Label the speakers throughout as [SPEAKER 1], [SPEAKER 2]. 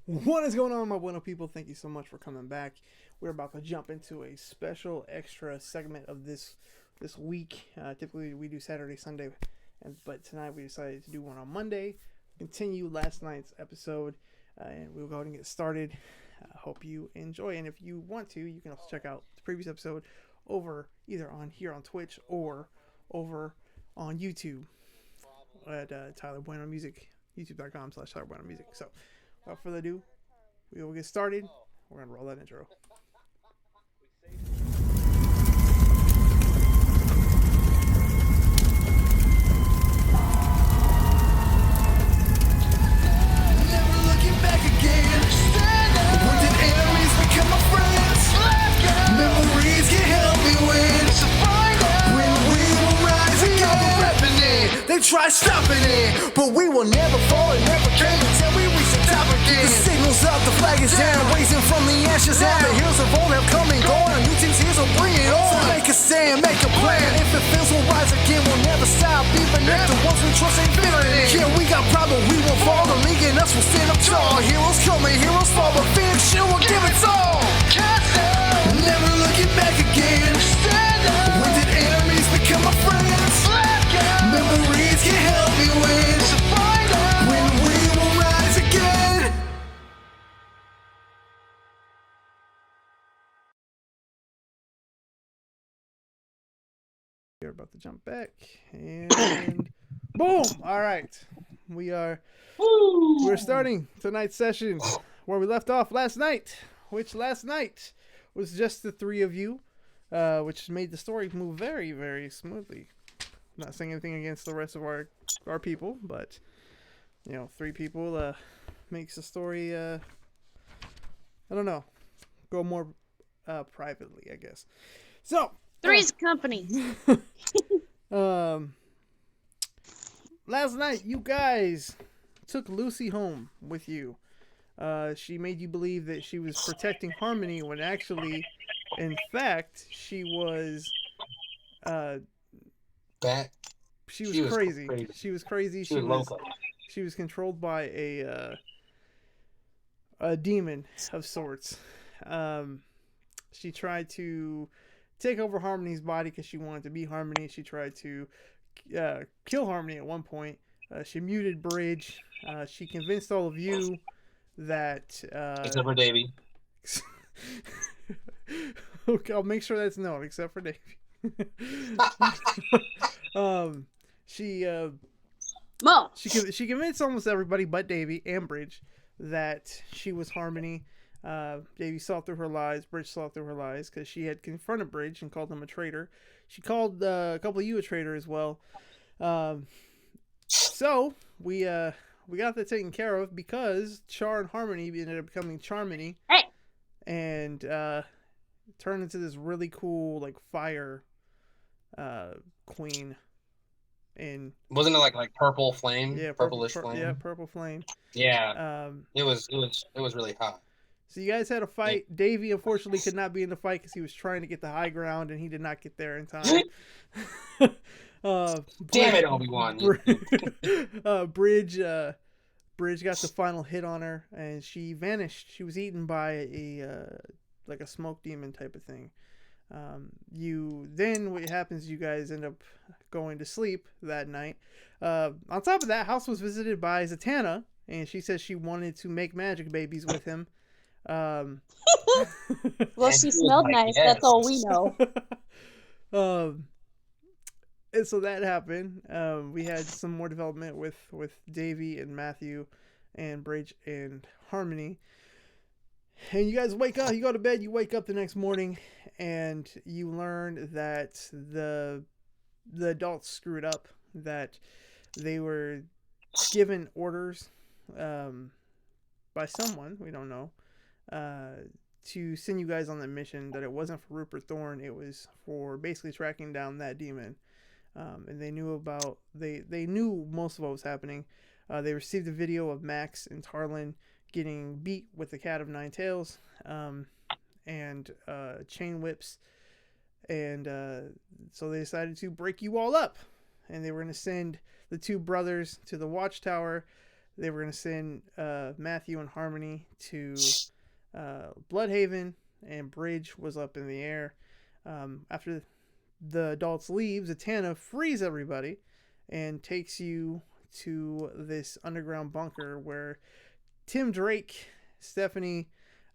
[SPEAKER 1] What is going on, my bueno people? Thank you so much for coming back. We're about to jump into a special extra segment of this week. Typically, we do Saturday, Sunday, but tonight we decided to do one on Monday. Continue last night's episode, and we'll go ahead and get started. Hope you enjoy, and if you want to, you can also check out the previous episode over either on here on Twitch or over on YouTube at Tyler Bueno Music, youtube.com/Tyler Bueno Music. So, without further ado, we will get started. We're gonna roll that intro.
[SPEAKER 2] Never looking back again. When did enemies become my friends? Memories can help me win. When we will rise again. Repping it, they try stopping it, but we will never fall and never cave until we reach the top again. The signal's up, the flag is down, raising from the ashes. Now the heroes of old have come and gone. A new team's here, so bring it on. So make a stand, make a plan. If it fails, we'll rise again. We'll never stop, even if the ones we trust ain't feeling it. Yeah, we got problems, we won't fall. The league and us will stand up tall. Heroes come and heroes fall, but Phoenix Shield will give it all. Never looking back again. When did enemies become my friends? Memories can help me win. When we will rise again.
[SPEAKER 1] We're about to jump back, and boom! All right, we're starting tonight's session where we left off last night, which last night was just the three of you, which made the story move very, very smoothly. Not saying anything against the rest of our people, but you know, three people makes the story I don't know, go more privately, I guess. So
[SPEAKER 3] Three's company.
[SPEAKER 1] Last night you guys took Lucy home with you. She made you believe that she was protecting Harmony when actually, in fact, she was
[SPEAKER 4] That
[SPEAKER 1] she was
[SPEAKER 4] She was
[SPEAKER 1] crazy.
[SPEAKER 4] crazy.
[SPEAKER 1] She was crazy.
[SPEAKER 4] she was loco.
[SPEAKER 1] She was controlled by a demon of sorts. She tried to take over Harmony's body because she wanted to be Harmony. She tried to kill Harmony at one point. She muted Bridge. She convinced all of you that.
[SPEAKER 4] Except for Davey.
[SPEAKER 1] Okay, I'll make sure that's known, except for Davey. She
[SPEAKER 3] Mo.
[SPEAKER 1] she convinced almost everybody but Davey and Bridge that she was Harmony. Davey saw through her lies. Bridge saw through her lies because she had confronted Bridge and called him a traitor. She called a couple of you a traitor as well. So we got that taken care of because Char and Harmony ended up becoming Charmony.
[SPEAKER 3] Hey.
[SPEAKER 1] And turned into this really cool like fire queen. And
[SPEAKER 4] Wasn't it like purple flame?
[SPEAKER 1] yeah,
[SPEAKER 4] Purplish flame.
[SPEAKER 1] Yeah, purple flame.
[SPEAKER 4] Yeah. It was really hot.
[SPEAKER 1] So you guys had a fight. Davey unfortunately could not be in the fight because he was trying to get the high ground and he did not get there in time.
[SPEAKER 4] Damn it, Obi-Wan.
[SPEAKER 1] Bridge got the final hit on her and she vanished. She was eaten by a like a smoke demon type of thing. What happens? You guys end up going to sleep that night. On top of that, house was visited by Zatanna, and she says she wanted to make magic babies with him.
[SPEAKER 3] Well,
[SPEAKER 4] And
[SPEAKER 3] she
[SPEAKER 4] he was
[SPEAKER 3] smelled
[SPEAKER 4] like,
[SPEAKER 3] nice.
[SPEAKER 4] yes.
[SPEAKER 3] That's all we know.
[SPEAKER 1] And so that happened. We had some more development with Davey and Matthew and Bridge and Harmony. And you guys wake up, you go to bed, you wake up the next morning, and you learn that the adults screwed up, that they were given orders by someone, we don't know, to send you guys on that mission, that it wasn't for Rupert Thorne, it was for basically tracking down that demon. And they knew most of what was happening. They received a video of Max and Tarlin getting beat with the Cat of Nine Tails, and chain whips, and so they decided to break you all up, and they were going to send the two brothers to the watchtower they were going to send Matthew and Harmony to Bloodhaven, and Bridge was up in the air. After the adults leave, Zatanna frees everybody and takes you to this underground bunker where Tim Drake, Stephanie,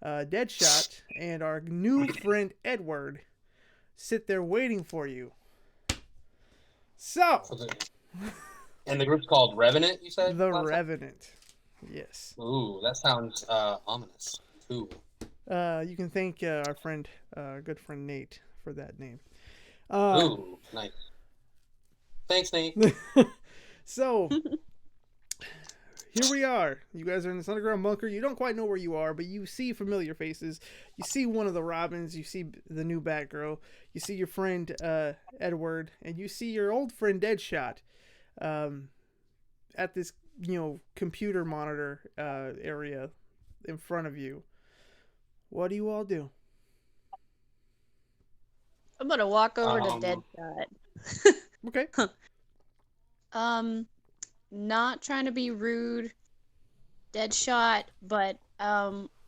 [SPEAKER 1] Deadshot, and our new friend Edward sit there waiting for you. So,
[SPEAKER 4] and the group's called Revenant, you said?
[SPEAKER 1] The Revenant. Yes.
[SPEAKER 4] Ooh, that sounds ominous. Ooh.
[SPEAKER 1] You can thank our friend, good friend Nate for that name.
[SPEAKER 4] Ooh, nice. Thanks, Nate.
[SPEAKER 1] So, here we are. You guys are in this underground bunker. You don't quite know where you are, but you see familiar faces. You see one of the Robins. You see the new Batgirl. You see your friend Edward, and you see your old friend Deadshot at this, computer monitor area in front of you. What do you all do?
[SPEAKER 3] I'm gonna walk over to Deadshot.
[SPEAKER 1] Okay.
[SPEAKER 3] Not trying to be rude, Deadshot, but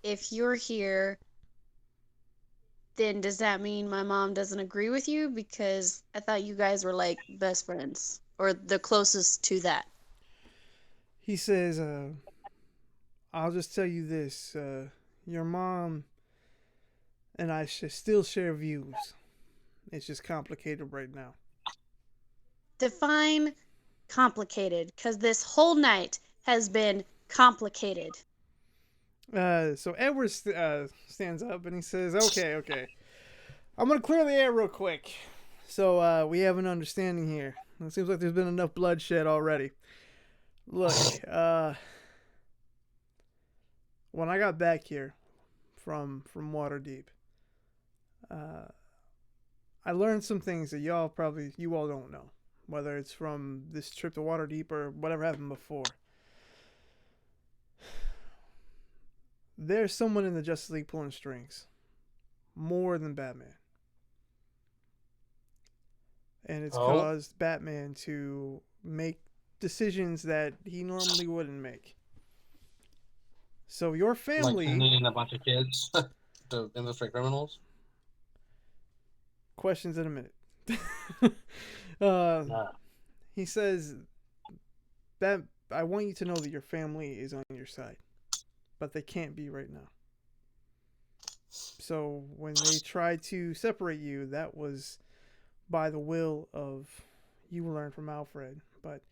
[SPEAKER 3] if you're here, then does that mean my mom doesn't agree with you? Because I thought you guys were like best friends, or the closest to that.
[SPEAKER 1] He says, I'll just tell you this, your mom and I still share views. It's just complicated right now.
[SPEAKER 3] Define complicated, because this whole night has been complicated.
[SPEAKER 1] So Edward stands up and he says, okay. I'm going to clear the air real quick. So we have an understanding here. It seems like there's been enough bloodshed already. Look, when I got back here from Waterdeep, I learned some things that you all don't know. Whether it's from this trip to Waterdeep or whatever happened before. There's someone in the Justice League pulling strings. More than Batman. And it's caused Batman to make decisions that he normally wouldn't make. So your family...
[SPEAKER 4] Like sending a bunch of kids to infiltrate criminals?
[SPEAKER 1] Questions in a minute. He says that I want you to know that your family is on your side, but they can't be right now. So when they tried to separate you, that was by the will of, you learned from Alfred, but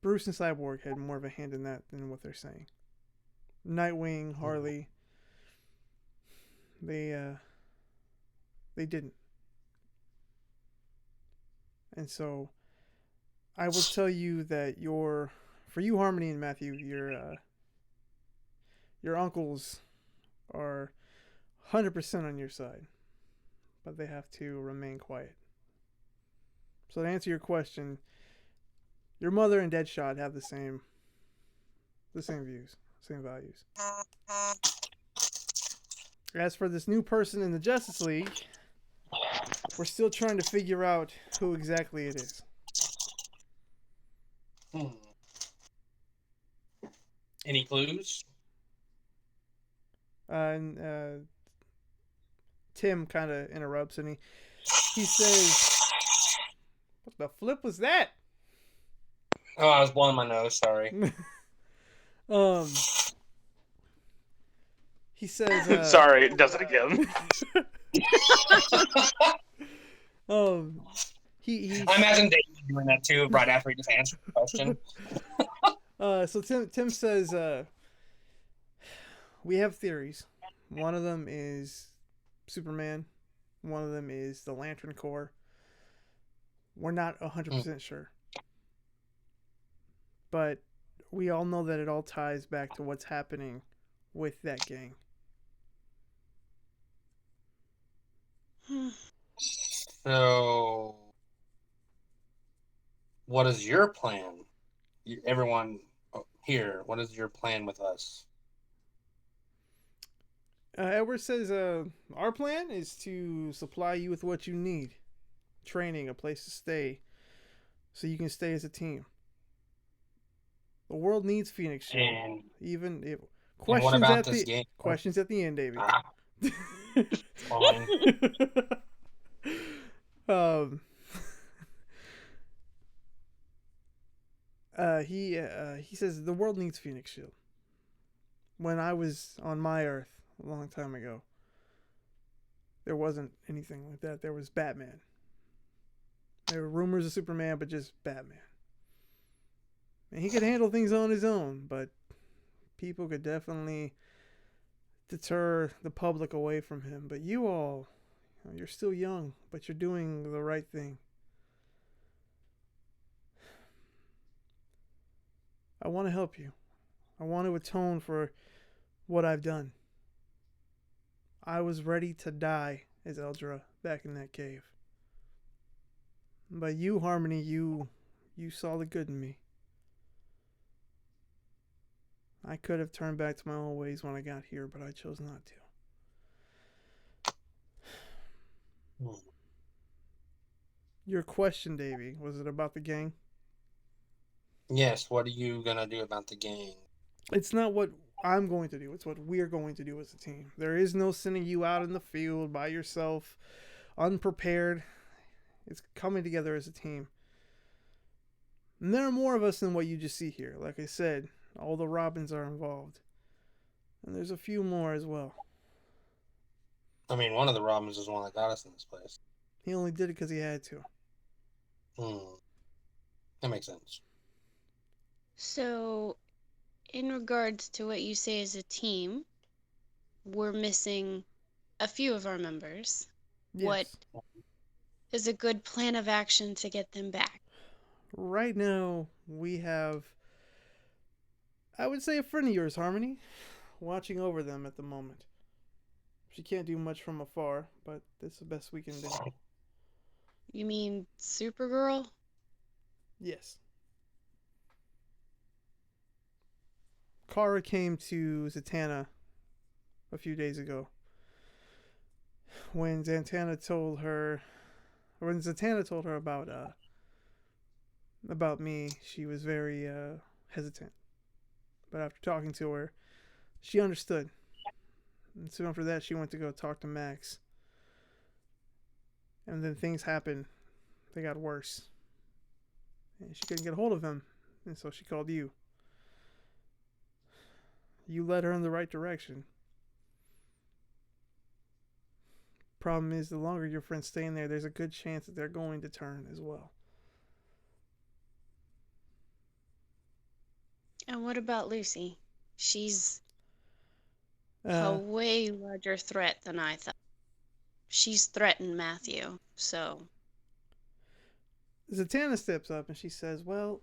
[SPEAKER 1] Bruce and Cyborg had more of a hand in that than what they're saying. Nightwing, Harley, they didn't. And so I will tell you that for you, Harmony and Matthew, your uncles are 100% on your side, but they have to remain quiet. So to answer your question, your mother and Deadshot have the same views, same values. As for this new person in the Justice League, we're still trying to figure out who exactly it is.
[SPEAKER 4] Any clues?
[SPEAKER 1] And Tim kind of interrupts and he says, "What the flip was that?"
[SPEAKER 4] Oh, I was blowing my nose. Sorry.
[SPEAKER 1] He says,
[SPEAKER 5] "Sorry, it does it again."
[SPEAKER 4] I imagine Dave doing that too right after he just answered the question.
[SPEAKER 1] So Tim says, we have theories. One of them is Superman. One of them is the Lantern Corps. We're not 100% sure. But we all know that it all ties back to what's happening with that gang.
[SPEAKER 4] So, what is your plan? Everyone here, what is your plan with us?
[SPEAKER 1] Edward says, our plan is to supply you with what you need. Training, a place to stay, so you can stay as a team. The world needs Phoenix Shield.
[SPEAKER 4] And
[SPEAKER 1] Even if
[SPEAKER 4] what
[SPEAKER 1] questions
[SPEAKER 4] about
[SPEAKER 1] at
[SPEAKER 4] this
[SPEAKER 1] the
[SPEAKER 4] game?
[SPEAKER 1] questions at the end, Davey.
[SPEAKER 4] Ah, fine.
[SPEAKER 1] um. He says the world needs Phoenix Shield. When I was on my Earth a long time ago, there wasn't anything like that. There was Batman. There were rumors of Superman, but just Batman. And he could handle things on his own, but people could definitely deter the public away from him. But you all, you're still young, but you're doing the right thing. I want to help you. I want to atone for what I've done. I was ready to die as Eldra back in that cave. But you, Harmony, you saw the good in me. I could have turned back to my old ways when I got here, but I chose not to. Your question, Davey, was it about the gang?
[SPEAKER 4] Yes, what are you gonna do about the gang?
[SPEAKER 1] It's not what I'm going to do. It's what we're going to do as a team. There is no sending you out in the field by yourself, unprepared. It's coming together as a team. And there are more of us than what you just see here. Like I said, all the Robins are involved. And there's a few more as well.
[SPEAKER 4] I mean, one of the Robins is the one that got us in this place.
[SPEAKER 1] He only did it because he had to.
[SPEAKER 4] That makes sense.
[SPEAKER 3] So, in regards to what you say as a team, we're missing a few of our members.
[SPEAKER 1] Yes.
[SPEAKER 3] What is a good plan of action to get them back?
[SPEAKER 1] Right now, we have, I would say, a friend of yours, Harmony, watching over them at the moment. She can't do much from afar, but that's the best we can do.
[SPEAKER 3] You mean Supergirl?
[SPEAKER 1] Yes. Kara came to Zatanna a few days ago. When Zatanna told her about me, she was very hesitant. But after talking to her, she understood. And soon after that, she went to go talk to Max. And then things happened. They got worse. And she couldn't get a hold of him. And so she called you. You led her in the right direction. Problem is, the longer your friends stay in there, there's a good chance that they're going to turn as well.
[SPEAKER 3] And what about Lucy? She's a
[SPEAKER 1] Uh,
[SPEAKER 3] way larger threat than I thought. She's threatened Matthew, so
[SPEAKER 1] Zatanna steps up and she says, well,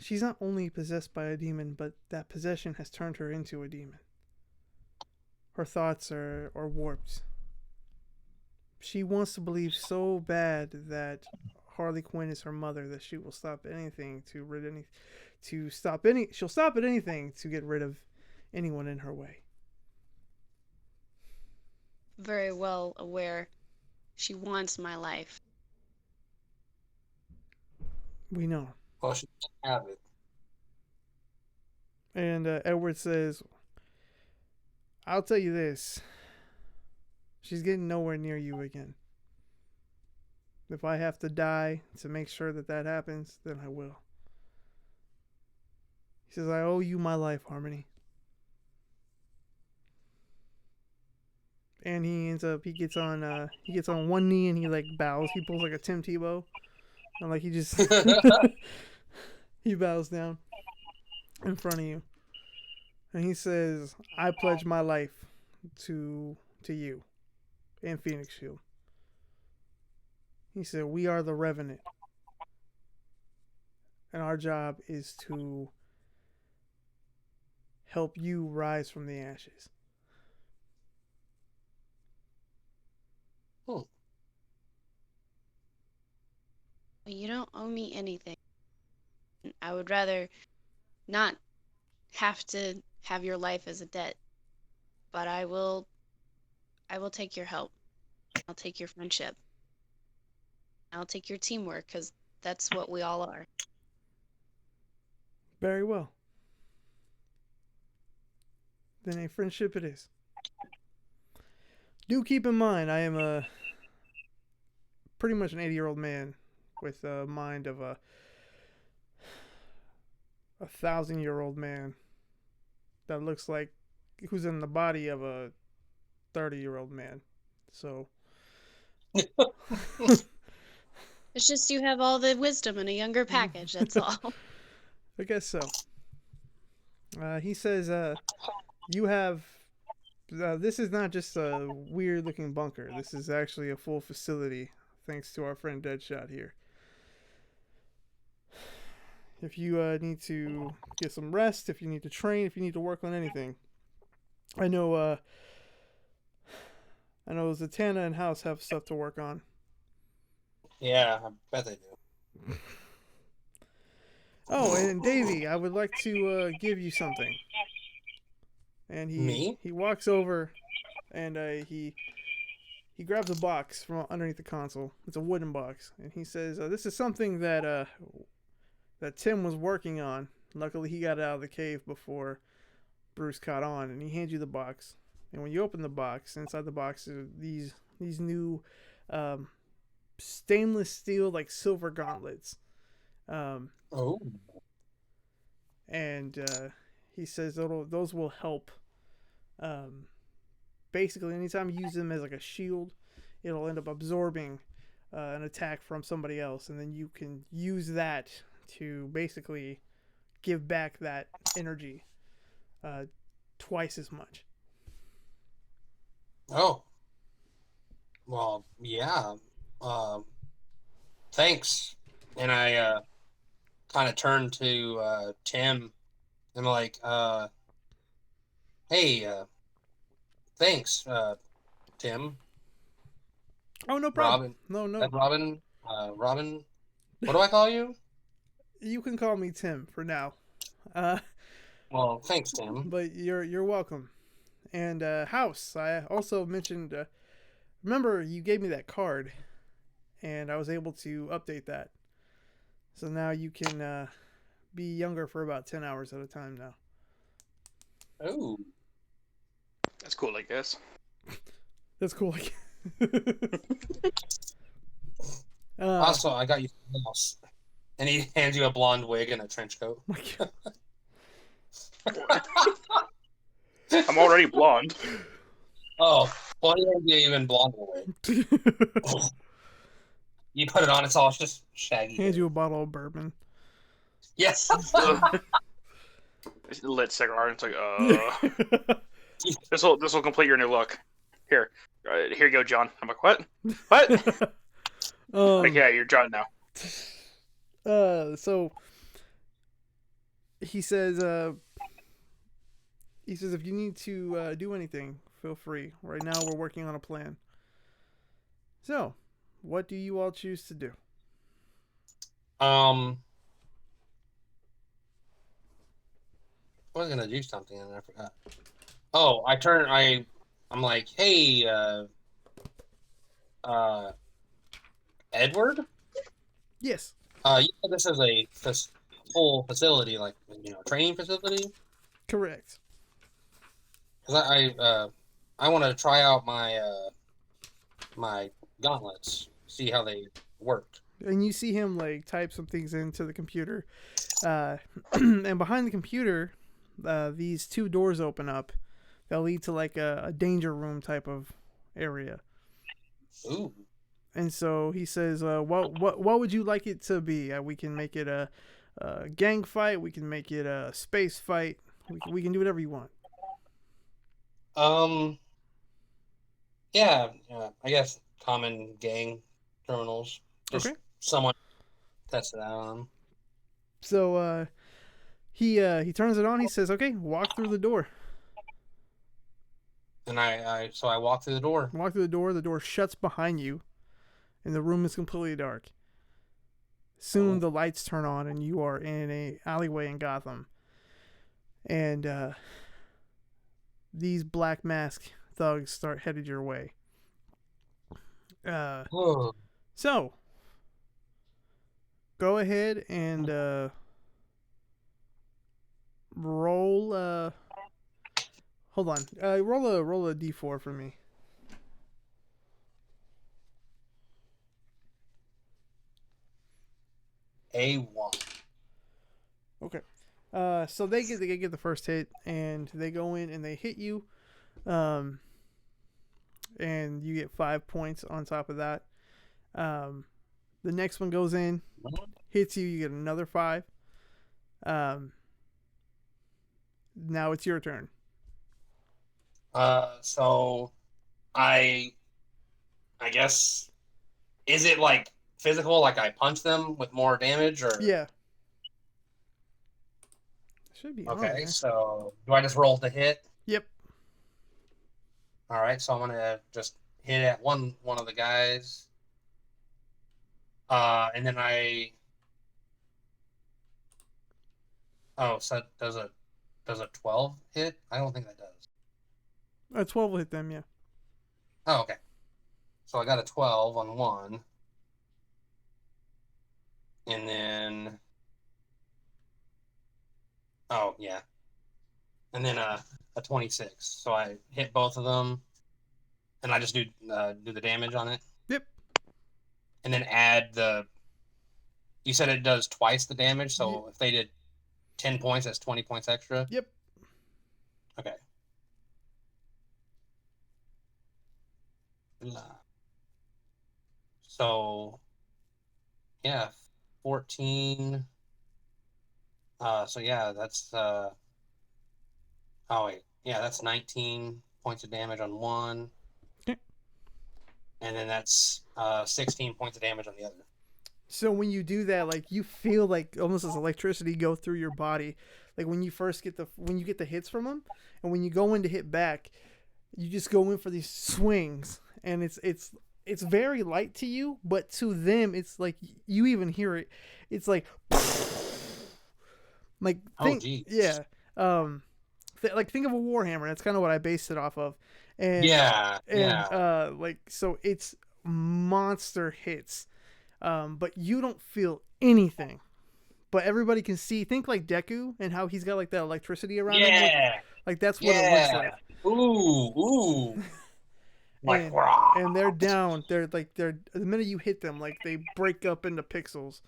[SPEAKER 1] she's not only possessed by a demon, but that possession has turned her into a demon. Her thoughts are warped. She wants to believe so bad that Harley Quinn is her mother that she will stop anything she'll stop at anything to get rid of anyone in her way.
[SPEAKER 3] very well aware she wants my life.
[SPEAKER 1] We know.
[SPEAKER 4] Well, she can't have it.
[SPEAKER 1] And Edward says, I'll tell you this. She's getting nowhere near you again. If I have to die to make sure that happens, then I will. He says, I owe you my life, Harmony. And he gets on one knee and he like bows. He pulls like a Tim Tebow. And like he just he bows down in front of you. And he says, I pledge my life to you and Phoenix Shield. He said, we are the Revenant. And our job is to help you rise from the ashes.
[SPEAKER 3] You don't owe me anything. I would rather not have to have your life as a debt, but I will take your help. I'll take your friendship. I'll take your teamwork, because that's what we all are.
[SPEAKER 1] Very well. Then a friendship it is. Do keep in mind, I am pretty much an 80-year-old man with a mind of a 1,000-year-old man that looks like who's in the body of a 30-year-old man. So
[SPEAKER 3] It's just you have all the wisdom in a younger package, that's all.
[SPEAKER 1] I guess so. He says, you have. This is not just a weird looking bunker. This is actually a full facility, thanks to our friend Deadshot here. If you need to get some rest, if you need to train, if you need to work on anything, I know Zatanna and House have stuff to work on.
[SPEAKER 4] Yeah, I bet they do.
[SPEAKER 1] Oh, and Davey, I would like to give you something. And he walks over, and he grabs a box from underneath the console. It's a wooden box, and he says, "This is something that Tim was working on. Luckily, he got out of the cave before Bruce caught on." And he hands you the box. And when you open the box, inside the box are these new stainless steel, like silver gauntlets.
[SPEAKER 4] Oh.
[SPEAKER 1] And he says those will help. Basically, anytime you use them as like a shield, it'll end up absorbing an attack from somebody else, and then you can use that to basically give back that energy twice as much.
[SPEAKER 4] Oh. Well, yeah. Thanks. And I kind of turn to Tim and like, hey, thanks, Tim.
[SPEAKER 1] Oh, no problem.
[SPEAKER 4] Robin.
[SPEAKER 1] No.
[SPEAKER 4] Robin. Robin. What do I call you?
[SPEAKER 1] You can call me Tim for now.
[SPEAKER 4] Well, thanks, Tim.
[SPEAKER 1] But you're welcome. And House, I also mentioned. Remember, you gave me that card, and I was able to update that. So now you can be younger for about 10 hours at a time now.
[SPEAKER 4] Oh.
[SPEAKER 5] That's cool, I guess.
[SPEAKER 1] That's cool.
[SPEAKER 4] Also, I got you something else. And he hands you a blonde wig and a trench coat.
[SPEAKER 1] My God.
[SPEAKER 5] I'm already blonde.
[SPEAKER 4] Oh, well, he hands you even blonder wig. You put it on, it's all just shaggy.
[SPEAKER 1] Hands you a bottle of bourbon.
[SPEAKER 4] Yes.
[SPEAKER 5] Lit cigar. It's like, this will complete your new look. Here you go, John. I'm like, what? Like, yeah, you're John now.
[SPEAKER 1] So he says if you need to do anything, feel free. Right now we're working on a plan. So, what do you all choose to do?
[SPEAKER 4] I was gonna do something and I forgot. Oh, I'm like, hey, Edward?
[SPEAKER 1] Yes.
[SPEAKER 4] You said this is a full facility, like, training facility?
[SPEAKER 1] Correct.
[SPEAKER 4] Because I want to try out my my gauntlets, see how they work.
[SPEAKER 1] And you see him like type some things into the computer, and behind the computer, these two doors open up that lead to like a danger room type of area.
[SPEAKER 4] Ooh.
[SPEAKER 1] And so he says, what would you like it to be? We can make it a gang fight. We can make it a space fight. We can do whatever you want.
[SPEAKER 4] Yeah, I guess common gang criminals. Just
[SPEAKER 1] Okay.
[SPEAKER 4] someone test it out on them.
[SPEAKER 1] So he turns it on. He says, "Okay, walk through the door."
[SPEAKER 4] And I walk through the door.
[SPEAKER 1] Walk through the door. The door shuts behind you, and the room is completely dark. Soon the lights turn on, and you are in a alleyway in Gotham. And these black mask thugs start headed your way. So go ahead and roll. Hold on. Roll a d4 for me.
[SPEAKER 4] A1.
[SPEAKER 1] Okay. So they get the first hit, and they go in and they hit you, and you get 5 points on top of that. The next one goes in, hits you, you get another 5. Now it's your turn.
[SPEAKER 4] So I guess, is it like physical? Like I punch them with more damage, or
[SPEAKER 1] Yeah. Should be on
[SPEAKER 4] okay?
[SPEAKER 1] there.
[SPEAKER 4] So do I just roll to hit?
[SPEAKER 1] Yep.
[SPEAKER 4] All right. So I'm gonna just hit at one of the guys, and then I. Oh, so does a 12 hit? I don't think that does.
[SPEAKER 1] 12 will hit them, yeah.
[SPEAKER 4] Oh, okay. So I got a 12 on one, and then oh yeah, and then a 26. So I hit both of them, and I just do the damage on it.
[SPEAKER 1] Yep.
[SPEAKER 4] And then add the. You said it does twice the damage, so if they did 10 points, that's 20 points extra.
[SPEAKER 1] Yep.
[SPEAKER 4] Okay. So, yeah, 14. So yeah, that's oh wait, yeah, that's 19 points of damage on one.
[SPEAKER 1] Okay.
[SPEAKER 4] And then that's 16 points of damage on the other.
[SPEAKER 1] So when you do that, like you feel like almost as electricity go through your body. Like when you first get the hits from them, and when you go in to hit back, you just go in for these swings, and it's very light to you, but to them it's like you even hear it. It's like
[SPEAKER 4] Oh, geez.
[SPEAKER 1] yeah. Think of a warhammer. That's kind of what I based it off of. And
[SPEAKER 4] Yeah.
[SPEAKER 1] so it's monster hits. But you don't feel anything. But everybody can see. Think like Deku and how he's got like that electricity around him.
[SPEAKER 4] Yeah.
[SPEAKER 1] Like that's what it looks like.
[SPEAKER 4] Ooh. Like,
[SPEAKER 1] and they're down. They're the minute you hit them, like they break up into pixels,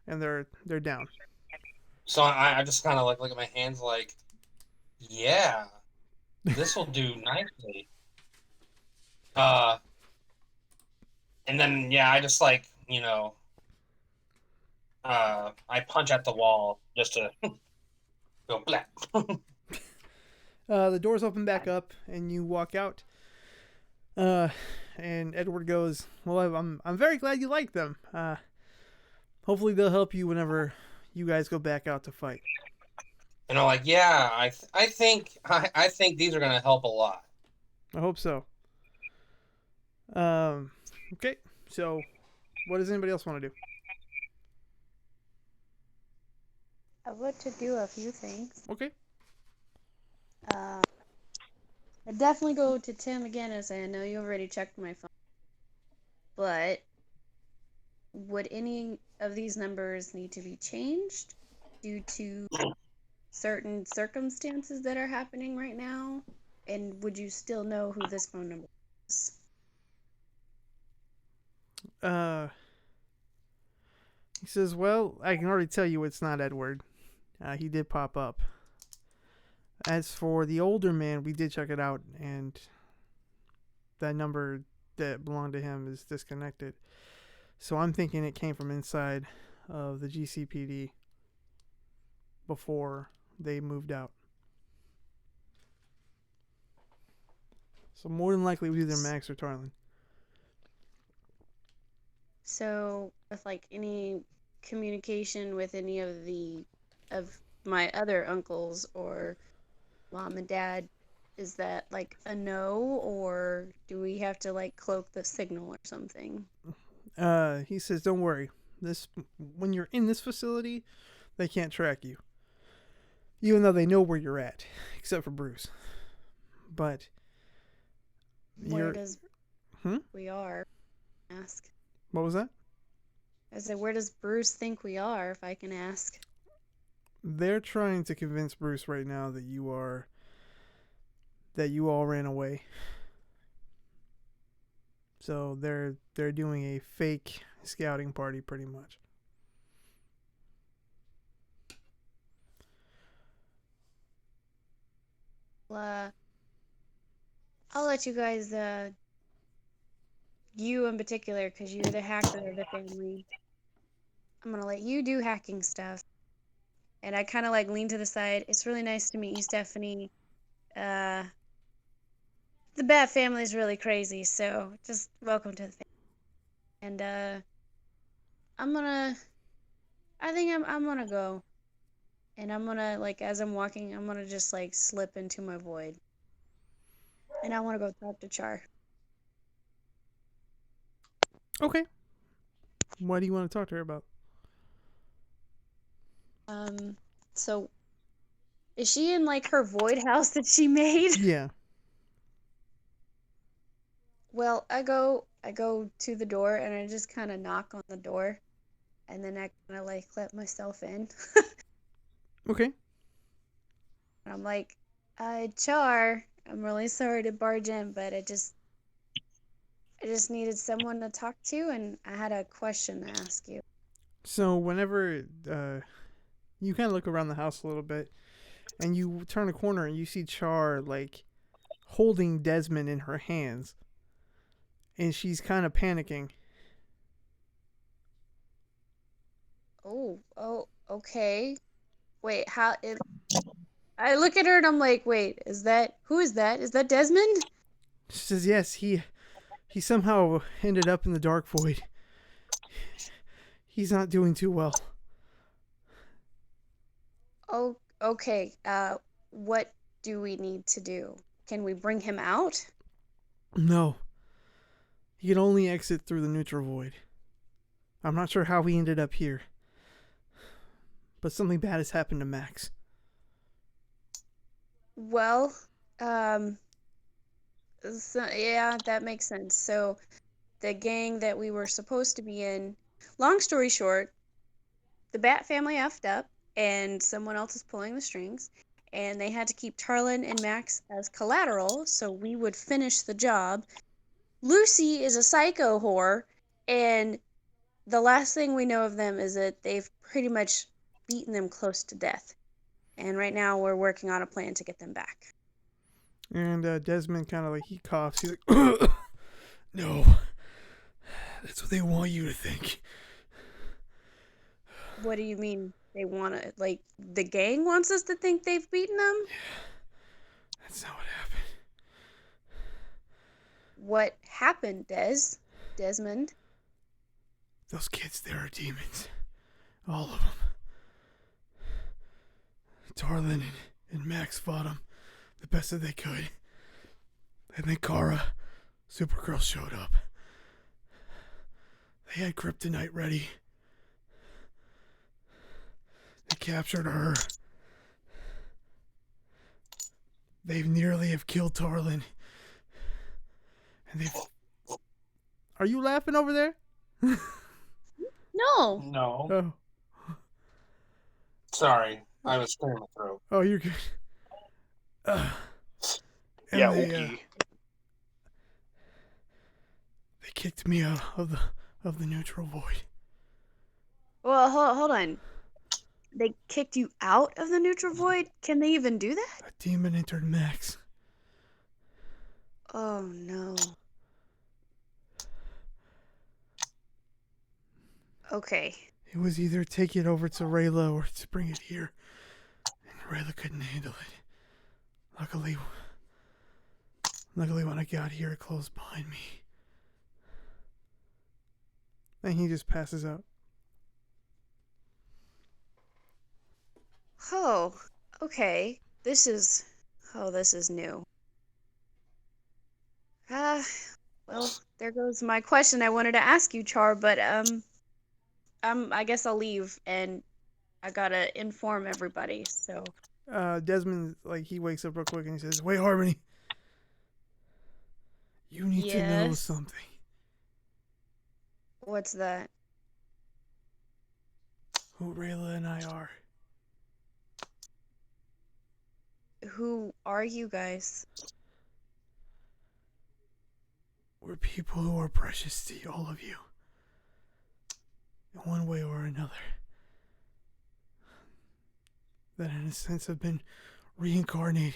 [SPEAKER 1] and they're down.
[SPEAKER 4] So I just kind of like look at my hands like, yeah, this will do nicely. And then yeah, I just like I punch at the wall just to go black.
[SPEAKER 1] The doors open back up, and you walk out. And Edward goes, "Well, I'm very glad you like them. Hopefully they'll help you whenever you guys go back out to fight."
[SPEAKER 4] And I'm like, yeah, I think these are gonna help a lot.
[SPEAKER 1] I hope so. Okay. So, what does anybody else want to do?
[SPEAKER 3] I want to do a few things.
[SPEAKER 1] Okay.
[SPEAKER 3] I definitely go to Tim again, as I know you already checked my phone. But would any of these numbers need to be changed due to certain circumstances that are happening right now? And would you still know who this phone number is?
[SPEAKER 1] He says, "Well, I can already tell you it's not Edward. He did pop up. As for the older man, we did check it out, and that number that belonged to him is disconnected. So I'm thinking it came from inside of the GCPD before they moved out. So more than likely it was either Max or Tarlin."
[SPEAKER 3] So, with like any communication with any of my other uncles or mom and dad, is that like a no, or do we have to like cloak the signal or something?
[SPEAKER 1] He says, "Don't worry. When you're in this facility, they can't track you, even though they know where you're at, except for Bruce. But
[SPEAKER 3] Where does we are? Ask.
[SPEAKER 1] What was that?
[SPEAKER 3] I said, where does Bruce think we are, if I can ask?
[SPEAKER 1] they're trying to convince Bruce right now that you all ran away. So they're doing a fake scouting party pretty much.
[SPEAKER 3] Well, I'll let you guys, you in particular, because you're the hacker of the family. I'm gonna let you do hacking stuff. And I kind of like lean to the side. It's really nice to meet you, Stephanie. The Bat family is really crazy, so just welcome to the family. And I think I'm gonna go. And I'm gonna, like, as I'm walking, I'm gonna just, like, slip into my void. And I wanna go talk to Char.
[SPEAKER 1] Okay. What do you want to talk to her about?
[SPEAKER 3] So is she in, like, her void house that she made?
[SPEAKER 1] Yeah.
[SPEAKER 3] Well, I go to the door and I just kind of knock on the door, and then I kind of like let myself in.
[SPEAKER 1] Okay.
[SPEAKER 3] I'm like, Char, I'm really sorry to barge in, but I just needed someone to talk to, and I had a question to ask you.
[SPEAKER 1] So whenever you kind of look around the house a little bit, and you turn a corner and you see Char like holding Desmond in her hands, and she's kind of panicking.
[SPEAKER 3] Oh, okay. Wait, I look at her and I'm like, wait, who is that? Is that Desmond?
[SPEAKER 1] She says, "Yes, he somehow ended up in the dark void. He's not doing too well."
[SPEAKER 3] Oh, okay. What do we need to do? Can we bring him out?
[SPEAKER 1] No. He can only exit through the neutral void. I'm not sure how he ended up here, but something bad has happened to Max.
[SPEAKER 3] Well, yeah, that makes sense. So, the gang that we were supposed to be in, long story short, the Bat family effed up, and someone else is pulling the strings, and they had to keep Tarlin and Max as collateral so we would finish the job. Lucy is a psycho whore, and the last thing we know of them is that they've pretty much beaten them close to death. And right now we're working on a plan to get them back.
[SPEAKER 1] And Desmond kind of like, he coughs. He's like, "No, that's what they want you to think."
[SPEAKER 3] What do you mean they want to, like, the gang wants us to think they've beaten them?
[SPEAKER 1] That's not what happened.
[SPEAKER 3] What happened, Desmond?
[SPEAKER 1] Those kids, there are demons. All of them. Tarlin and Max fought them the best that they could. And then Kara, Supergirl, showed up. They had kryptonite ready. They captured her. They nearly have killed Tarlin. And they've... Are you laughing over there?
[SPEAKER 3] No.
[SPEAKER 4] No.
[SPEAKER 1] Oh.
[SPEAKER 4] Sorry. I was clearing my throat.
[SPEAKER 1] Oh, you're good. And
[SPEAKER 5] Yeah,
[SPEAKER 1] they,
[SPEAKER 5] okay.
[SPEAKER 1] they kicked me out of the neutral void.
[SPEAKER 3] Well, hold on. They kicked you out of the neutral void? Can they even do that?
[SPEAKER 1] A demon entered Max.
[SPEAKER 3] Oh, no. Okay.
[SPEAKER 1] It was either take it over to Rayla or to bring it here. And Rayla couldn't handle it. Luckily when I got here, it closed behind me. And he just passes out.
[SPEAKER 3] Oh, okay. This is new. Well, there goes my question I wanted to ask you, Char, but I guess I'll leave, and I gotta inform everybody, so.
[SPEAKER 1] Desmond, like, he wakes up real quick and he says, "Wait, Harmony. You need to know
[SPEAKER 3] Yes?
[SPEAKER 1] something."
[SPEAKER 3] What's that?
[SPEAKER 1] Who Rayla and I are.
[SPEAKER 3] Who are you guys?
[SPEAKER 1] We're people who are precious to all of you. In one way or another. That in a sense have been reincarnated.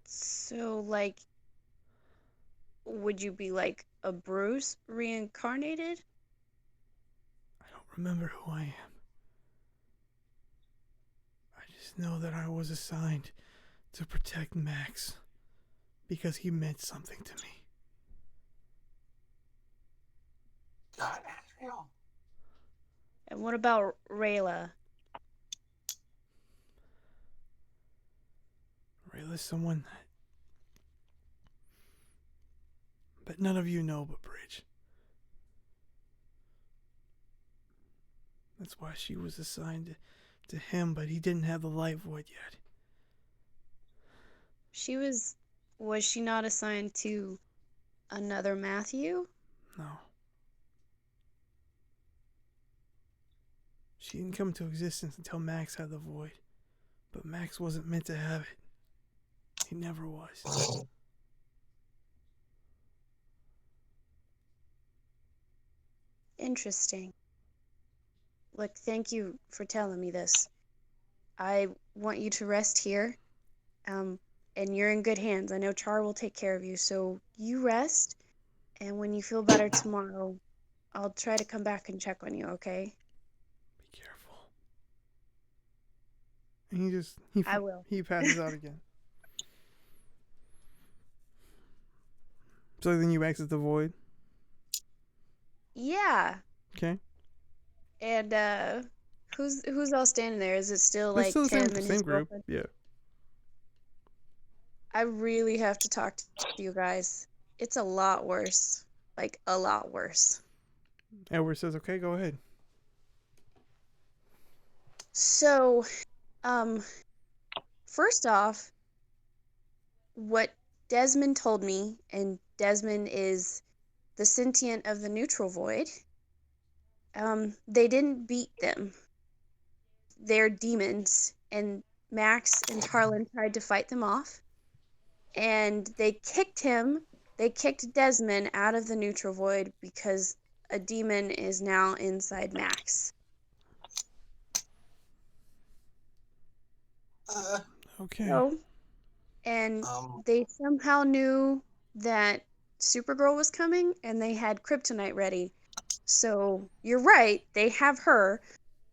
[SPEAKER 3] So, like, would you be like a Bruce reincarnated?
[SPEAKER 1] I don't remember who I am. I just know that I was assigned to protect Max because he meant something to me.
[SPEAKER 4] God, that's real.
[SPEAKER 3] And what about Rayla?
[SPEAKER 1] Rayla's someone that none of you know but Bridge. That's why she was assigned to him, but he didn't have the light void yet.
[SPEAKER 3] Was she not assigned to another Matthew?
[SPEAKER 1] No. She didn't come into existence until Max had the void. But Max wasn't meant to have it. He never was.
[SPEAKER 3] Interesting. Look, thank you for telling me this. I want you to rest here. And you're in good hands. I know Char will take care of you, so you rest. And when you feel better tomorrow, I'll try to come back and check on you, okay?
[SPEAKER 1] Be careful. And
[SPEAKER 3] I will.
[SPEAKER 1] He passes out again. So then you exit the void.
[SPEAKER 3] Yeah.
[SPEAKER 1] Okay.
[SPEAKER 3] And who's all standing there? Is it still
[SPEAKER 1] It's
[SPEAKER 3] like
[SPEAKER 1] still the
[SPEAKER 3] Tim
[SPEAKER 1] same,
[SPEAKER 3] and
[SPEAKER 1] same
[SPEAKER 3] his
[SPEAKER 1] group.
[SPEAKER 3] girlfriend?
[SPEAKER 1] Yeah.
[SPEAKER 3] I really have to talk to you guys. It's a lot worse. Like a lot worse.
[SPEAKER 1] Edward says, okay, go ahead.
[SPEAKER 3] So, first off, what Desmond told me, and Desmond is the sentient of the neutral void, they didn't beat them. They're demons, and Max and Tarlin tried to fight them off, and they kicked Desmond out of the neutral void because a demon is now inside Max.
[SPEAKER 1] Okay.
[SPEAKER 3] So, and
[SPEAKER 4] Um,
[SPEAKER 3] they somehow knew that Supergirl was coming, and they had kryptonite ready. So you're right, they have her,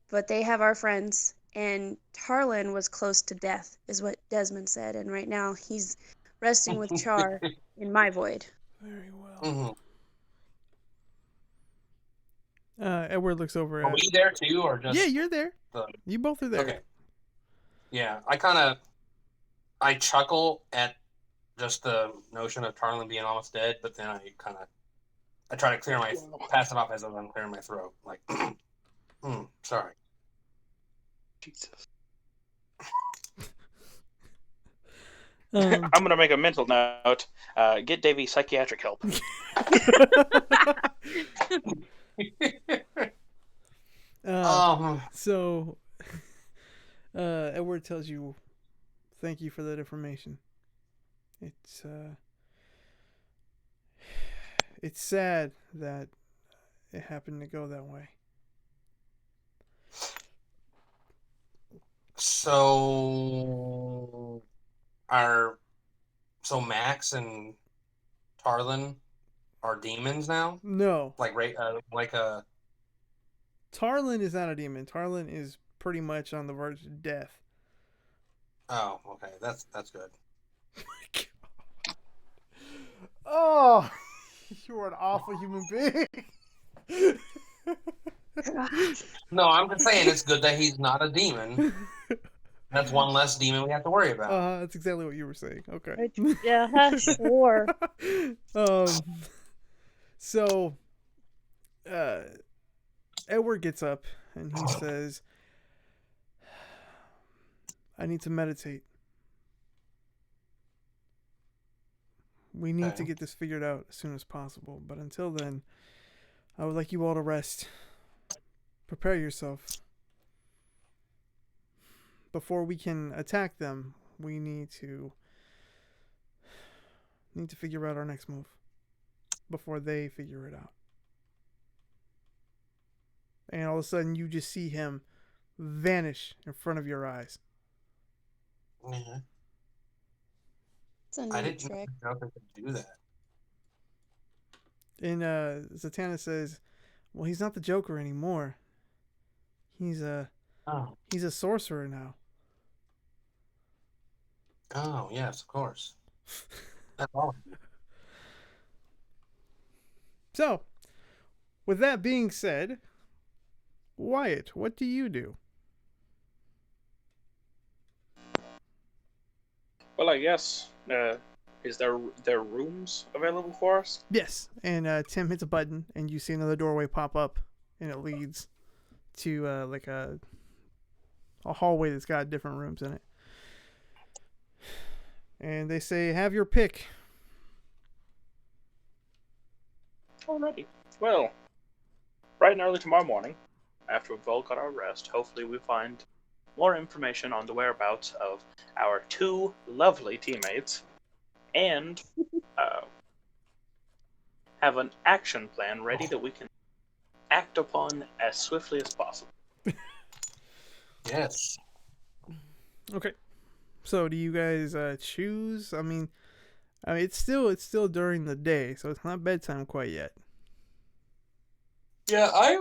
[SPEAKER 3] but they have our friends. And Tarlin was close to death, is what Desmond said. And right now he's resting with Char in my void.
[SPEAKER 1] Very well.
[SPEAKER 4] mhm.
[SPEAKER 1] Edward looks over
[SPEAKER 4] Are
[SPEAKER 1] at...
[SPEAKER 4] we there too, or just
[SPEAKER 1] Yeah, you're there.
[SPEAKER 4] the...
[SPEAKER 1] You both are there.
[SPEAKER 4] Okay. Yeah, I chuckle at just the notion of Tarlin being almost dead, but then I try to pass it off as if I'm clearing my throat. Like, sorry.
[SPEAKER 5] Jesus.
[SPEAKER 1] Um,
[SPEAKER 5] I'm gonna make a mental note. Get Davey psychiatric help.
[SPEAKER 1] So, Edward tells you, thank you for that information. It's sad that it happened to go that way.
[SPEAKER 4] So Max and Tarlin are demons now?
[SPEAKER 1] No,
[SPEAKER 4] Like
[SPEAKER 1] Tarlin is not a demon. Tarlin is pretty much on the verge of death.
[SPEAKER 4] oh, okay, that's good.
[SPEAKER 1] Oh, you're an awful human being.
[SPEAKER 4] No, I'm just saying it's good that he's not a demon. That's one less demon we have to worry about.
[SPEAKER 1] That's exactly what you were saying. Okay.
[SPEAKER 3] Yeah, sure.
[SPEAKER 1] So, Edward gets up and he says, I need to meditate. We need to get this figured out as soon as possible. But until then, I would like you all to rest. Prepare yourself. before we can attack them, we need to figure out our next move before they figure it out. And all of a sudden, you just see him vanish in front of your eyes.
[SPEAKER 4] Yeah.
[SPEAKER 3] It's a
[SPEAKER 4] I
[SPEAKER 3] neat
[SPEAKER 4] didn't know
[SPEAKER 3] trick.
[SPEAKER 4] the Joker could do that.
[SPEAKER 1] And Zatanna says, "Well, he's not the Joker anymore. He's a
[SPEAKER 4] Oh.
[SPEAKER 1] sorcerer now."
[SPEAKER 4] Oh, yes, of course. That's all.
[SPEAKER 1] So, with that being said, Wyatt, what do you do?
[SPEAKER 5] Well, I guess. Is there rooms available for us?
[SPEAKER 1] Yes, and Tim hits a button, and you see another doorway pop up, and it leads to like a hallway that's got different rooms in it. And they say, "Have your pick."
[SPEAKER 5] Alrighty. Well, bright and early tomorrow morning, after we've all got our rest, hopefully we find more information on the whereabouts of our two lovely teammates, and have an action plan ready that we can act upon as swiftly as possible.
[SPEAKER 4] Yes.
[SPEAKER 1] Okay. So, do you guys choose? I mean, it's still during the day, so it's not bedtime quite yet.
[SPEAKER 4] Yeah, I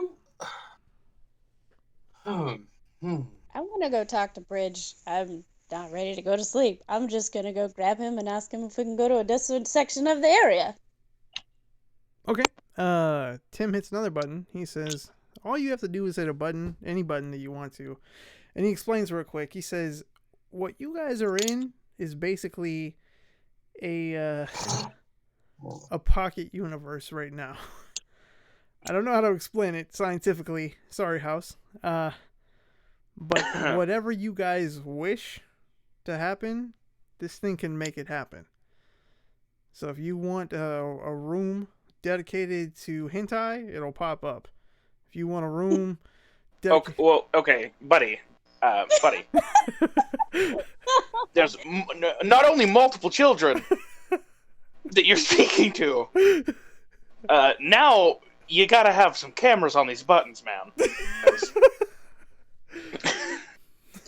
[SPEAKER 3] want to go talk to Bridge. I'm not ready to go to sleep. I'm just going to go grab him and ask him if we can go to a different section of the area.
[SPEAKER 1] Okay. Tim hits another button. He says, "All you have to do is hit a button, any button that you want to." And he explains real quick. He says, "What you guys are in is basically a pocket universe right now." I don't know how to explain it scientifically. Sorry, House. But whatever you guys wish to happen, this thing can make it happen. So if you want a room dedicated to hentai, it'll pop up. If you want a room
[SPEAKER 5] Okay, buddy. Buddy. There's not only multiple children that you're speaking to. Now you gotta have some cameras on these buttons, man.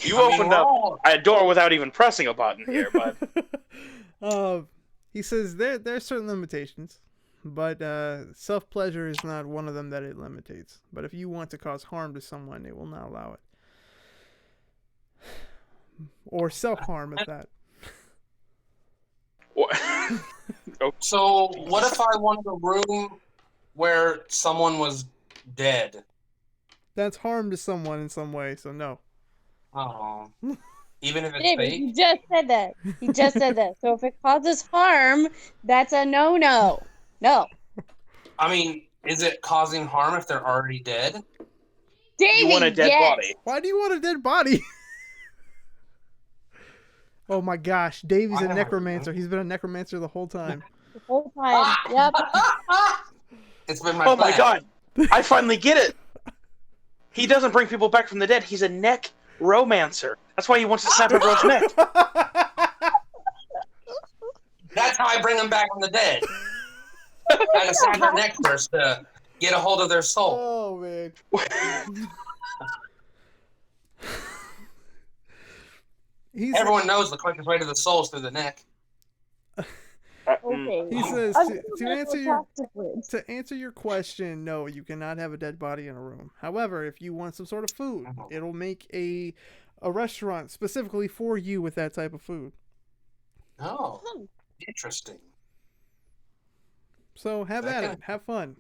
[SPEAKER 5] You opened up a door without even pressing a button here, bud.
[SPEAKER 1] He says there's certain limitations, but self-pleasure is not one of them that it limitates. But if you want to cause harm to someone, it will not allow it. Or self-harm at that.
[SPEAKER 4] So, what if I wanted a room where someone was dead?
[SPEAKER 1] That's harm to someone in some way, so no.
[SPEAKER 4] Oh. Even if it's
[SPEAKER 3] David,
[SPEAKER 4] fake?
[SPEAKER 3] you just said that. He just said that. So if it causes harm, that's a no-no. No.
[SPEAKER 4] I mean, is it causing harm if they're already dead?
[SPEAKER 3] David,
[SPEAKER 5] You want a dead body.
[SPEAKER 1] Why do you want a dead body? Oh my gosh, Davey's a necromancer. He's been a necromancer the whole time.
[SPEAKER 3] The whole time. Yep.
[SPEAKER 4] It's been my
[SPEAKER 5] Oh my
[SPEAKER 4] plan.
[SPEAKER 5] god! I finally get it! He doesn't bring people back from the dead, he's a neck romancer. That's why he wants to snap everyone's neck.
[SPEAKER 4] That's how I bring them back from the dead. I gotta snap their neck first to get a hold of their soul.
[SPEAKER 1] Oh man.
[SPEAKER 4] Everyone knows the quickest way to the soul is through the neck.
[SPEAKER 3] Okay.
[SPEAKER 1] He says
[SPEAKER 3] I'm
[SPEAKER 1] to
[SPEAKER 3] gonna
[SPEAKER 1] answer
[SPEAKER 3] go
[SPEAKER 1] your
[SPEAKER 3] talk to Bridge.
[SPEAKER 1] to answer your question, no, you cannot have a dead body in a room. However, if you want some sort of food, it'll make a restaurant specifically for you with that type of food.
[SPEAKER 4] Oh, interesting.
[SPEAKER 1] So have at it, have fun,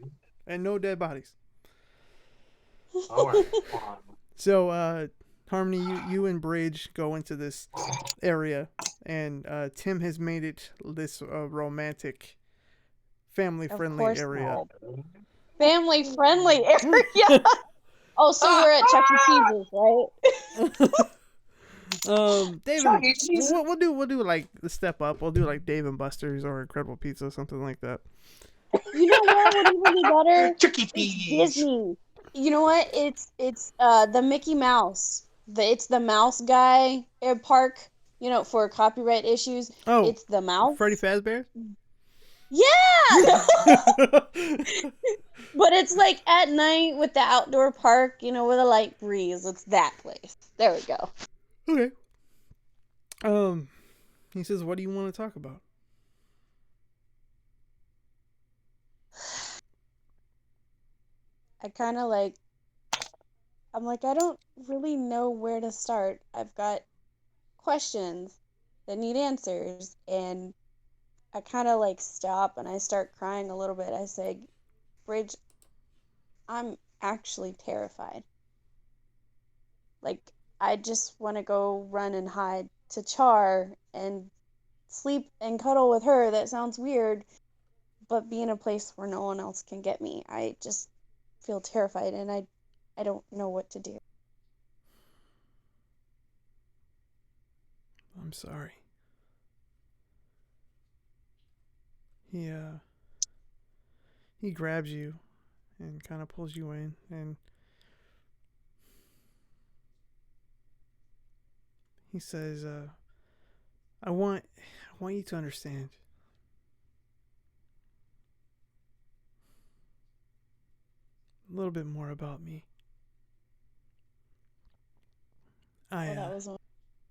[SPEAKER 1] and no dead bodies.
[SPEAKER 4] All right.
[SPEAKER 1] So, Harmony, you and Bridge go into this area, and Tim has made it this romantic, family-friendly
[SPEAKER 3] course
[SPEAKER 1] area.
[SPEAKER 3] not. Family-friendly area. Oh, so we're at Chuck E. Cheese's, right?
[SPEAKER 1] David, we'll do like the step up. We'll do like Dave and Buster's or Incredible Pizza, something like that.
[SPEAKER 3] You know what would even be better?
[SPEAKER 5] Chuck E. Cheese.
[SPEAKER 3] Disney. You know what? It's the Mickey Mouse it's the mouse guy park, for copyright issues.
[SPEAKER 1] Oh,
[SPEAKER 3] It's the mouse.
[SPEAKER 1] Freddy Fazbear?
[SPEAKER 3] Yeah! But it's like at night with the outdoor park, with a light breeze. It's that place. There we go.
[SPEAKER 1] Okay. He says, what do you want to talk about?
[SPEAKER 3] I kind of I'm like, I don't really know where to start. I've got questions that need answers, and I kind of stop and I start crying a little bit. I say, Bridge, I'm actually terrified. Like, I just want to go run and hide to Char and sleep and cuddle with her. That sounds weird, but be in a place where no one else can get me. I just feel terrified, and I don't know what to do.
[SPEAKER 1] I'm sorry. He grabs you and kind of pulls you in, and he says, I want you to understand. A little bit more about me.
[SPEAKER 3] Well, that was one of my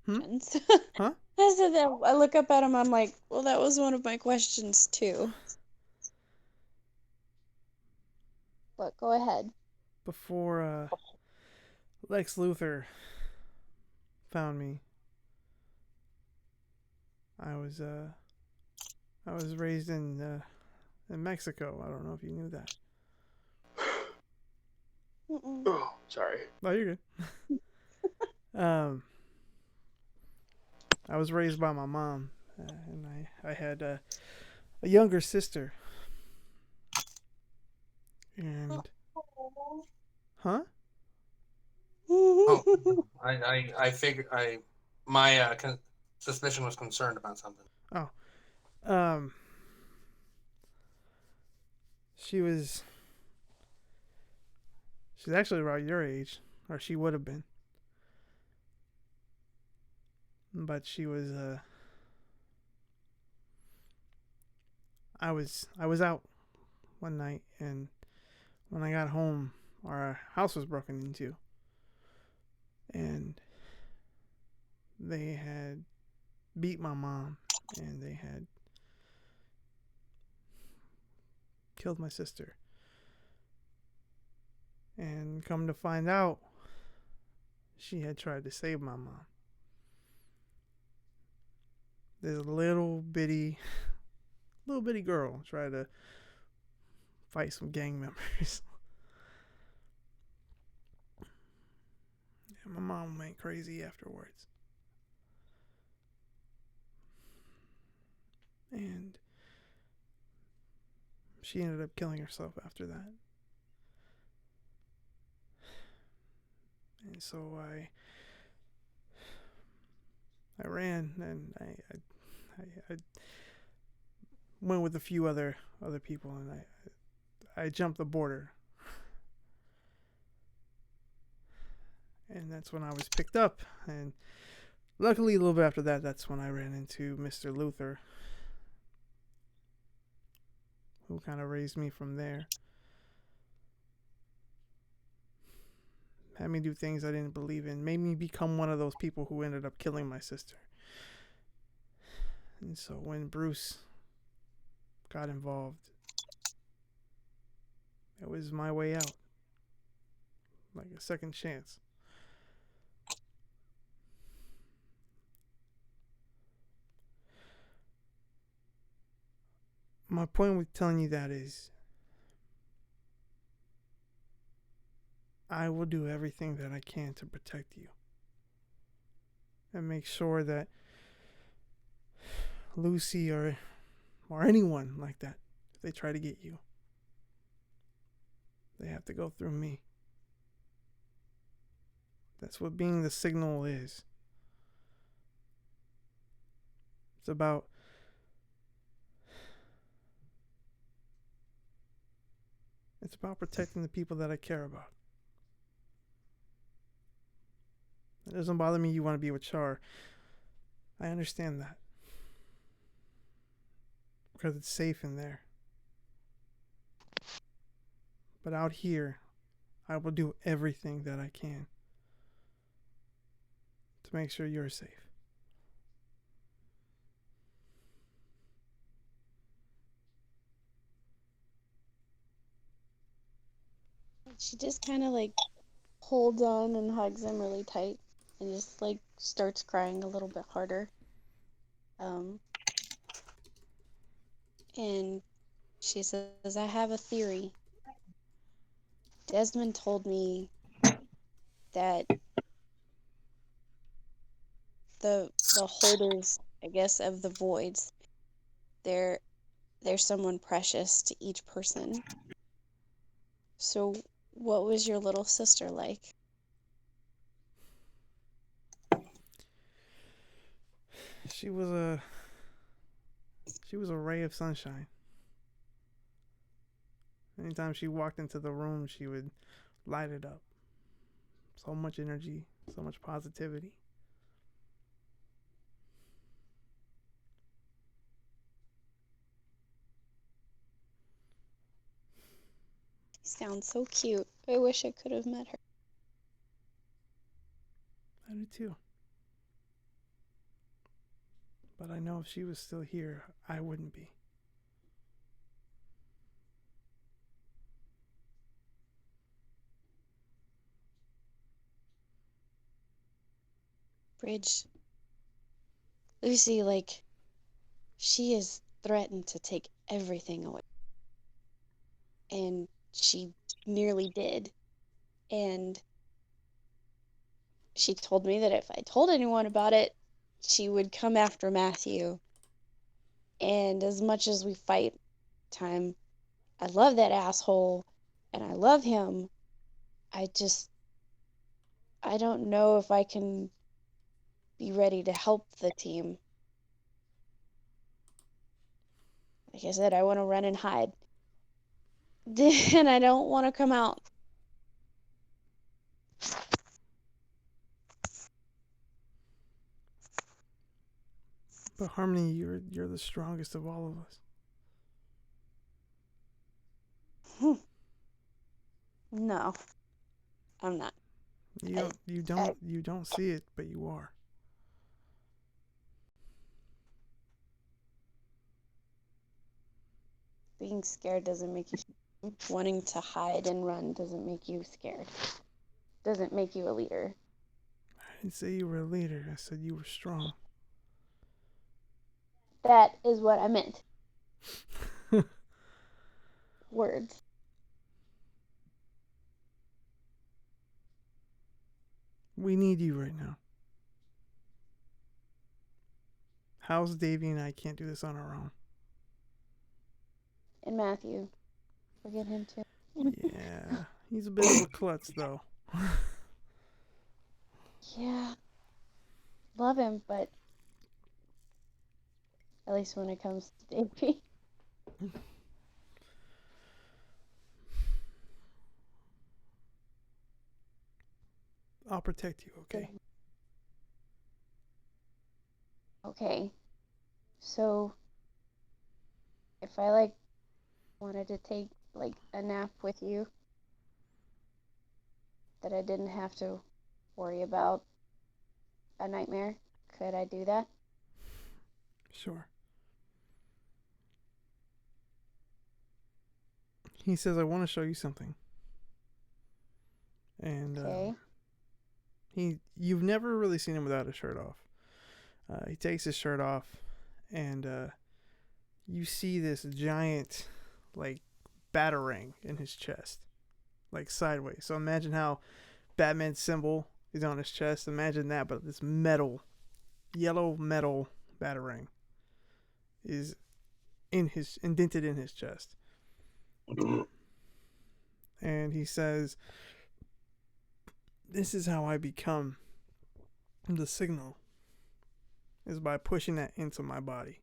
[SPEAKER 1] Hmm?
[SPEAKER 3] questions.
[SPEAKER 1] Huh?
[SPEAKER 3] I said that. I look up at him. I'm like, well, that was one of my questions too. But go ahead.
[SPEAKER 1] Before Lex Luthor found me, I was raised in Mexico. I don't know if you knew that.
[SPEAKER 3] Mm-mm.
[SPEAKER 5] Oh, sorry.
[SPEAKER 1] No, you're good. I was raised by my mom, and I had a younger sister. And huh?
[SPEAKER 4] Oh, I figured my suspicion was concerned about something.
[SPEAKER 1] Oh, um, she's actually about your age, or she would have been. But she was I was out one night, and when I got home, our house was broken into, and they had beat my mom, and they had killed my sister. And come to find out, she had tried to save my mom. This little bitty girl tried to fight some gang members. And my mom went crazy afterwards. And she ended up killing herself after that. And so I ran, and I went with a few other people, and I jumped the border. And that's when I was picked up, and luckily a little bit after that, that's when I ran into Mr. Luthor, who kind of raised me from there. Had me do things I didn't believe in, made me become one of those people who ended up killing my sister. And so when Bruce got involved, it was my way out, like a second chance. My point with telling you that is, I will do everything that I can to protect you and make sure that Lucy or anyone like that, if they try to get you, they have to go through me. That's what being the signal is. It's about protecting the people that I care about. It doesn't bother me you want to be with Char. I understand that. Because it's safe in there. But out here, I will do everything that I can to make sure you're safe.
[SPEAKER 3] She just kind of like holds on and hugs him really tight and just like starts crying a little bit harder. And she says, I have a theory. Desmond told me that the holders, I guess, of the voids, they're someone precious to each person. So what was your little sister like?
[SPEAKER 1] She was a ray of sunshine. Anytime she walked into the room, she would light it up. So much energy, so much positivity.
[SPEAKER 3] Sounds so cute. I wish I could have met her.
[SPEAKER 1] I do too. But I know if she was still here, I wouldn't be.
[SPEAKER 3] Bridge. Lucy, like, she has threatened to take everything away. And she nearly did. And she told me that if I told anyone about it, she would come after Matthew. And as much as we fight time, I love that asshole and I love him. I don't know if I can be ready to help the team. Like I said, I want to run and hide. And I don't want to come out.
[SPEAKER 1] But Harmony, you're the strongest of all of us.
[SPEAKER 3] No, I'm not.
[SPEAKER 1] You don't see it, but you are.
[SPEAKER 3] Being scared doesn't make you strong. Wanting to hide and run doesn't make you scared. Doesn't make you a leader.
[SPEAKER 1] I didn't say you were a leader. I said you were strong.
[SPEAKER 3] That is what I meant. Words.
[SPEAKER 1] We need you right now. How's Davey and I can't do this on our own?
[SPEAKER 3] And Matthew. Forget him too.
[SPEAKER 1] Yeah, he's a bit of a klutz though.
[SPEAKER 3] Yeah. Love him, but at least when it comes to Davey.
[SPEAKER 1] I'll protect you, okay?
[SPEAKER 3] Okay. So if I wanted to take a nap with you that I didn't have to worry about a nightmare, could I do that?
[SPEAKER 1] Sure. He says, I want to show you something. And
[SPEAKER 3] Okay.
[SPEAKER 1] you've never really seen him without his shirt off. He takes his shirt off, and you see this giant, batarang in his chest, sideways. So imagine how Batman's symbol is on his chest. Imagine that, but this yellow metal batarang is indented in his chest. And he says, this is how I become the signal, is by pushing that into my body.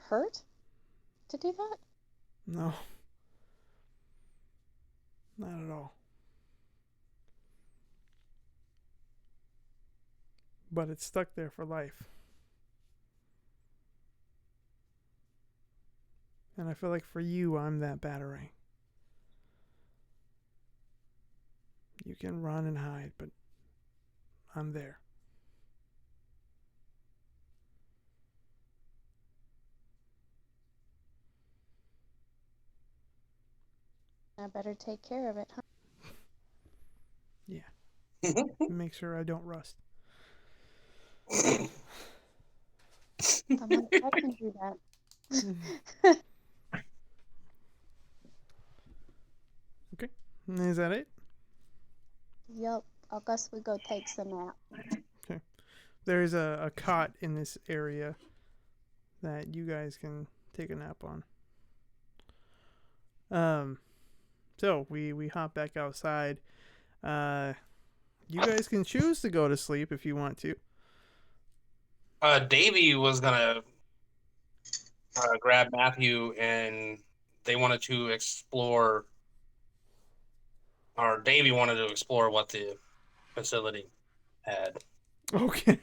[SPEAKER 3] Hurt to do that?
[SPEAKER 1] No. Not at all. But it's stuck there for life. And I feel like for you, I'm that batarang. You can run and hide, but I'm there.
[SPEAKER 3] I better take care of it, huh?
[SPEAKER 1] Yeah. Make sure I don't rust.
[SPEAKER 3] I can do that.
[SPEAKER 1] Okay. Is that it?
[SPEAKER 3] Yup. I guess we go take some nap.
[SPEAKER 1] Okay. There's a cot in this area that you guys can take a nap on. So we hop back outside. You guys can choose to go to sleep if you want to.
[SPEAKER 4] Davey was gonna grab Matthew, and they wanted to explore, or Davey wanted to explore what the facility had.
[SPEAKER 1] Okay.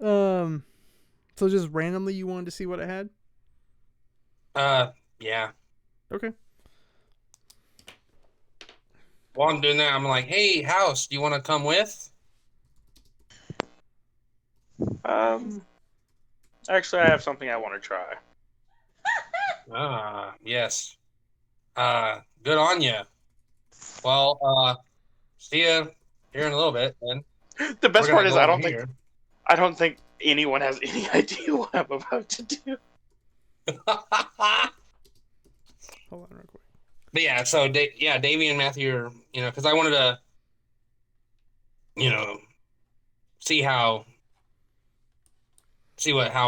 [SPEAKER 1] So just randomly you wanted to see what it had?
[SPEAKER 4] Yeah.
[SPEAKER 1] Okay.
[SPEAKER 4] While I'm doing that, I'm like, "Hey, House, do you want to come with?"
[SPEAKER 5] Actually, I have something I want to try.
[SPEAKER 4] Yes. Good on you. Well, see ya here in a little bit, then.
[SPEAKER 5] The best
[SPEAKER 4] We're
[SPEAKER 5] part
[SPEAKER 4] gonna
[SPEAKER 5] is
[SPEAKER 4] go
[SPEAKER 5] I
[SPEAKER 4] over
[SPEAKER 5] don't think anyone has any idea what I'm about to do.
[SPEAKER 1] Hold on real quick.
[SPEAKER 4] But yeah, so Davey and Matthew are, because I wanted to, see how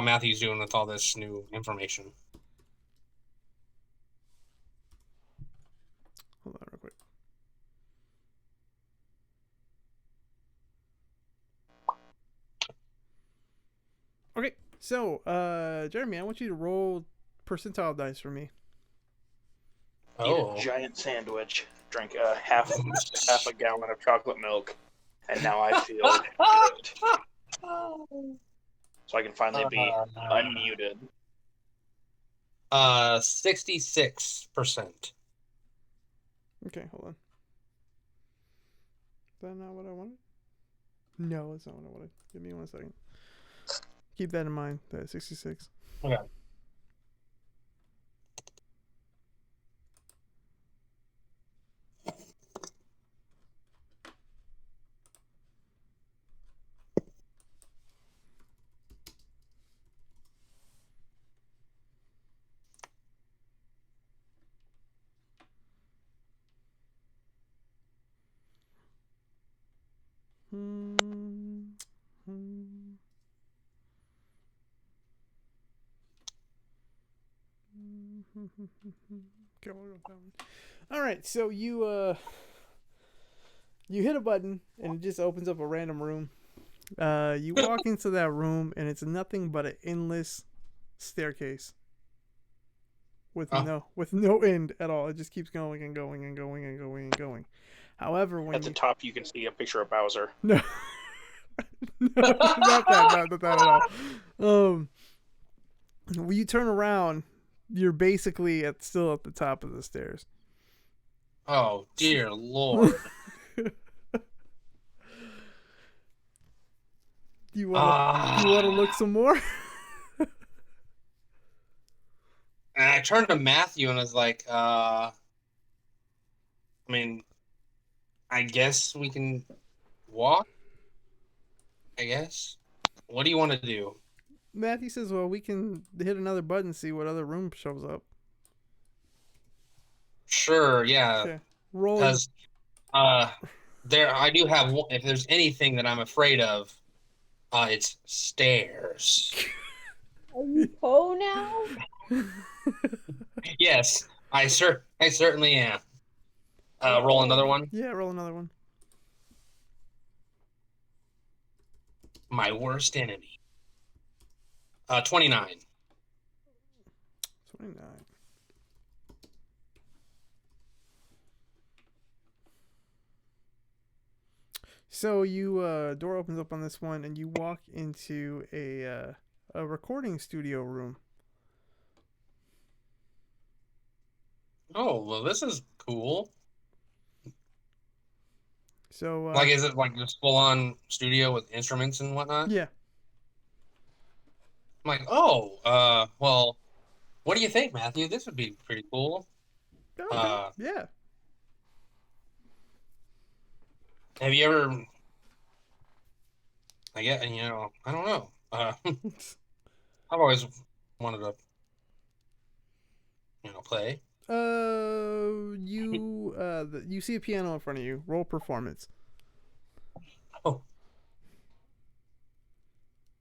[SPEAKER 4] Matthew's doing with all this new information.
[SPEAKER 1] Hold on real quick. Okay, so Jeremy, I want you to roll percentile dice for me.
[SPEAKER 5] Eat a giant sandwich, drink half a gallon of chocolate milk, and now I feel good. So I can finally be unmuted.
[SPEAKER 4] 66%.
[SPEAKER 1] Okay, hold on. Is that not what I wanted? No, that's not what I wanted. Give me 1 second. Keep that in mind. That 66.
[SPEAKER 4] Okay.
[SPEAKER 1] Okay, we'll go with that one. All right, so you hit a button and it just opens up a random room. You walk into that room and it's nothing but an endless staircase with no end at all. It just keeps going and going and going and going and going. However, when
[SPEAKER 5] At the top, you can see a picture of Bowser.
[SPEAKER 1] No, no, not that at all. When you turn around, you're basically still at the top of the stairs.
[SPEAKER 4] Oh dear Lord!
[SPEAKER 1] Do you want to look some more?
[SPEAKER 4] And I turned to Matthew and was like, I guess we can walk. I guess. What do you want to do?
[SPEAKER 1] Matthew says, "Well, we can hit another button and see what other room shows up."
[SPEAKER 4] Sure, yeah.
[SPEAKER 1] Okay. Roll.
[SPEAKER 4] Because there I do have one, if there's anything that I'm afraid of, it's stairs.
[SPEAKER 3] Are you Poe now?
[SPEAKER 4] Yes, I certainly am. Roll another one.
[SPEAKER 1] Yeah, roll another one.
[SPEAKER 4] My worst enemy. 29.
[SPEAKER 1] 29. So you door opens up on this one, and you walk into a recording studio room.
[SPEAKER 4] Oh, well, this is cool.
[SPEAKER 1] So
[SPEAKER 4] Like, is it like just full on studio with instruments and whatnot?
[SPEAKER 1] yeah.
[SPEAKER 4] I'm like, oh, well, what do you think, Matthew? This would be pretty cool.
[SPEAKER 1] Okay. Yeah.
[SPEAKER 4] Have you ever? I guess I don't know. I've always wanted to, play.
[SPEAKER 1] You see a piano in front of you. Roll performance.
[SPEAKER 4] Oh,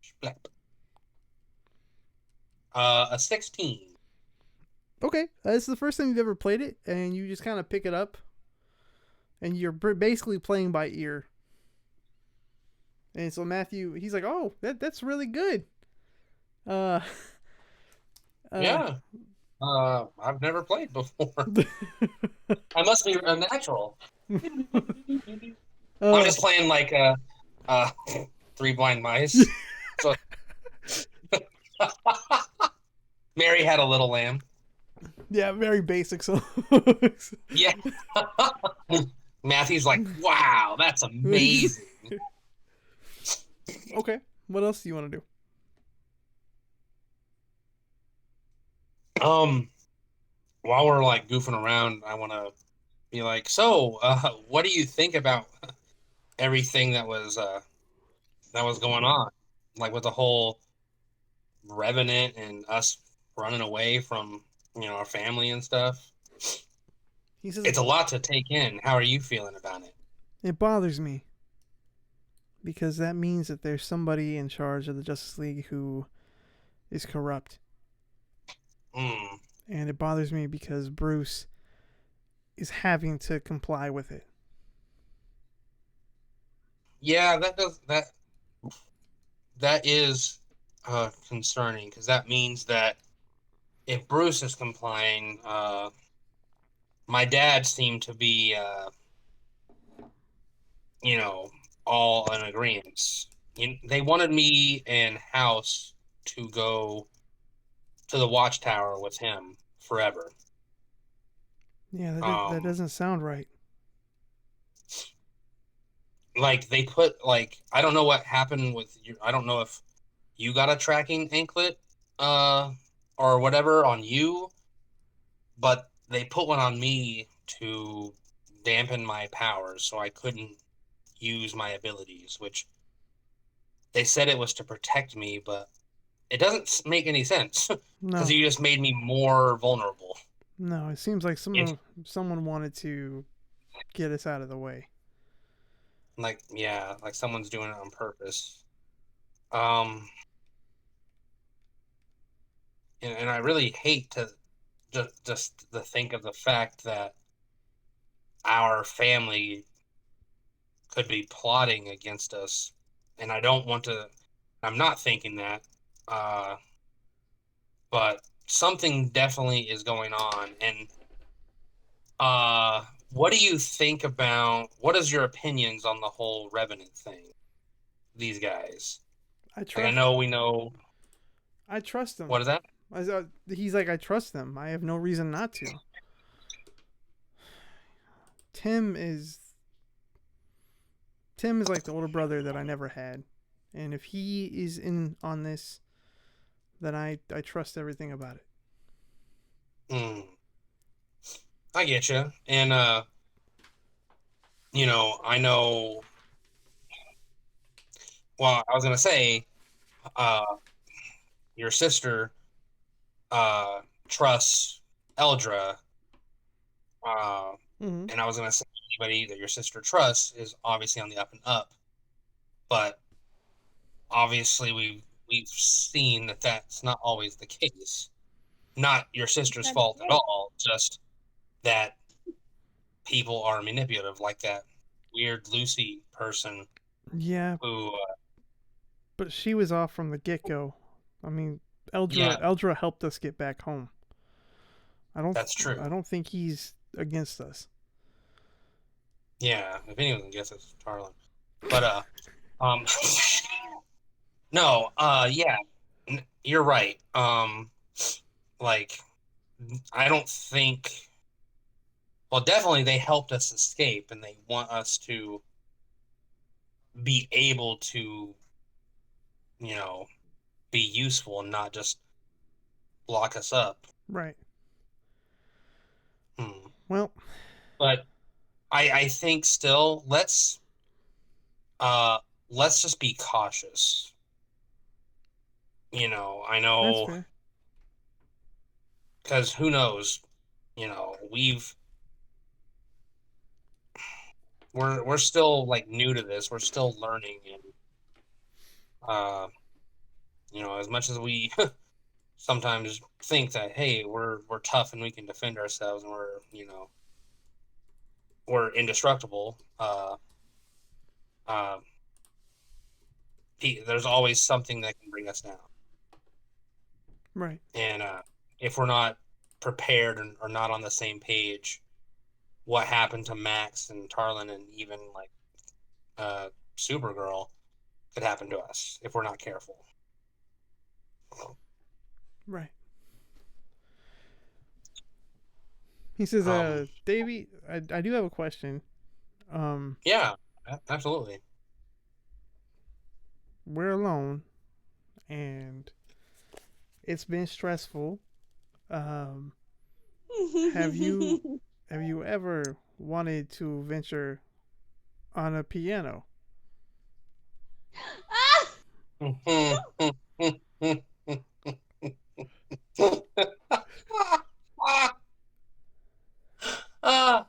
[SPEAKER 4] splat. A 16.
[SPEAKER 1] Okay, this is the first time you've ever played it, and you just kind of pick it up, and you're basically playing by ear. And so Matthew, he's like, "Oh, that's really good." Uh,
[SPEAKER 4] Yeah. I've never played before. I must be a natural. I'm just playing like Three Blind Mice. So Mary Had a Little Lamb.
[SPEAKER 1] yeah, very basic songs.
[SPEAKER 4] Yeah. Matthew's like, wow, that's amazing.
[SPEAKER 1] Okay, what else do you want to do?
[SPEAKER 4] While we're like goofing around, I want to be like, so, what do you think about everything that was going on, like with the whole Revenant and us running away from our family and stuff?
[SPEAKER 1] He says
[SPEAKER 4] It's a lot to take in. How are you feeling about it?
[SPEAKER 1] it bothers me because that means that there's somebody in charge of the Justice League who is corrupt.
[SPEAKER 4] Mm.
[SPEAKER 1] And it bothers me because Bruce is having to comply with it.
[SPEAKER 4] Yeah, that is concerning, because that means that if Bruce is complying, my dad seemed to be all in agreement. They wanted me and House to go to the Watchtower with him forever.
[SPEAKER 1] Yeah, that doesn't sound right.
[SPEAKER 4] Like, they put, like, I don't know what happened with you. I don't know if you got a tracking anklet or whatever on you, but they put one on me to dampen my powers so I couldn't use my abilities, which they said it was to protect me, but it doesn't make any sense because
[SPEAKER 1] No,
[SPEAKER 4] you just made me more vulnerable.
[SPEAKER 1] no, it seems like
[SPEAKER 4] If,
[SPEAKER 1] someone wanted to get us out of the way.
[SPEAKER 4] like, yeah, like someone's doing it on purpose. Um, and I really hate to just to think of the fact that our family could be plotting against us, and I don't want to. I'm not thinking that, uh, but something definitely is going on. And what do you think about? What is your opinions on the whole Revenant thing? These guys,
[SPEAKER 1] I
[SPEAKER 4] like, I
[SPEAKER 1] trust.
[SPEAKER 4] know we know.
[SPEAKER 1] I trust him.
[SPEAKER 4] What is that?
[SPEAKER 1] He's like, I trust them. I have no reason not to. Tim is like the older brother that I never had, and if he is in on this, then I trust everything about it.
[SPEAKER 4] Mm, I get you, and I know. Well, I was gonna say, uh, your sister trusts Eldra, uh,
[SPEAKER 1] Mm-hmm.
[SPEAKER 4] and I was gonna say anybody that your sister trusts is obviously on the up and up, but obviously we've seen that that's not always the case. Not your sister's fault at all, just that people are manipulative, like that weird Lucy person
[SPEAKER 1] Yeah,
[SPEAKER 4] who,
[SPEAKER 1] but she was off from the get go. I mean,
[SPEAKER 4] yeah,
[SPEAKER 1] Eldra helped us get back home.
[SPEAKER 4] that's true.
[SPEAKER 1] I don't think he's against us.
[SPEAKER 4] Yeah, if anyone can guess, it's Tarlin. But um, no, yeah, you're right. Like I don't think. Well, definitely they helped us escape, and they want us to be able to, you know, be useful and not just lock us up.
[SPEAKER 1] Right.
[SPEAKER 4] Hmm.
[SPEAKER 1] Well,
[SPEAKER 4] But I think still uh let's just be cautious. I
[SPEAKER 1] that's
[SPEAKER 4] know
[SPEAKER 1] fair.
[SPEAKER 4] because who knows, we're still like new to this. We're still learning, and uh as much as we sometimes think that hey, we're tough and we can defend ourselves and we're indestructible. Uh, there's always something that can bring us down,
[SPEAKER 1] Right.
[SPEAKER 4] and if we're not prepared or not on the same page, what happened to Max and Tarlin and even like Supergirl could happen to us if we're not careful.
[SPEAKER 1] Right. He says,
[SPEAKER 4] Um,
[SPEAKER 1] Davey, I do have a question.
[SPEAKER 4] yeah, absolutely.
[SPEAKER 1] We're alone, and it's been stressful. Um, have you ever wanted to venture on a piano?
[SPEAKER 4] uh,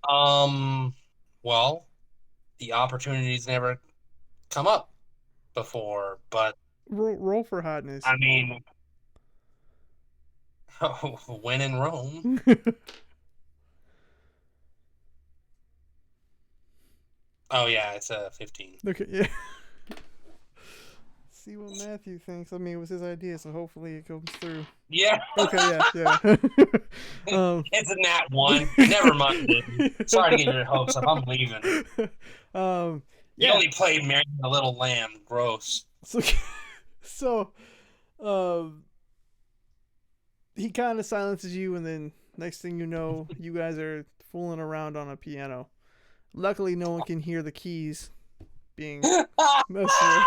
[SPEAKER 4] um, well, the opportunities never come up before, but
[SPEAKER 1] Roll for hotness.
[SPEAKER 4] I mean, when in Rome. Oh yeah, it's a 15.
[SPEAKER 1] Okay, yeah. See what Matthew thinks. I mean, it was his idea, so hopefully it comes through.
[SPEAKER 4] Yeah.
[SPEAKER 1] Okay, yeah.
[SPEAKER 4] It's a nat 1. Never mind, dude. Sorry to get your hopes up. I'm leaving.
[SPEAKER 1] Yeah.
[SPEAKER 4] You only played Mary the Little Lamb. Gross.
[SPEAKER 1] So, um, he kind of silences you, and then next thing you know, you guys are fooling around on a piano. Luckily, no one can hear the keys being messed with.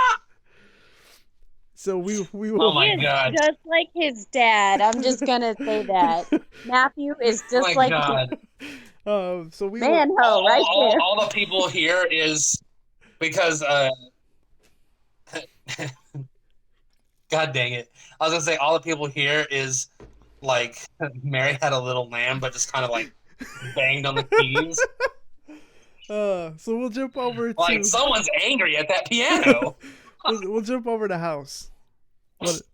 [SPEAKER 1] So we will.
[SPEAKER 4] Oh my
[SPEAKER 6] He is
[SPEAKER 4] God.
[SPEAKER 6] just like his dad. I'm just gonna say that. Matthew is
[SPEAKER 4] Oh
[SPEAKER 6] just
[SPEAKER 4] my
[SPEAKER 6] like
[SPEAKER 4] God.
[SPEAKER 1] So we
[SPEAKER 6] man
[SPEAKER 1] will.
[SPEAKER 6] ho right there.
[SPEAKER 4] All the people here is because God dang it. I was gonna say all the people here is like Mary had a little lamb, but just kind of like banged on the keys.
[SPEAKER 1] So we'll jump over to.
[SPEAKER 4] Like someone's angry at that piano.
[SPEAKER 1] we'll jump over to house.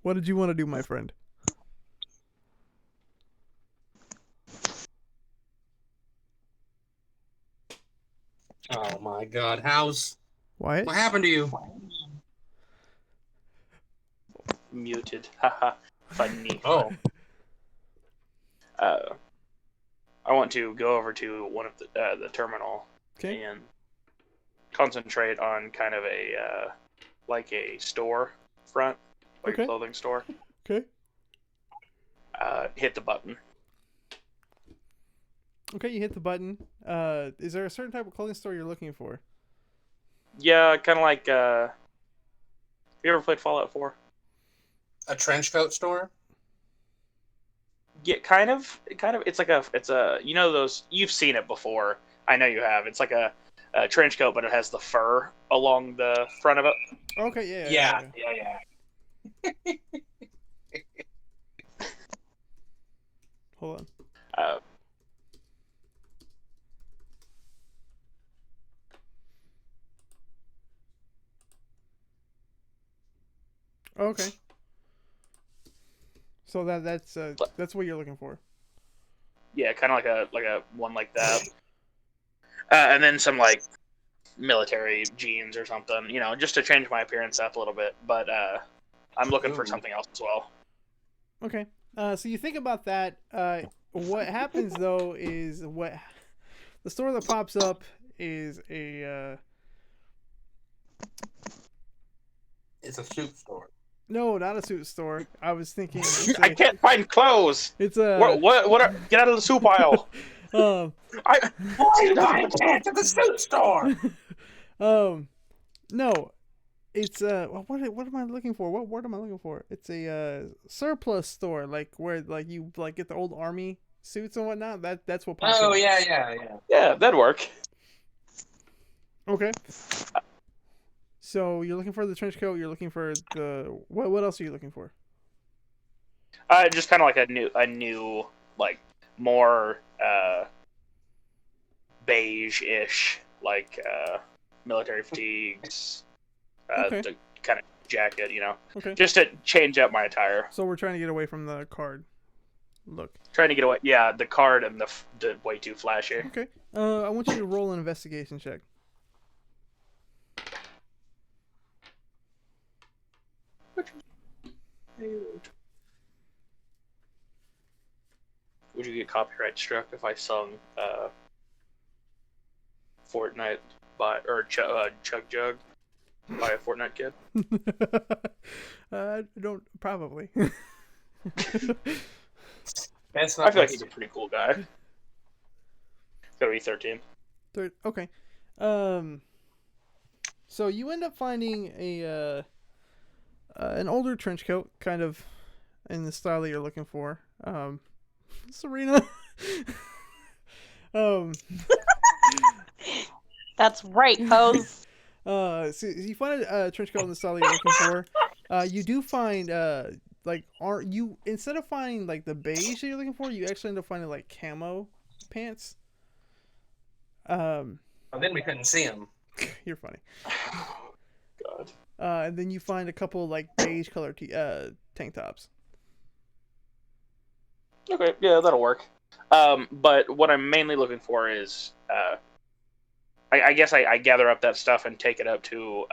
[SPEAKER 1] What did you want to do, my friend?
[SPEAKER 4] Oh my God, House.
[SPEAKER 1] What?
[SPEAKER 4] What happened to you?
[SPEAKER 5] Muted. Haha. Funny.
[SPEAKER 4] Oh.
[SPEAKER 5] I want to go over to one of the terminal
[SPEAKER 1] Okay.
[SPEAKER 5] and concentrate on kind of a like a store front, like
[SPEAKER 1] Okay.
[SPEAKER 5] a clothing store.
[SPEAKER 1] Okay.
[SPEAKER 5] Hit the button.
[SPEAKER 1] Okay, you hit the button. Is there a certain type of clothing store you're looking for?
[SPEAKER 5] Yeah, kind of like. Have you ever played Fallout 4?
[SPEAKER 4] A trench coat store?
[SPEAKER 5] Yeah, kind of. It's like it's a. You know those. You've seen it before. I know you have. It's like a trench coat, but it has the fur along the front of it.
[SPEAKER 1] Okay,
[SPEAKER 4] Yeah.
[SPEAKER 1] Hold on. Okay. So that's what you're looking for.
[SPEAKER 5] Yeah, kind of like a one like that. And then some like military jeans or something, just to change my appearance up a little bit. But I'm looking for something else as well.
[SPEAKER 1] Okay. So you think about that. What happens though is the store that pops up is
[SPEAKER 4] It's a soup store.
[SPEAKER 1] No, not a suit store. I was thinking.
[SPEAKER 5] I can't find clothes.
[SPEAKER 1] It's a.
[SPEAKER 5] What? Get out of the soup aisle.
[SPEAKER 1] Um.
[SPEAKER 5] I
[SPEAKER 4] Get to the soup store.
[SPEAKER 1] No. It's what am I looking for? What word am I looking for? It's a surplus store, like where like you like get the old army suits and whatnot. That's what pops
[SPEAKER 4] Oh
[SPEAKER 1] up.
[SPEAKER 4] yeah.
[SPEAKER 5] Yeah, that'd work.
[SPEAKER 1] Okay. So you're looking for the trench coat. You're looking for the what else are you looking for?
[SPEAKER 5] Just kind of like a new, like more beige-ish, like military fatigues,
[SPEAKER 1] Okay.
[SPEAKER 5] the kind of jacket,
[SPEAKER 1] Okay.
[SPEAKER 5] just to change up my attire.
[SPEAKER 1] So we're trying to get away from the card look.
[SPEAKER 5] Trying to get away, yeah, the card and the way too flashy.
[SPEAKER 1] Okay. I want you to roll an investigation check.
[SPEAKER 5] Would you get copyright struck if I sung Fortnite Chug Jug by a Fortnite kid?
[SPEAKER 1] Don't probably.
[SPEAKER 4] That's
[SPEAKER 5] I
[SPEAKER 4] not.
[SPEAKER 5] feel like he's a pretty cool guy. It's gotta be 13.
[SPEAKER 1] Okay. So you end up finding an older trench coat, kind of in the style that you're looking for. Serena.
[SPEAKER 6] That's right, Pose.
[SPEAKER 1] So you find a trench coat in the style that you're looking for. You do find instead of finding like the beige that you're looking for, you actually end up finding like camo pants.
[SPEAKER 4] Then we couldn't see him.
[SPEAKER 1] You're funny.
[SPEAKER 5] God.
[SPEAKER 1] And then you find a couple like beige colored tank tops.
[SPEAKER 5] Okay, yeah, that'll work. But what I'm mainly looking for is, I guess I gather up that stuff and take it up to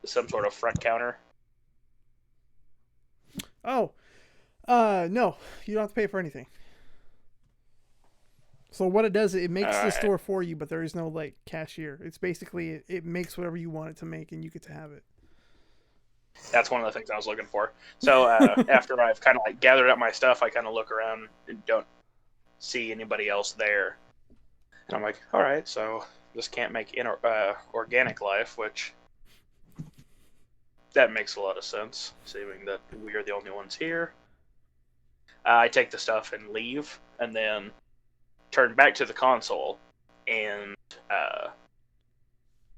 [SPEAKER 5] some sort of front counter.
[SPEAKER 1] Oh, no, you don't have to pay for anything. So what it does, it makes the store for you, but there is no like cashier. It's basically it makes whatever you want it to make, and you get to have it.
[SPEAKER 5] That's one of the things I was looking for. So after I've kind of like gathered up my stuff, I kind of look around and don't see anybody else there. And I'm like, all right, so this can't make organic life, which that makes a lot of sense, seeing that we are the only ones here. I take the stuff and leave, and then turn back to the console and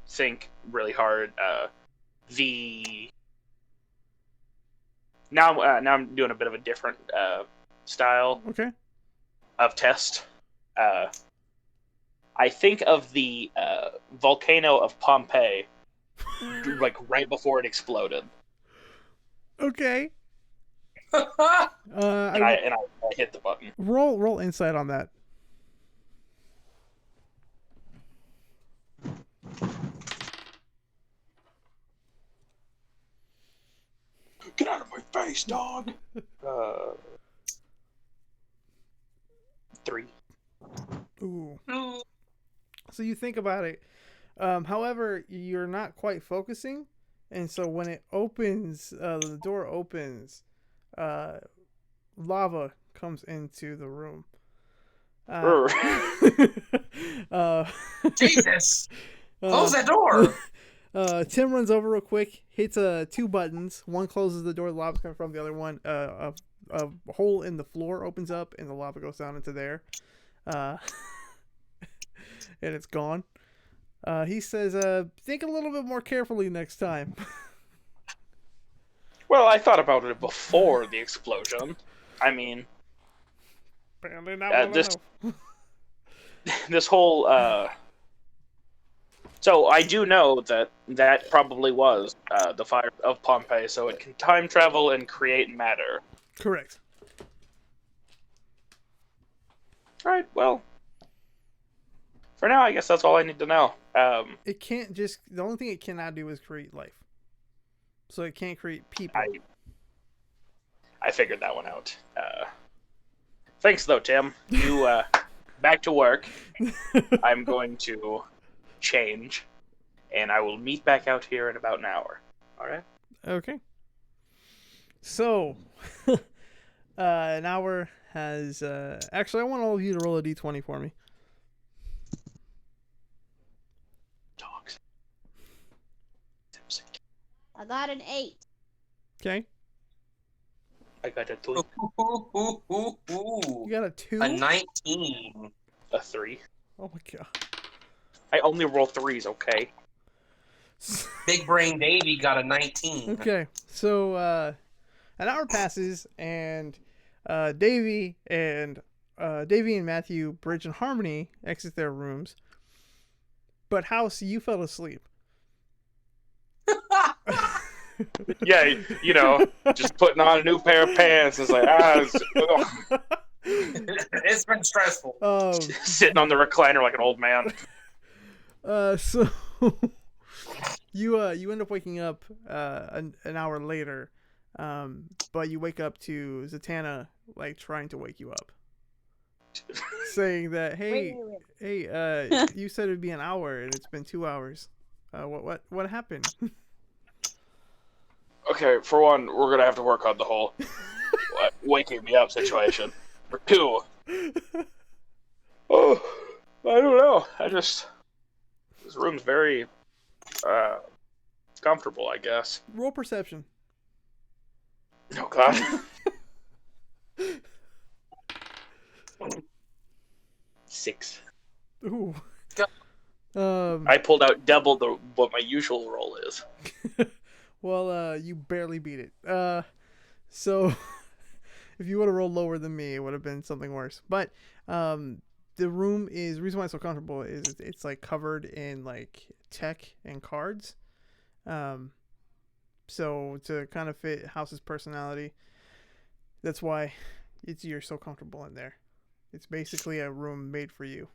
[SPEAKER 5] think really hard. Now I'm doing a bit of a different style of test. I think of the volcano of Pompeii, like right before it exploded.
[SPEAKER 1] Okay.
[SPEAKER 5] And I hit the button.
[SPEAKER 1] Roll insight on that.
[SPEAKER 5] Get out of my face, dog! 3.
[SPEAKER 1] Ooh. So you think about it. However, you're not quite focusing, and so when it opens, the door opens, lava comes into the room.
[SPEAKER 4] Jesus! Close that door!
[SPEAKER 1] Tim runs over real quick, hits 2 buttons. One closes the door, the lava's coming from. The other one, a hole in the floor opens up, and the lava goes down into there. And it's gone. He says, think a little bit more carefully next time.
[SPEAKER 5] Well, I thought about it before the explosion. I mean,
[SPEAKER 1] Apparently not
[SPEAKER 5] this whole... So I do know that probably was the fire of Pompeii, so it can time travel and create matter.
[SPEAKER 1] Correct.
[SPEAKER 5] Alright, well, for now, I guess that's all I need to know.
[SPEAKER 1] It can't just... The only thing it cannot do is create life. So it can't create people.
[SPEAKER 5] I figured that one out. Thanks, though, Tim. You, back to work. I'm going to change and I will meet back out here in about an hour. All right?
[SPEAKER 1] Okay. So, an hour has. Actually, I want all of you to roll a d20 for me.
[SPEAKER 5] Dogs.
[SPEAKER 6] I got an 8.
[SPEAKER 1] Okay.
[SPEAKER 5] I got a 2,
[SPEAKER 1] You got a 2?
[SPEAKER 4] A 19.
[SPEAKER 5] a 3.
[SPEAKER 1] Oh my god.
[SPEAKER 5] I only roll 3s, okay?
[SPEAKER 4] Big Brain Davy got a 19.
[SPEAKER 1] Okay. So, an hour passes, and Davy and Matthew, Bridge, and Harmony exit their rooms. But House, you fell asleep.
[SPEAKER 5] Yeah, you know, just putting on a new pair of pants. It's like,
[SPEAKER 4] It's been stressful.
[SPEAKER 5] sitting on the recliner like an old man.
[SPEAKER 1] So you end up waking up an hour later, but you wake up to Zatanna like trying to wake you up, saying that hey, you said it'd be an hour and it's been 2 hours. What happened?
[SPEAKER 5] Okay, for one, we're gonna have to work on the whole waking me up situation. For two, oh, I don't know. This room's very comfortable, I guess.
[SPEAKER 1] Roll perception.
[SPEAKER 5] Oh God. 6.
[SPEAKER 1] Ooh.
[SPEAKER 5] I pulled out double what my usual roll is.
[SPEAKER 1] Well, you barely beat it. So if you would have rolled lower than me, it would have been something worse. But the room is, the reason why it's so comfortable is it's like covered in like tech and cards. So to kind of fit House's personality, that's why you're so comfortable in there. It's basically a room made for you.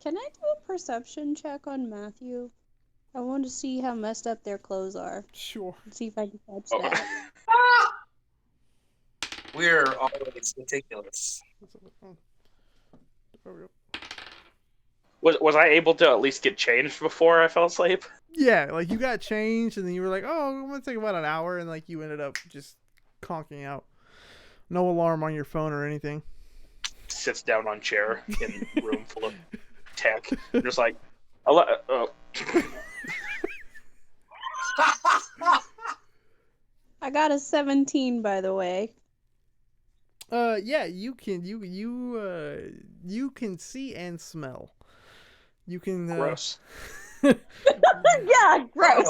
[SPEAKER 6] Can I do a perception check on Matthew? I want to see how messed up their clothes are.
[SPEAKER 1] Sure.
[SPEAKER 6] See if I can catch
[SPEAKER 5] Oh.
[SPEAKER 6] that.
[SPEAKER 4] We're always meticulous.
[SPEAKER 5] Was I able to at least get changed before I fell asleep?
[SPEAKER 1] Yeah, like you got changed and then you were like, oh, I'm gonna take about an hour, and like you ended up just conking out. No alarm on your phone or anything.
[SPEAKER 5] Sits down on chair in room full of tech. Just like,
[SPEAKER 6] I got a 17, by the way.
[SPEAKER 1] Yeah, you can see and smell. You can
[SPEAKER 5] gross.
[SPEAKER 6] Yeah, gross.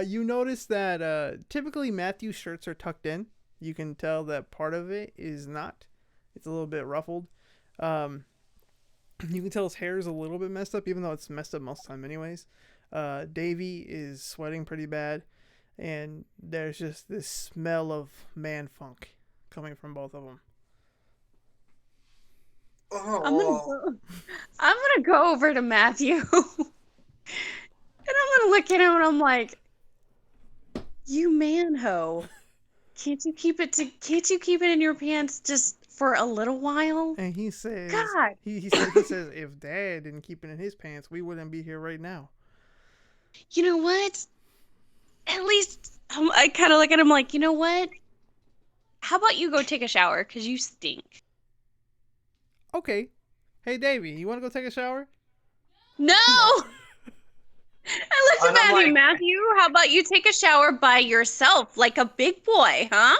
[SPEAKER 1] You notice that typically Matthew's shirts are tucked in. You can tell that part of it is not. It's a little bit ruffled. You can tell his hair is a little bit messed up, even though it's messed up most of the time anyways. Davy is sweating pretty bad, and there's just this smell of man funk coming from both of them.
[SPEAKER 3] I'm gonna go over to Matthew, and I'm gonna look at him, and I'm like, "You manho, can't you keep it in your pants just for a little while?"
[SPEAKER 1] And he says,
[SPEAKER 3] God.
[SPEAKER 1] he says, if Dad didn't keep it in his pants, we wouldn't be here right now.
[SPEAKER 3] You know what? At least I kind of look at him like, you know what? How about you go take a shower, 'cause you stink.
[SPEAKER 1] Okay. Hey, Davey, you want to go take a shower?
[SPEAKER 3] No! I looked at
[SPEAKER 4] And I'm
[SPEAKER 3] Matthew.
[SPEAKER 4] like-
[SPEAKER 3] Matthew, how about you take a shower by yourself, like a big boy, huh?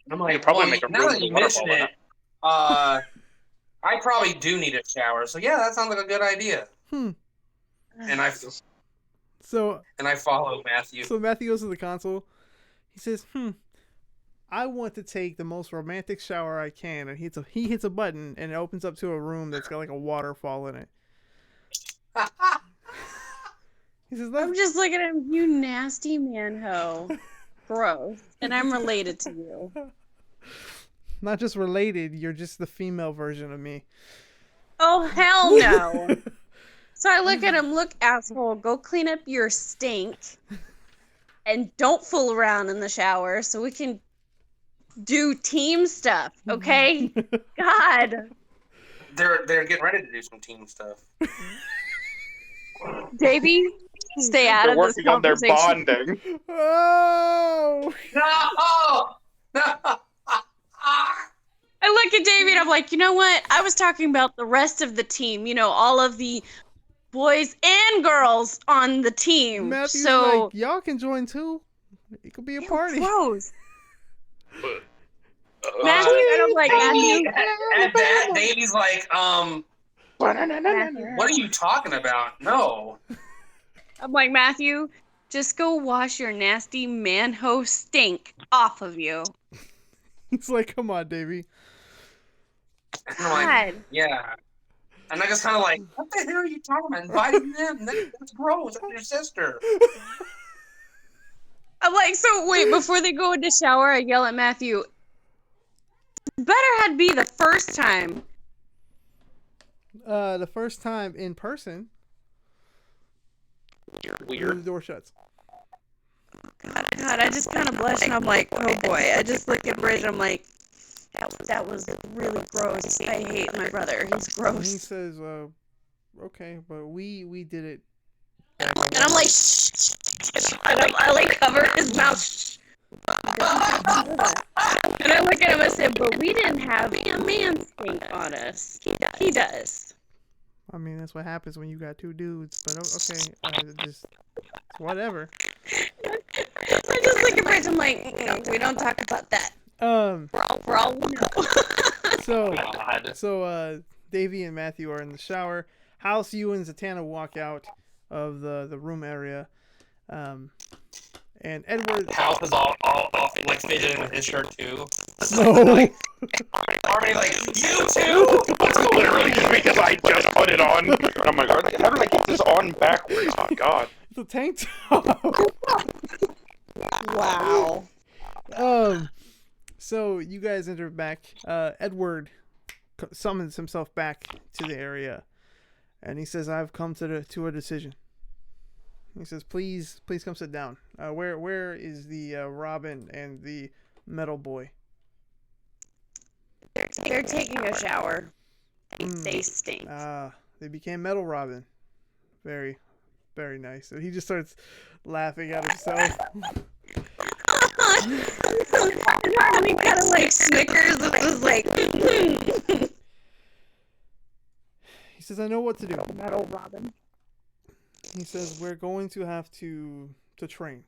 [SPEAKER 4] I'm like,
[SPEAKER 5] probably
[SPEAKER 4] well,
[SPEAKER 5] make a
[SPEAKER 4] now
[SPEAKER 5] room
[SPEAKER 4] that
[SPEAKER 5] with
[SPEAKER 4] you
[SPEAKER 5] a waterfall
[SPEAKER 4] mention
[SPEAKER 5] in
[SPEAKER 4] it, I probably do need a shower. So yeah, that sounds like a good idea. And I
[SPEAKER 1] So
[SPEAKER 4] follow Matthew.
[SPEAKER 1] So Matthew goes to the console. He says, I want to take the most romantic shower I can. And he hits a button, and it opens up to a room that's got like a waterfall in it. He says,
[SPEAKER 3] I'm just looking at him, you nasty manho. Gross. And I'm related to you.
[SPEAKER 1] Not just related, you're just the female version of me.
[SPEAKER 3] Oh, hell no. So I look at him, look, asshole, go clean up your stink. And don't fool around in the shower so we can do team stuff, okay? God.
[SPEAKER 4] They're getting ready to do some team stuff.
[SPEAKER 6] Davey, stay out
[SPEAKER 5] They're
[SPEAKER 6] of this
[SPEAKER 5] working on their
[SPEAKER 6] conversation.
[SPEAKER 5] bonding.
[SPEAKER 1] Oh!
[SPEAKER 4] No! No!
[SPEAKER 6] I look at Davey and I'm like, you know what? I was talking about the rest of the team. You know, all of the boys and girls on the team.
[SPEAKER 1] Matthew's
[SPEAKER 6] So
[SPEAKER 1] like, y'all can join too. It could be a
[SPEAKER 6] Ew,
[SPEAKER 1] party.
[SPEAKER 6] gross.
[SPEAKER 5] But,
[SPEAKER 6] Matthew, and I'm like,
[SPEAKER 4] Davey,
[SPEAKER 6] Matthew,
[SPEAKER 4] at that, Davey's like,
[SPEAKER 6] Matthew.
[SPEAKER 4] what are you talking about? No.
[SPEAKER 6] I'm like, Matthew, just go wash your nasty man-ho stink off of you.
[SPEAKER 1] It's like, come on, Davey.
[SPEAKER 4] And I'm like,
[SPEAKER 6] God.
[SPEAKER 4] yeah. And I just kind of like, what the hell are you talking about? Inviting them? That's gross. That's your sister.
[SPEAKER 6] I'm like, so wait, before they go into shower, I yell at Matthew, better had be the first time.
[SPEAKER 1] The first time in person,
[SPEAKER 5] weird.
[SPEAKER 1] the door shuts.
[SPEAKER 6] God, I just kind of blush and I'm like, oh boy. I just look at Bridge and I'm like, that was really gross. I hate my brother. He's
[SPEAKER 1] And he
[SPEAKER 6] gross.
[SPEAKER 1] says, okay, but we did it.
[SPEAKER 6] And I'm like, shh. And I like cover his mouth. Shh. And I look at him and say, but we didn't have a man stink on us. He does.
[SPEAKER 1] I mean, that's what happens when you got two dudes. But okay, just whatever.
[SPEAKER 6] I just look at Bridge. I'm like, we don't talk about that. For all we know.
[SPEAKER 1] So Davey and Matthew are in the shower. House, you and Zatanna walk out of the room area. And Edward.
[SPEAKER 4] House is all like fidgeting with his shirt too.
[SPEAKER 1] No.
[SPEAKER 4] Already like, you too?
[SPEAKER 5] Literally just because I just put it on. And I'm like, how did I get this on backwards? Oh, God.
[SPEAKER 1] It's a tank top.
[SPEAKER 6] Wow.
[SPEAKER 1] So you guys enter back. Edward summons himself back to the area, and he says, "I've come to a decision." He says, "Please come sit down. Where is the Robin and the Metal Boy?"
[SPEAKER 6] They're taking a shower. They stink.
[SPEAKER 1] They became Metal Robin. Very, very nice. So he just starts laughing at himself.
[SPEAKER 6] And Harmony kind of like snickers and was like,
[SPEAKER 1] He says, "I know what to do."
[SPEAKER 6] Metal Robin.
[SPEAKER 1] He says, "We're going to have to train.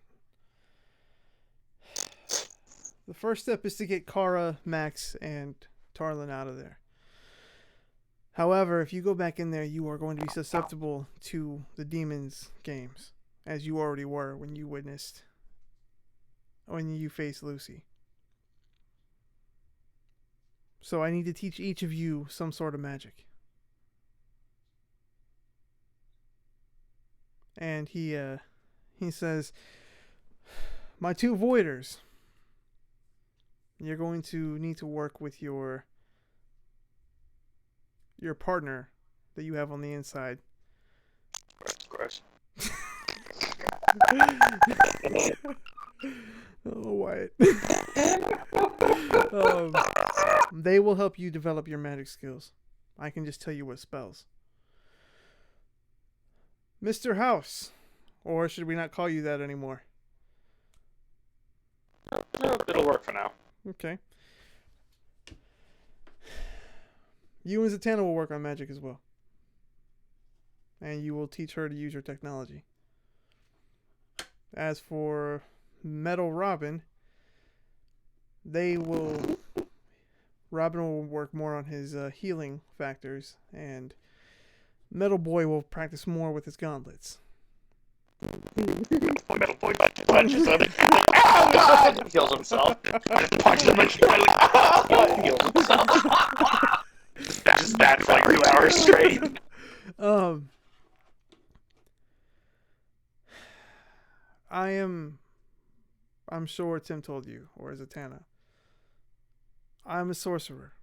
[SPEAKER 1] The first step is to get Kara, Max, and Tarlin out of there. However, if you go back in there, you are going to be susceptible to the demons' games, as you already were when you faced Lucy. So I need to teach each of you some sort of magic." And he says, "My two voiders, you're going to need to work with your partner that you have on the inside."
[SPEAKER 5] Gross.
[SPEAKER 1] Oh, Wyatt. They will help you develop your magic skills. I can just tell you what spells. Mr. House, or should we not call you that anymore?
[SPEAKER 5] It'll work for now.
[SPEAKER 1] Okay. You and Zatanna will work on magic as well. And you will teach her to use your technology. As for Metal Robin, Robin will work more on his healing factors, and Metal Boy will practice more with his gauntlets.
[SPEAKER 5] Metal Boy punches him. Oh, God! Heals himself. Punches him and heals himself. That's that for like 2 hours straight.
[SPEAKER 1] I'm sure Tim told you, or Zatanna. I'm a sorcerer.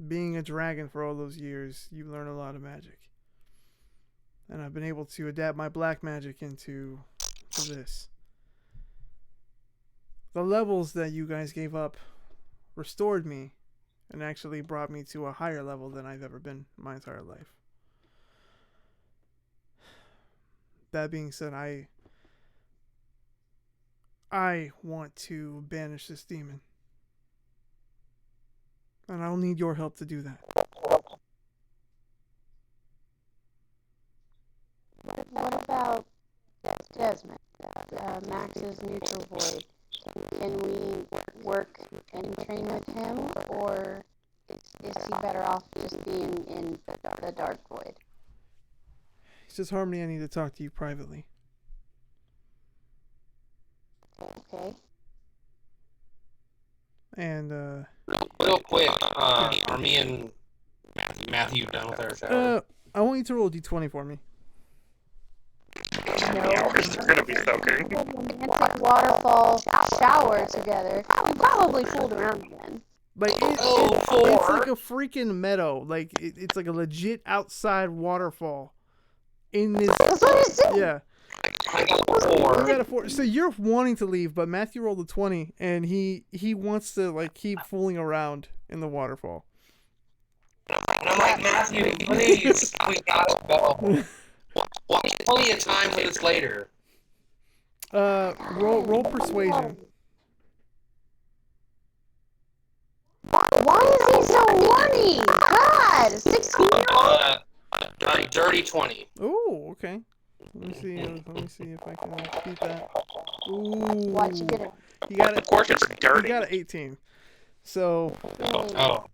[SPEAKER 1] Being a dragon for all those years, you learn a lot of magic. And I've been able to adapt my black magic into this. The levels that you guys gave up restored me and actually brought me to a higher level than I've ever been my entire life. that being said, I want to banish this demon. And I'll need your help to do that.
[SPEAKER 3] What about Desmond, Max's neutral void? Can we work and train with him, or is he better off just being in the dark void?
[SPEAKER 1] He says, Harmony, I need to talk to you privately.
[SPEAKER 3] Okay.
[SPEAKER 1] And,
[SPEAKER 4] Real quick, are me and Matthew done with our shower?
[SPEAKER 1] I want you to roll a d20 for me.
[SPEAKER 5] Hours are gonna be soaking.
[SPEAKER 3] Romantic waterfall shower together. We probably fooled around again.
[SPEAKER 1] Like, it's like a freaking meadow. Like, it's like a legit outside waterfall. In this.
[SPEAKER 3] That's what I said.
[SPEAKER 1] Yeah.
[SPEAKER 4] I got 4.
[SPEAKER 1] You got a 4. So you're wanting to leave, but Matthew rolled a 20, and he wants to, like, keep fooling around in the waterfall.
[SPEAKER 4] And I'm like, Matthew, please, we gotta go. Well, plenty of time for this later.
[SPEAKER 1] Roll persuasion.
[SPEAKER 3] Why is he so horny? God, 16-year-old?
[SPEAKER 4] Dirty 20.
[SPEAKER 1] Oh, okay. Let me see if I can beat that. Ooh.
[SPEAKER 3] Why'd you get it?
[SPEAKER 1] He got it.
[SPEAKER 5] Of course, it's dirty.
[SPEAKER 1] He got an 18. So
[SPEAKER 4] Oh.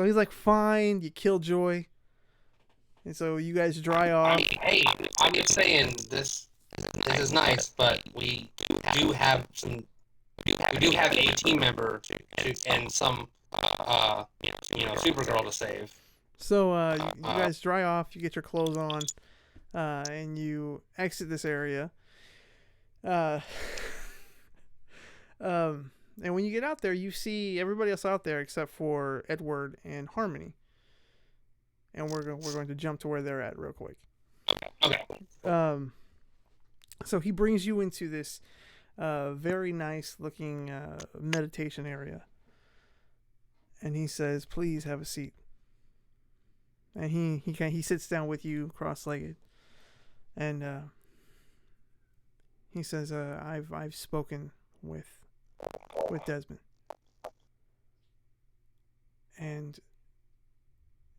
[SPEAKER 1] he's like, fine, you kill Joy. And so you guys dry off.
[SPEAKER 4] Hey, I'm just saying this is nice, but we do have a team member and some Supergirl to save.
[SPEAKER 1] So you guys dry off, you get your clothes on, and you exit this area. And when you get out there, you see everybody else out there except for Edward and Harmony. And we're going to jump to where they're at real quick.
[SPEAKER 4] Okay.
[SPEAKER 1] So he brings you into this very nice looking meditation area. And he says, please have a seat. And he sits down with you cross-legged. And he says, I've spoken with Desmond. And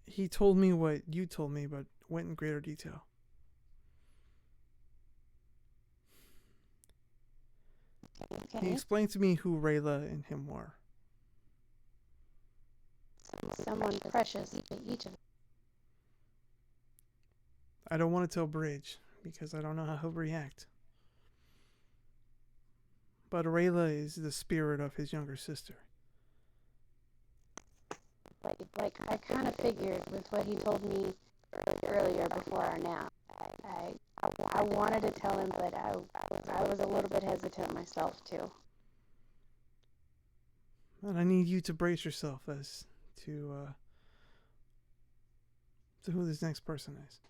[SPEAKER 1] he told me what you told me, but went in greater detail.
[SPEAKER 3] Okay.
[SPEAKER 1] He explained to me who Rayla and him were.
[SPEAKER 3] Someone precious to each of them.
[SPEAKER 1] I don't want to tell Bridge, because I don't know how he'll react. But Rayla is the spirit of his younger sister.
[SPEAKER 3] Like I kind of figured with what he told me earlier before our nap. I wanted to tell him, but I was a little bit hesitant myself too.
[SPEAKER 1] And I need you to brace yourself as to who this next person is.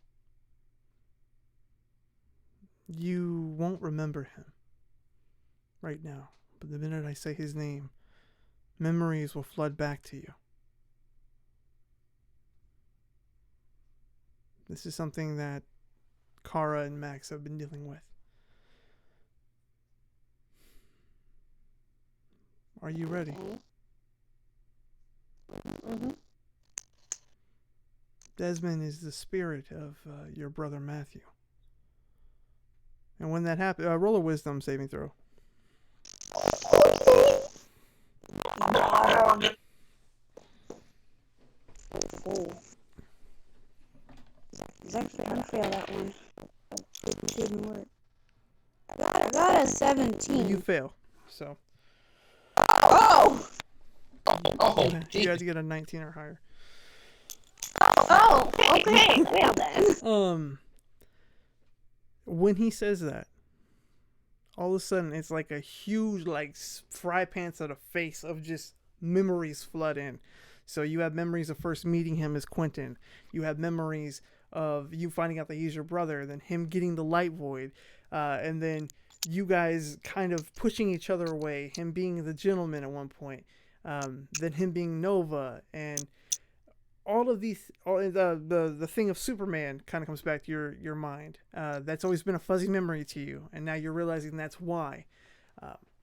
[SPEAKER 1] You won't remember him right now, but the minute I say his name, memories will flood back to you. This is something that Kara and Max have been dealing with. Are you ready?
[SPEAKER 3] Okay. Mm-hmm.
[SPEAKER 1] Desmond is the spirit of your brother Matthew. And when that happens, roll a wisdom saving throw.
[SPEAKER 6] Oh. It's actually unfair, that one. It didn't work. I got a 17.
[SPEAKER 1] You fail. So
[SPEAKER 6] Oh!
[SPEAKER 1] you had to get a 19 or higher.
[SPEAKER 6] Oh, okay. Well then.
[SPEAKER 1] When he says that, all of a sudden it's like a huge, like, fry pants at a face of just memories flood in. So you have memories of first meeting him as Quentin. You have memories of you finding out that he's your brother, then him getting the light void, and then you guys kind of pushing each other away, him being the gentleman at one point, then him being Nova, and all of these, the thing of Superman kind of comes back to your mind. That's always been a fuzzy memory to you, and now you're realizing that's why.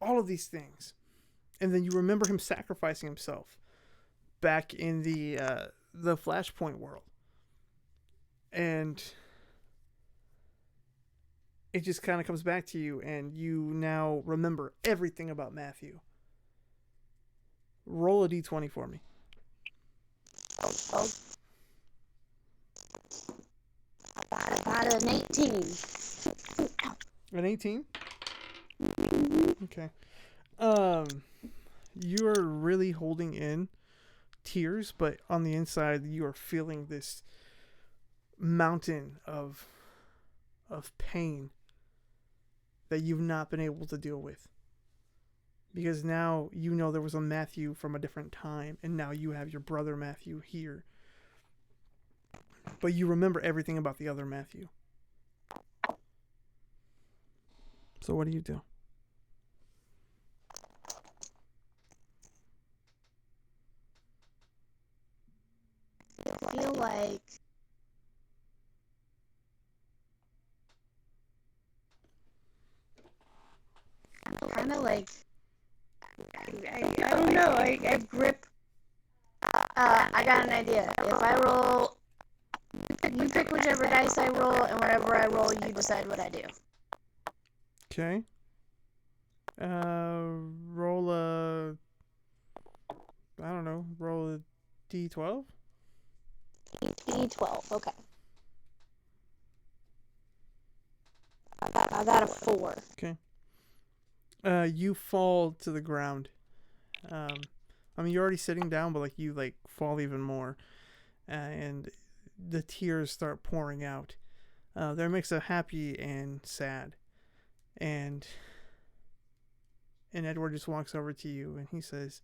[SPEAKER 1] All of these things, and then you remember him sacrificing himself back in the Flashpoint world, and it just kind of comes back to you, and you now remember everything about Matthew. Roll a d20 for me.
[SPEAKER 6] Oh. I got an 18.
[SPEAKER 1] An 18? Okay. You're really holding in tears, but on the inside you are feeling this mountain of pain that you've not been able to deal with. Because now you know there was a Matthew from a different time, and now you have your brother Matthew here. But you remember everything about the other Matthew. So what do you do?
[SPEAKER 3] I feel like kind of like I don't know. I grip. I got an idea. If I roll, you pick whichever dice I roll, and whatever I roll, you decide what I do.
[SPEAKER 1] Okay. Roll a... I don't know. Roll a d12?
[SPEAKER 6] D12. Okay. I got a 4.
[SPEAKER 1] Okay. You fall to the ground. I mean, you're already sitting down, but like you like fall even more, and the tears start pouring out. They're a mix of happy and sad, and Edward just walks over to you and he says,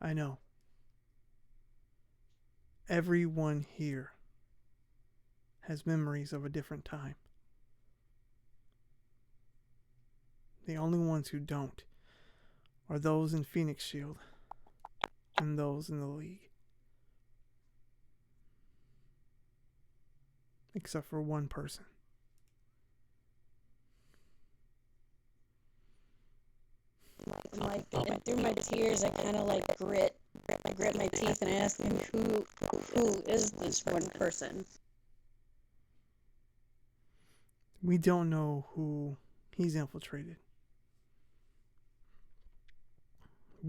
[SPEAKER 1] "I know. Everyone here has memories of a different time. The only ones who don't are those in Phoenix Shield and those in the League. Except for one person."
[SPEAKER 6] Like, and through my tears, I kind of like grit my teeth and ask him, who is this one person?
[SPEAKER 1] We don't know who he's infiltrated.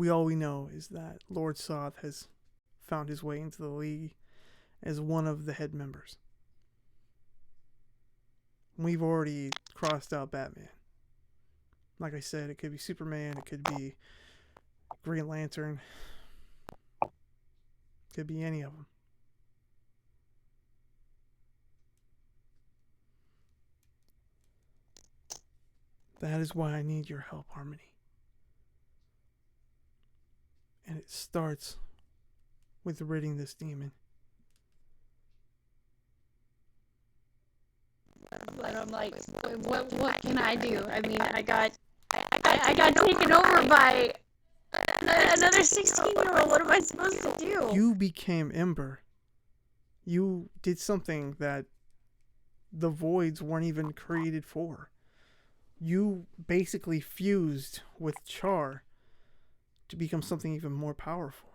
[SPEAKER 1] All we know is that Lord Soth has found his way into the League as one of the head members. We've already crossed out Batman. Like I said, it could be Superman, it could be Green Lantern, it could be any of them. That is why I need your help, Harmony. And it starts with ridding this demon.
[SPEAKER 6] But I'm like, what can I do? I mean, I got taken over by another 16-year-old. What am I supposed to do?
[SPEAKER 1] You became Ember. You did something that the Voids weren't even created for. You basically fused with Char to become something even more powerful.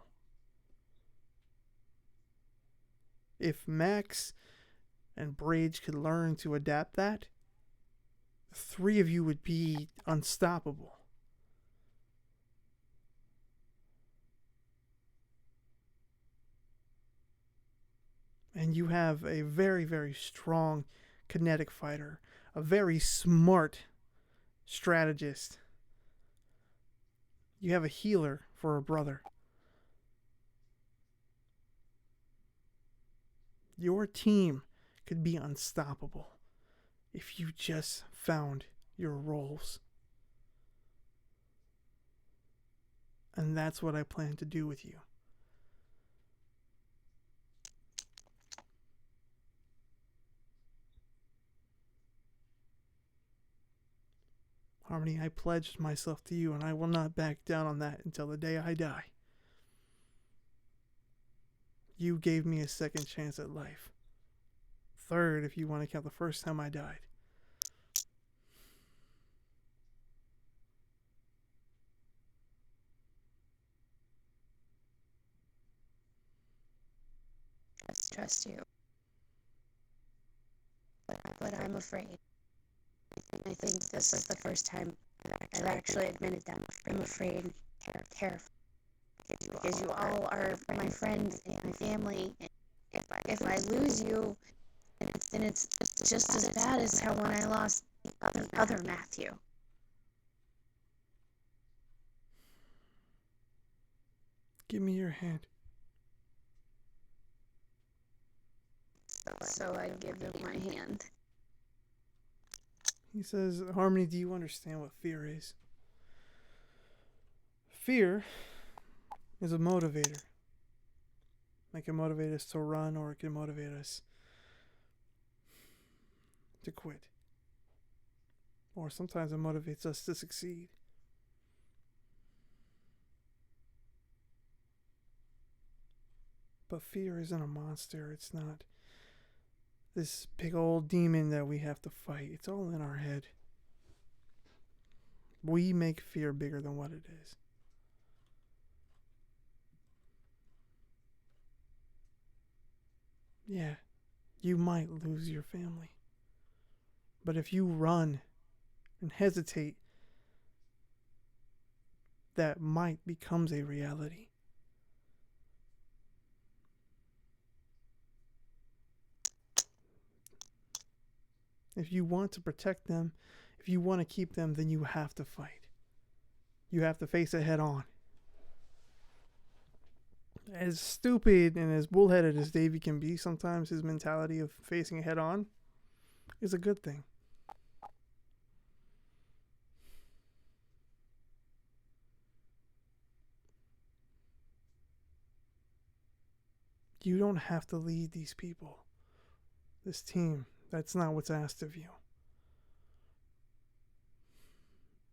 [SPEAKER 1] If Max and Brage could learn to adapt that, the three of you would be unstoppable. And you have a very, very strong kinetic fighter, a very smart strategist. You have a healer for a brother. Your team could be unstoppable if you just found your roles. And that's what I plan to do with you. Harmony, I pledged myself to you, and I will not back down on that until the day I die. You gave me a second chance at life. Third, if you want to count the first time I died.
[SPEAKER 3] Trust you. But I'm afraid. I think this is the first time I've actually admitted that I'm afraid, terrified. Because you all are my friends and my family. If I lose you, then it's just as bad as how when I lost the other Matthew.
[SPEAKER 1] Give me your hand.
[SPEAKER 3] So I give him my hand.
[SPEAKER 1] He says, Harmony, do you understand what fear is? Fear is a motivator. It can motivate us to run, or it can motivate us to quit. Or sometimes it motivates us to succeed. But fear isn't a monster. It's not this big old demon that we have to fight. It's all in our head. We make fear bigger than what it is. Yeah, you might lose your family. But if you run and hesitate, that might becomes a reality. If you want to protect them, if you want to keep them, then you have to fight. You have to face it head on. As stupid and as bullheaded as Davey can be, sometimes his mentality of facing it head on is a good thing. You don't have to lead these people, this team. That's not what's asked of you.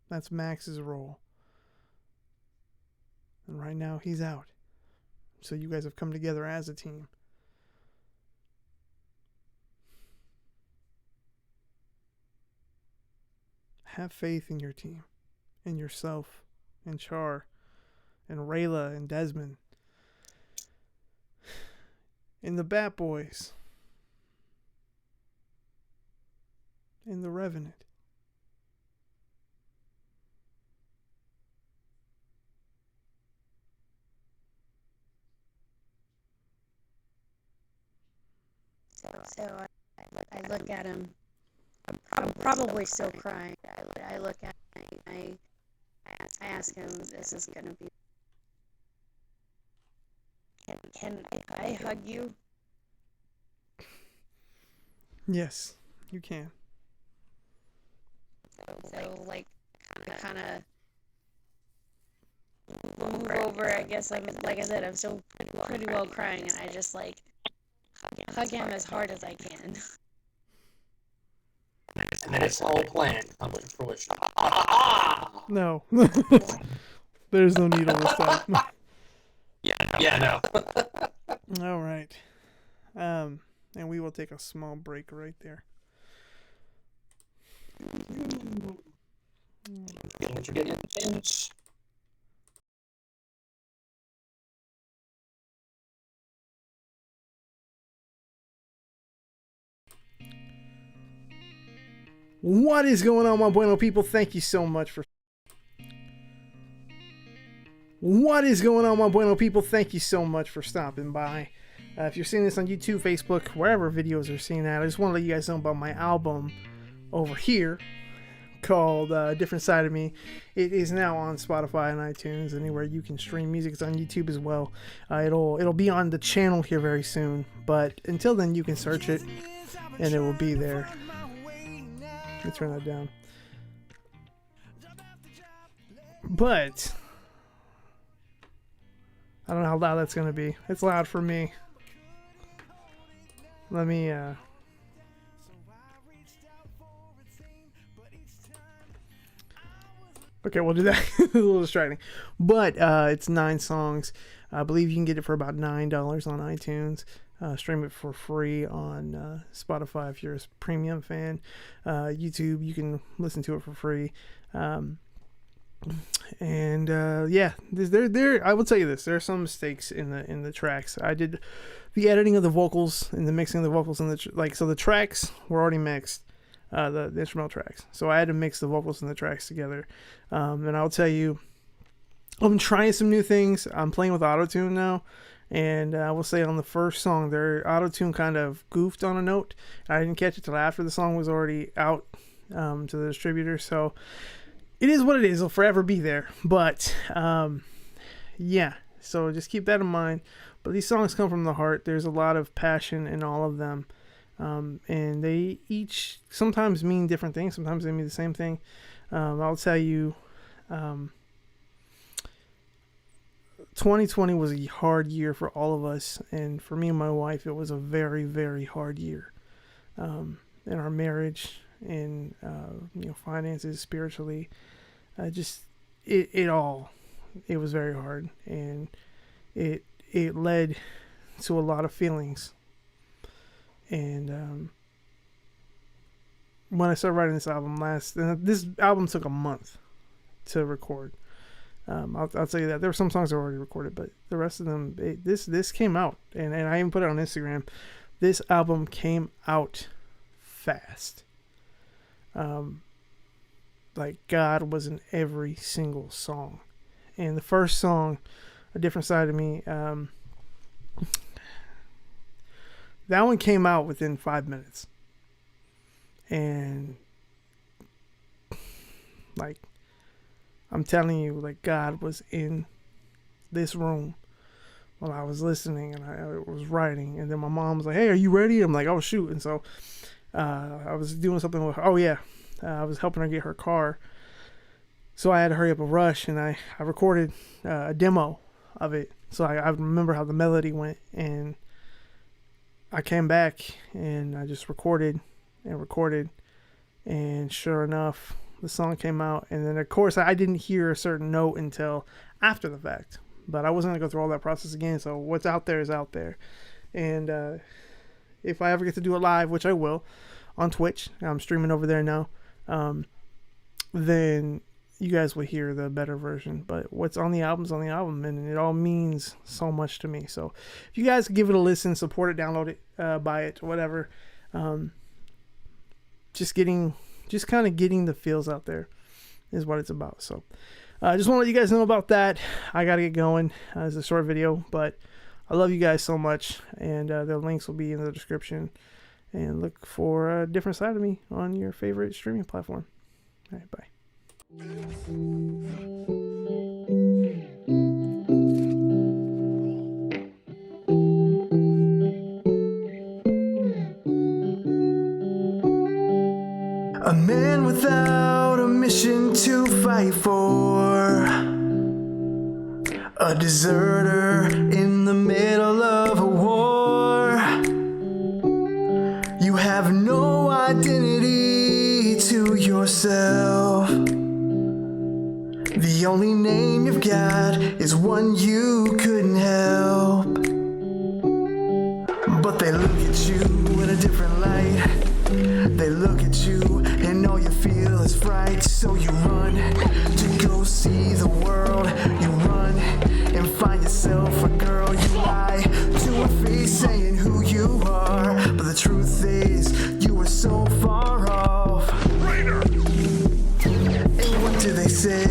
[SPEAKER 1] That's Max's role. And right now he's out. So you guys have come together as a team. Have faith in your team, in yourself, in Char, in Rayla, and Desmond, in the Bat Boys, in the Revenant.
[SPEAKER 3] So I look at him. I'm probably still crying. I look at him. I ask him, "This is gonna be? Can I hug you?"
[SPEAKER 1] Yes, you can.
[SPEAKER 3] So like, kind of move over. I guess like I said, I'm still pretty well crying, and I just like hug him as hard as I can.
[SPEAKER 4] And then his whole plan comes to fruition.
[SPEAKER 1] No. There's no needle this time.
[SPEAKER 4] Yeah, no.
[SPEAKER 1] All right. And we will take a small break right there.
[SPEAKER 4] What you get?
[SPEAKER 1] What is going on, my bueno people? Thank you so much for... What is going on, my bueno people? Thank you so much for stopping by. If you're seeing this on YouTube, Facebook, wherever videos are seen at, I just want to let you guys know about my album over here called Different Side of Me. It is now on Spotify and iTunes, anywhere you can stream music. It's on YouTube as well. It'll be on the channel here very soon, but until then you can search it and it will be there. Let me turn that down. But I don't know how loud that's gonna be. It's loud for me. Let me Okay, we'll do that. A little distracting. But it's 9 songs. I believe you can get it for about $9 on iTunes. Stream it for free on Spotify if you're a premium fan. YouTube, you can listen to it for free. Yeah, I will tell you this: there are some mistakes in the tracks. I did the editing of the vocals and the mixing of the vocals and so the tracks were already mixed, the instrumental tracks. So I had to mix the vocals and the tracks together. And I'll tell you, I'm trying some new things. I'm playing with autotune now. And I will say on the first song, their auto-tune kind of goofed on a note. I didn't catch it till after the song was already out to the distributor. So it is what it is. It'll forever be there. But yeah, so just keep that in mind. But these songs come from the heart. There's a lot of passion in all of them. And they each sometimes mean different things. Sometimes they mean the same thing. I'll tell you... 2020 was a hard year for all of us, and for me and my wife, it was a very, very hard year in our marriage, in finances, spiritually. It was very hard, and it led to a lot of feelings. And when I started writing this album this album took a month to record. I'll tell you that there were some songs that were already recorded, but the rest of them, this came out, and I even put it on Instagram. This album came out fast. Like God was in every single song, and the first song, A Different Side of Me, that one came out within 5 minutes, and like, I'm telling you, like, God was in this room while I was listening and I was writing. And then my mom was like, "Hey, are you ready?" I'm like, "Oh, shoot." And so I was doing something with her. Oh, yeah. I was helping her get her car. So I had to hurry up and rush. And I recorded a demo of it. So I remember how the melody went. And I came back and I just recorded. And sure enough, the song came out, and then of course I didn't hear a certain note until after the fact, but I wasn't gonna go through all that process again. So what's out there is out there, and if I ever get to do it live, which I will, on Twitch, I'm streaming over there now, then you guys will hear the better version. But what's on the album's on the album, and it all means so much to me. So if you guys give it a listen, support it, download it, buy it, whatever. Just kind of getting the feels out there is what it's about. So I just want to let you guys know about that. I got to get going. It's a short video, but I love you guys so much. And the links will be in the description. And look for A Different Side of Me on your favorite streaming platform. All right, bye.
[SPEAKER 2] A man without a mission to fight for, a deserter in the middle of a war. You have no identity to yourself. The only name you've got is one you couldn't help. But they look at you in a different light. They look at you and all you feel is fright. So you run to go see the world. You run and find yourself a girl. You lie to her face saying who you are, but the truth is you were so far off. Raider. And what do they say?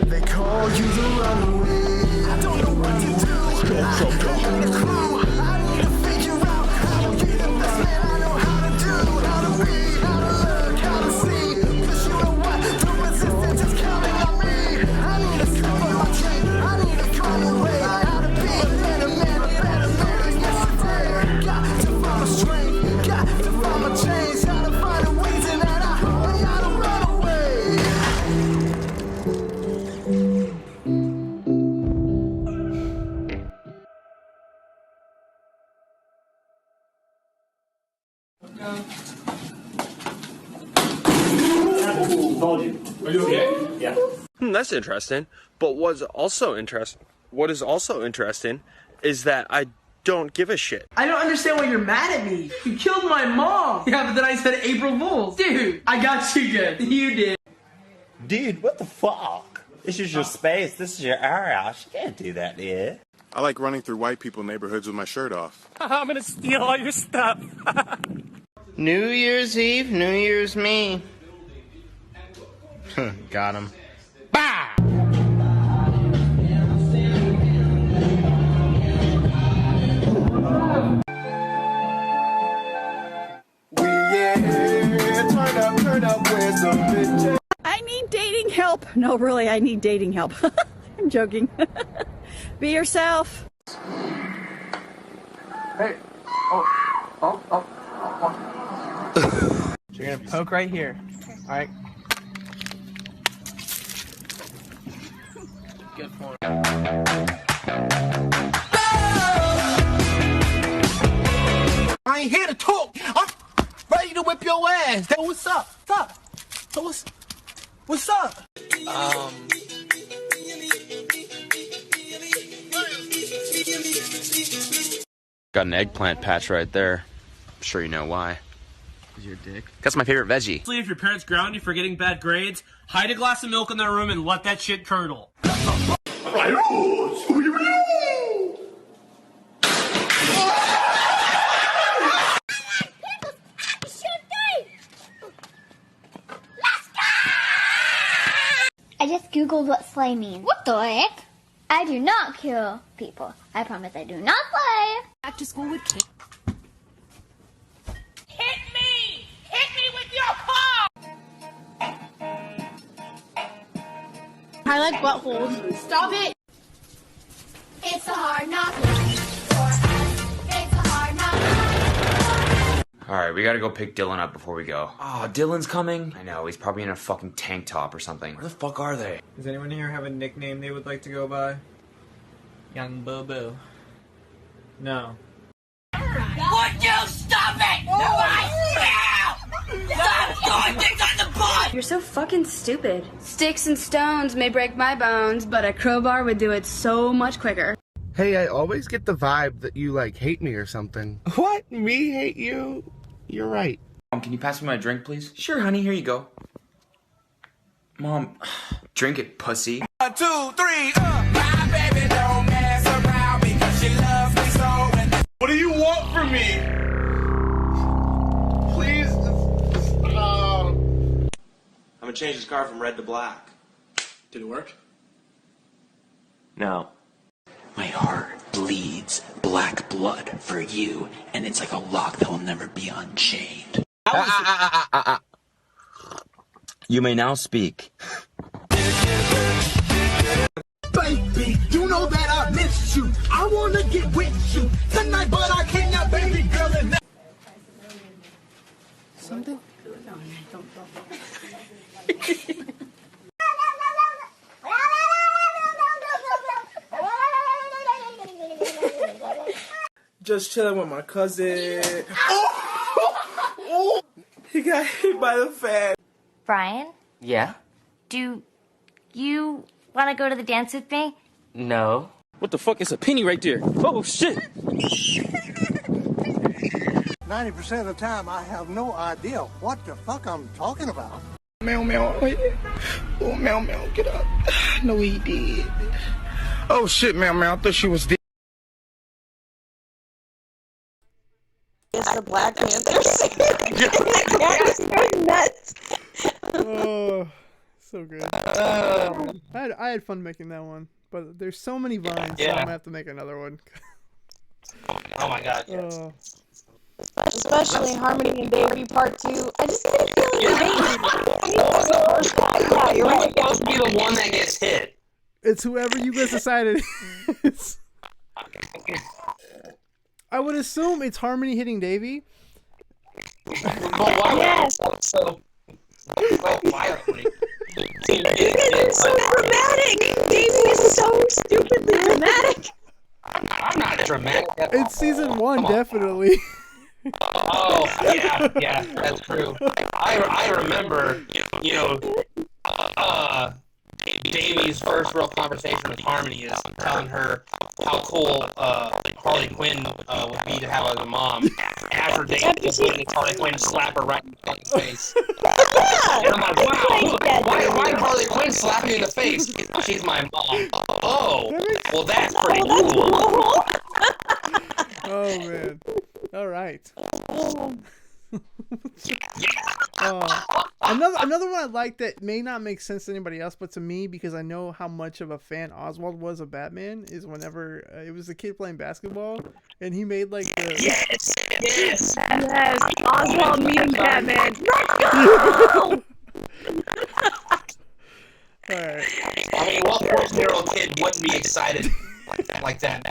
[SPEAKER 2] They call you the runaway. I don't know what to do. I don't need a clue. I need to figure out how to be the best man I know how to do. How to be, how to look, how to see. 'Cause you know what? The resistance is counting on me. I
[SPEAKER 7] That's interesting. But what is also interesting is that I don't give a shit.
[SPEAKER 8] I don't understand why you're mad at me. You killed my mom. Yeah, but then I said April Fools. Dude, I got you good. You did.
[SPEAKER 9] Dude, what the fuck? This is your space. This is your area. You can't do that, dude.
[SPEAKER 10] I like running through white people neighborhoods with my shirt off.
[SPEAKER 11] I'm gonna steal all your stuff.
[SPEAKER 12] New Year's Eve, New Year's me. Got him. Bah!
[SPEAKER 2] Turn up, where's the bitch?
[SPEAKER 13] I need dating help. No, really, I need dating help. I'm joking. Be yourself.
[SPEAKER 8] Hey. Oh. So you're gonna poke right here. Alright. Good for him.
[SPEAKER 2] I ain't here to talk. I'm ready to whip your ass. Then what's up? What's up?
[SPEAKER 7] Got an eggplant patch right there. I'm sure you know why.
[SPEAKER 12] Is your dick?
[SPEAKER 7] That's my favorite veggie.
[SPEAKER 11] If your parents ground you for getting bad grades, hide a glass of milk in their room and let that shit curdle.
[SPEAKER 14] I just googled what slay means. What the heck? I do not kill people. I promise I do not slay.
[SPEAKER 13] Back to school with kids.
[SPEAKER 11] Hit me! Hit me with your car!
[SPEAKER 6] I like buttholes. Stop it.
[SPEAKER 14] It's a hard knock life for us. It's a hard knock life.
[SPEAKER 12] Alright, we gotta go pick Dylan up before we go. Oh, Dylan's coming? I know, he's probably in a fucking tank top or something. Where the fuck are they?
[SPEAKER 8] Does anyone here have a nickname they would like to go by? Young Boo-Boo. No.
[SPEAKER 11] Would you stop it? Stop doing things on the butt!
[SPEAKER 6] You're so fucking stupid. Sticks and stones may break my bones, but a crowbar would do it so much quicker.
[SPEAKER 15] Hey, I always get the vibe that you, like, hate me or something. What? Me hate you? You're right.
[SPEAKER 12] Mom, can you pass me my drink, please? Sure, honey, here you go. Mom, drink it, pussy.
[SPEAKER 2] 1, 2, 3, my baby don't mess around because she loves me so.
[SPEAKER 15] What do you want from me? Please,
[SPEAKER 9] I'm gonna change this car from red to black.
[SPEAKER 8] Did it work?
[SPEAKER 9] No.
[SPEAKER 16] My heart bleeds black blood for you, and it's like a lock that will never be unchained.
[SPEAKER 12] You may now speak.
[SPEAKER 2] Baby, you know that I miss you. I wanna get with you tonight, but I cannot, baby girl. And
[SPEAKER 13] Something? No, don't.
[SPEAKER 8] Just chilling with my cousin. He got hit by the fan.
[SPEAKER 14] Brian,
[SPEAKER 12] Yeah?
[SPEAKER 14] do you want to go to the dance with me?
[SPEAKER 12] No.
[SPEAKER 11] What the fuck is a penny right there? Oh shit!
[SPEAKER 2] 90% of the time, I have no idea what the fuck I'm talking about.
[SPEAKER 15] Meow, meow, wait. Oh, meow, meow, get up. No, he did. Oh, shit, meow, meow, I thought she was dead.
[SPEAKER 6] It's the Black Panthers. Nuts.
[SPEAKER 1] Oh, so good. I had fun making that one, but there's so many vines, so I'm gonna have to make another one.
[SPEAKER 4] Oh my god, yes.
[SPEAKER 6] Especially Harmony and Davey Part 2. I just get a feeling
[SPEAKER 4] Yeah, you're right. Supposed to be the one that gets hit.
[SPEAKER 1] It's whoever you guys decided it is. I would assume it's Harmony hitting Davey.
[SPEAKER 6] Yes.
[SPEAKER 4] So violently.
[SPEAKER 6] You guys are so dramatic. Davey is so stupidly dramatic.
[SPEAKER 4] I'm not dramatic at all.
[SPEAKER 1] It's season 1, definitely.
[SPEAKER 4] Oh, yeah, that's true. I remember, Davey's first real conversation with Harmony is telling her how cool Harley Quinn would be to have as a mom. After Davey witnessed Harley Quinn slap her right in the face. And I'm like, wow, why did Harley Quinn slap me in the face? She's my mom. Oh, well, that's pretty cool.
[SPEAKER 1] Oh man! All right. Another one I like that may not make sense to anybody else, but to me, because I know how much of a fan Oswald was of Batman, is whenever it was a kid playing basketball, and he made like the
[SPEAKER 6] Yes, Oswald meeting Batman. Let's go!
[SPEAKER 1] All right.
[SPEAKER 4] I mean, what 14-year-old kid wouldn't be excited like that?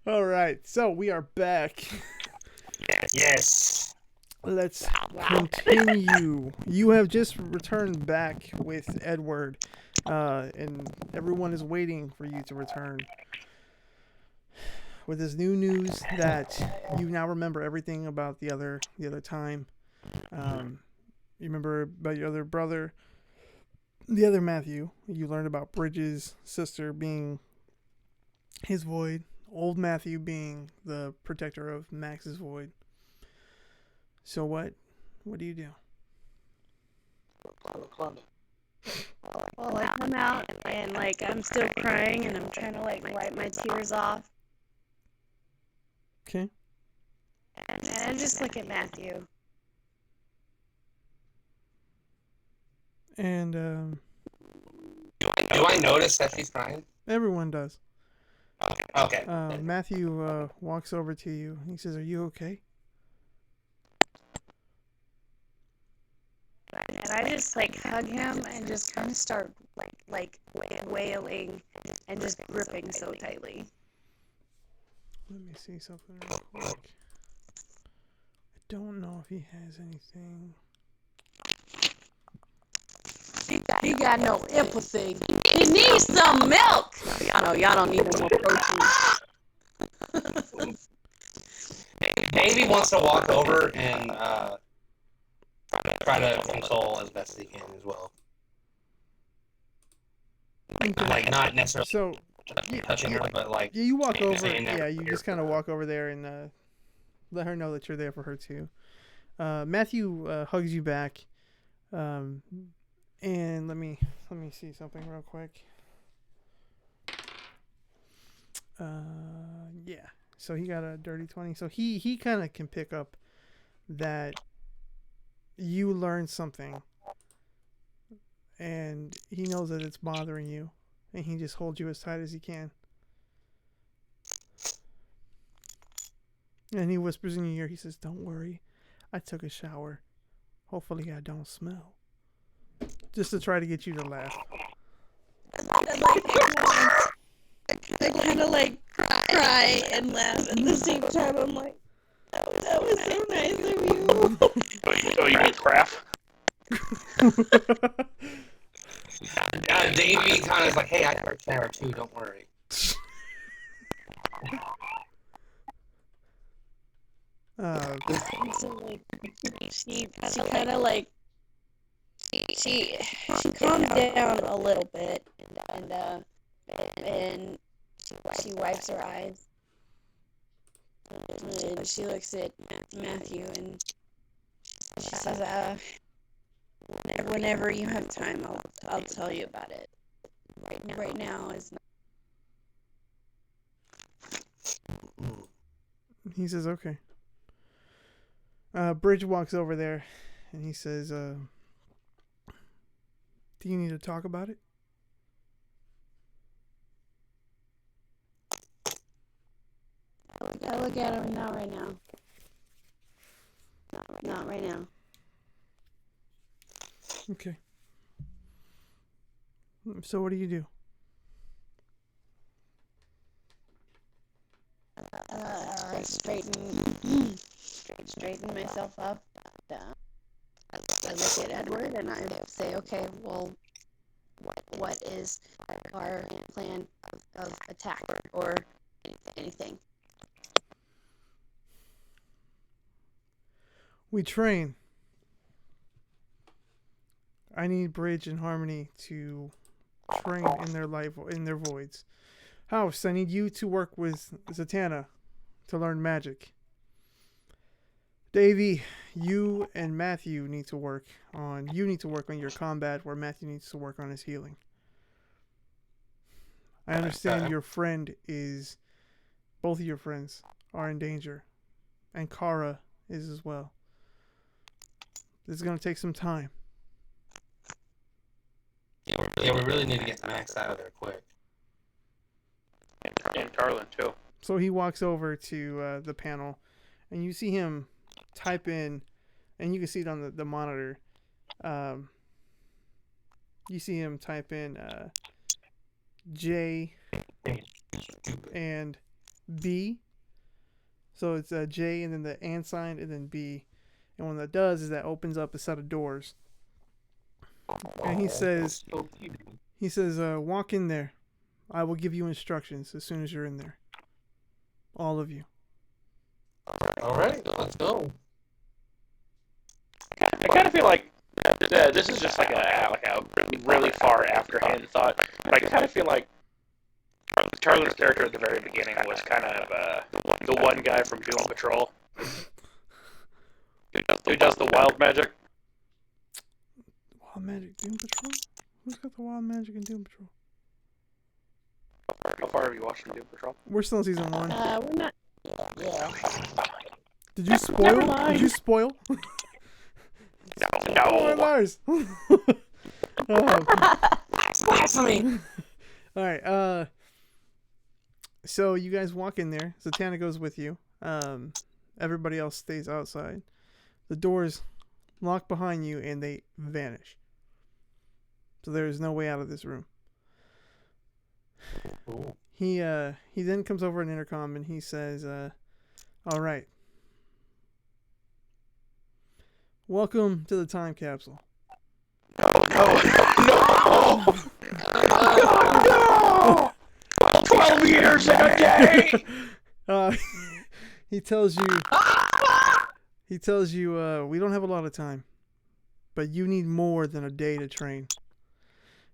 [SPEAKER 1] All right, so we are back.
[SPEAKER 4] Yes.
[SPEAKER 1] Let's continue. You have just returned back with Edward, and everyone is waiting for you to return. With this new news that you now remember everything about the other time. You remember about your other brother, the other Matthew. You learned about Bridges' sister being his void, old Matthew being the protector of Max's void. So what do you do?
[SPEAKER 6] Well, I come out and like I'm still crying and I'm trying to like wipe my tears off.
[SPEAKER 1] Okay.
[SPEAKER 6] And I just look at Matthew.
[SPEAKER 1] And
[SPEAKER 4] do I notice that she's crying?
[SPEAKER 1] Everyone does.
[SPEAKER 4] Okay.
[SPEAKER 1] Matthew walks over to you. He says, "Are you okay?"
[SPEAKER 6] And I just like hug him and just kind of start like wailing and just gripping so tightly.
[SPEAKER 1] Let me see something real quick. I don't know if he has anything.
[SPEAKER 6] He got no empathy. He needs some milk. Y'all don't need no more protein.
[SPEAKER 4] Davey wants to walk over and try to console as best as he can as well. Like not necessarily touching her, but like
[SPEAKER 1] you walk over.
[SPEAKER 4] saying that
[SPEAKER 1] Yeah, you just kind of walk over there and let her know that you're there for her too. Matthew hugs you back, and let me see something real quick. Yeah. So he got a dirty 20. So he kind of can pick up that you learned something, and he knows that it's bothering you, and he just holds you as tight as he can. And he whispers in your ear. He says, "Don't worry, I took a shower. Hopefully I don't smell." Just to try to get you to laugh.
[SPEAKER 6] I kind of like cry and laugh at the same time. I'm like, that was so nice of you.
[SPEAKER 5] Oh, you mean craft?
[SPEAKER 4] Davey kind of is like, "Hey, I got a shower too. Don't worry."
[SPEAKER 6] So like, she kind of like she calmed down a little bit and she wipes her eyes and she looks at Matthew and she says, whenever you have time, I'll tell you about it. Right now is not.
[SPEAKER 1] He says, "Okay." Bridge walks over there, and he says, "Do you need to talk about it?"
[SPEAKER 6] I look at him, not right now. Not right now.
[SPEAKER 1] Okay. So what do you do?
[SPEAKER 3] Straighten myself up. I look at Edward and I say, "Okay, well, what is our plan of attack or anything?"
[SPEAKER 1] We train. I need Bridge and Harmony to train in their voids. House, I need you to work with Zatanna to learn magic. Davy, you and Matthew need to work on your combat, where Matthew needs to work on his healing. I understand both of your friends are in danger, and Kara is as well. This is going to take some time.
[SPEAKER 4] Yeah, we really need to get Max out of there quick.
[SPEAKER 5] And Tarlin, too.
[SPEAKER 1] So he walks over to the panel, and you see him type in, and you can see it on the monitor. You see him type in J and B. So it's J and then the and sign and then B. And what that does is that opens up a set of doors. And he says, walk in there. I will give you instructions as soon as you're in there. All of you.
[SPEAKER 4] All right, let's go.
[SPEAKER 5] I kind of feel like this is just like a really far afterhand thought, but I kind of feel like Tarlin's character at the very beginning was kind of the one guy from Doom Patrol who does the wild magic.
[SPEAKER 1] Wild magic, Doom Patrol? Who's got the wild magic in Doom Patrol?
[SPEAKER 5] How far have you watched Doom Patrol?
[SPEAKER 1] We're still in season 1.
[SPEAKER 6] We're not.
[SPEAKER 5] Yeah.
[SPEAKER 1] Did you spoil? Did you spoil?
[SPEAKER 5] No.
[SPEAKER 1] Lars.
[SPEAKER 4] Blasphemy.
[SPEAKER 1] All right. So you guys walk in there. Zatanna goes with you. Everybody else stays outside. The doors lock behind you, and they vanish. So there is no way out of this room.
[SPEAKER 4] Ooh.
[SPEAKER 1] He then comes over an intercom and he says, "All right. Welcome to the time capsule."
[SPEAKER 5] No! 12 years in a day!
[SPEAKER 1] He tells you, we don't have a lot of time, but you need more than a day to train.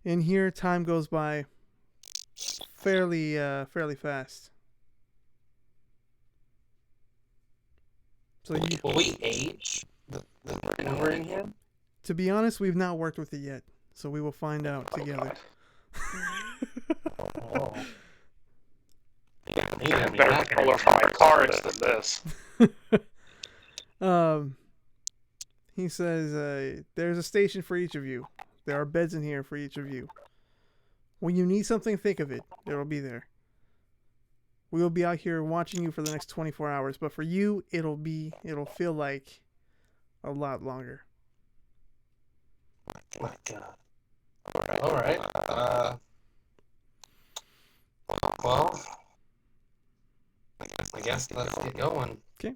[SPEAKER 1] In here, time goes by fairly fast. So
[SPEAKER 4] will we age when we're in here?
[SPEAKER 1] To be honest, we've not worked with it yet, so we will find out together.
[SPEAKER 5] Oh. Better controller for my cards than this.
[SPEAKER 1] He says, there's a station for each of you. There are beds in here for each of you. When you need something, think of it. It'll be there. We will be out here watching you for the next 24 hours, but for you, it'll feel like a lot longer.
[SPEAKER 4] Oh my God. All right. Well, I guess let's get going.
[SPEAKER 1] Okay.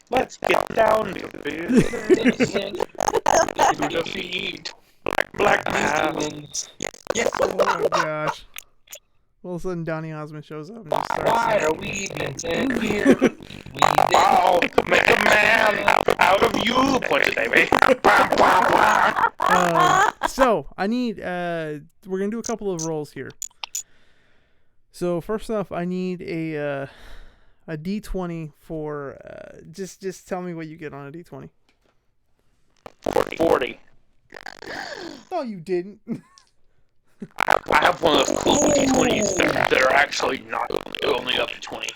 [SPEAKER 5] Let's get down to business. To defeat black demons.
[SPEAKER 4] Yes.
[SPEAKER 1] Oh my gosh. All of a sudden, Donny Osmond shows up and just starts.
[SPEAKER 4] Why are we been here?
[SPEAKER 5] I'll make a man out of you, punch it, baby.
[SPEAKER 1] So I need. We're gonna do a couple of rolls here. So first off, I need a D20 for. Just tell me what you get on a D20.
[SPEAKER 5] 40.
[SPEAKER 1] No, you didn't.
[SPEAKER 5] I have one of those cool D20s that are actually not only up to 20.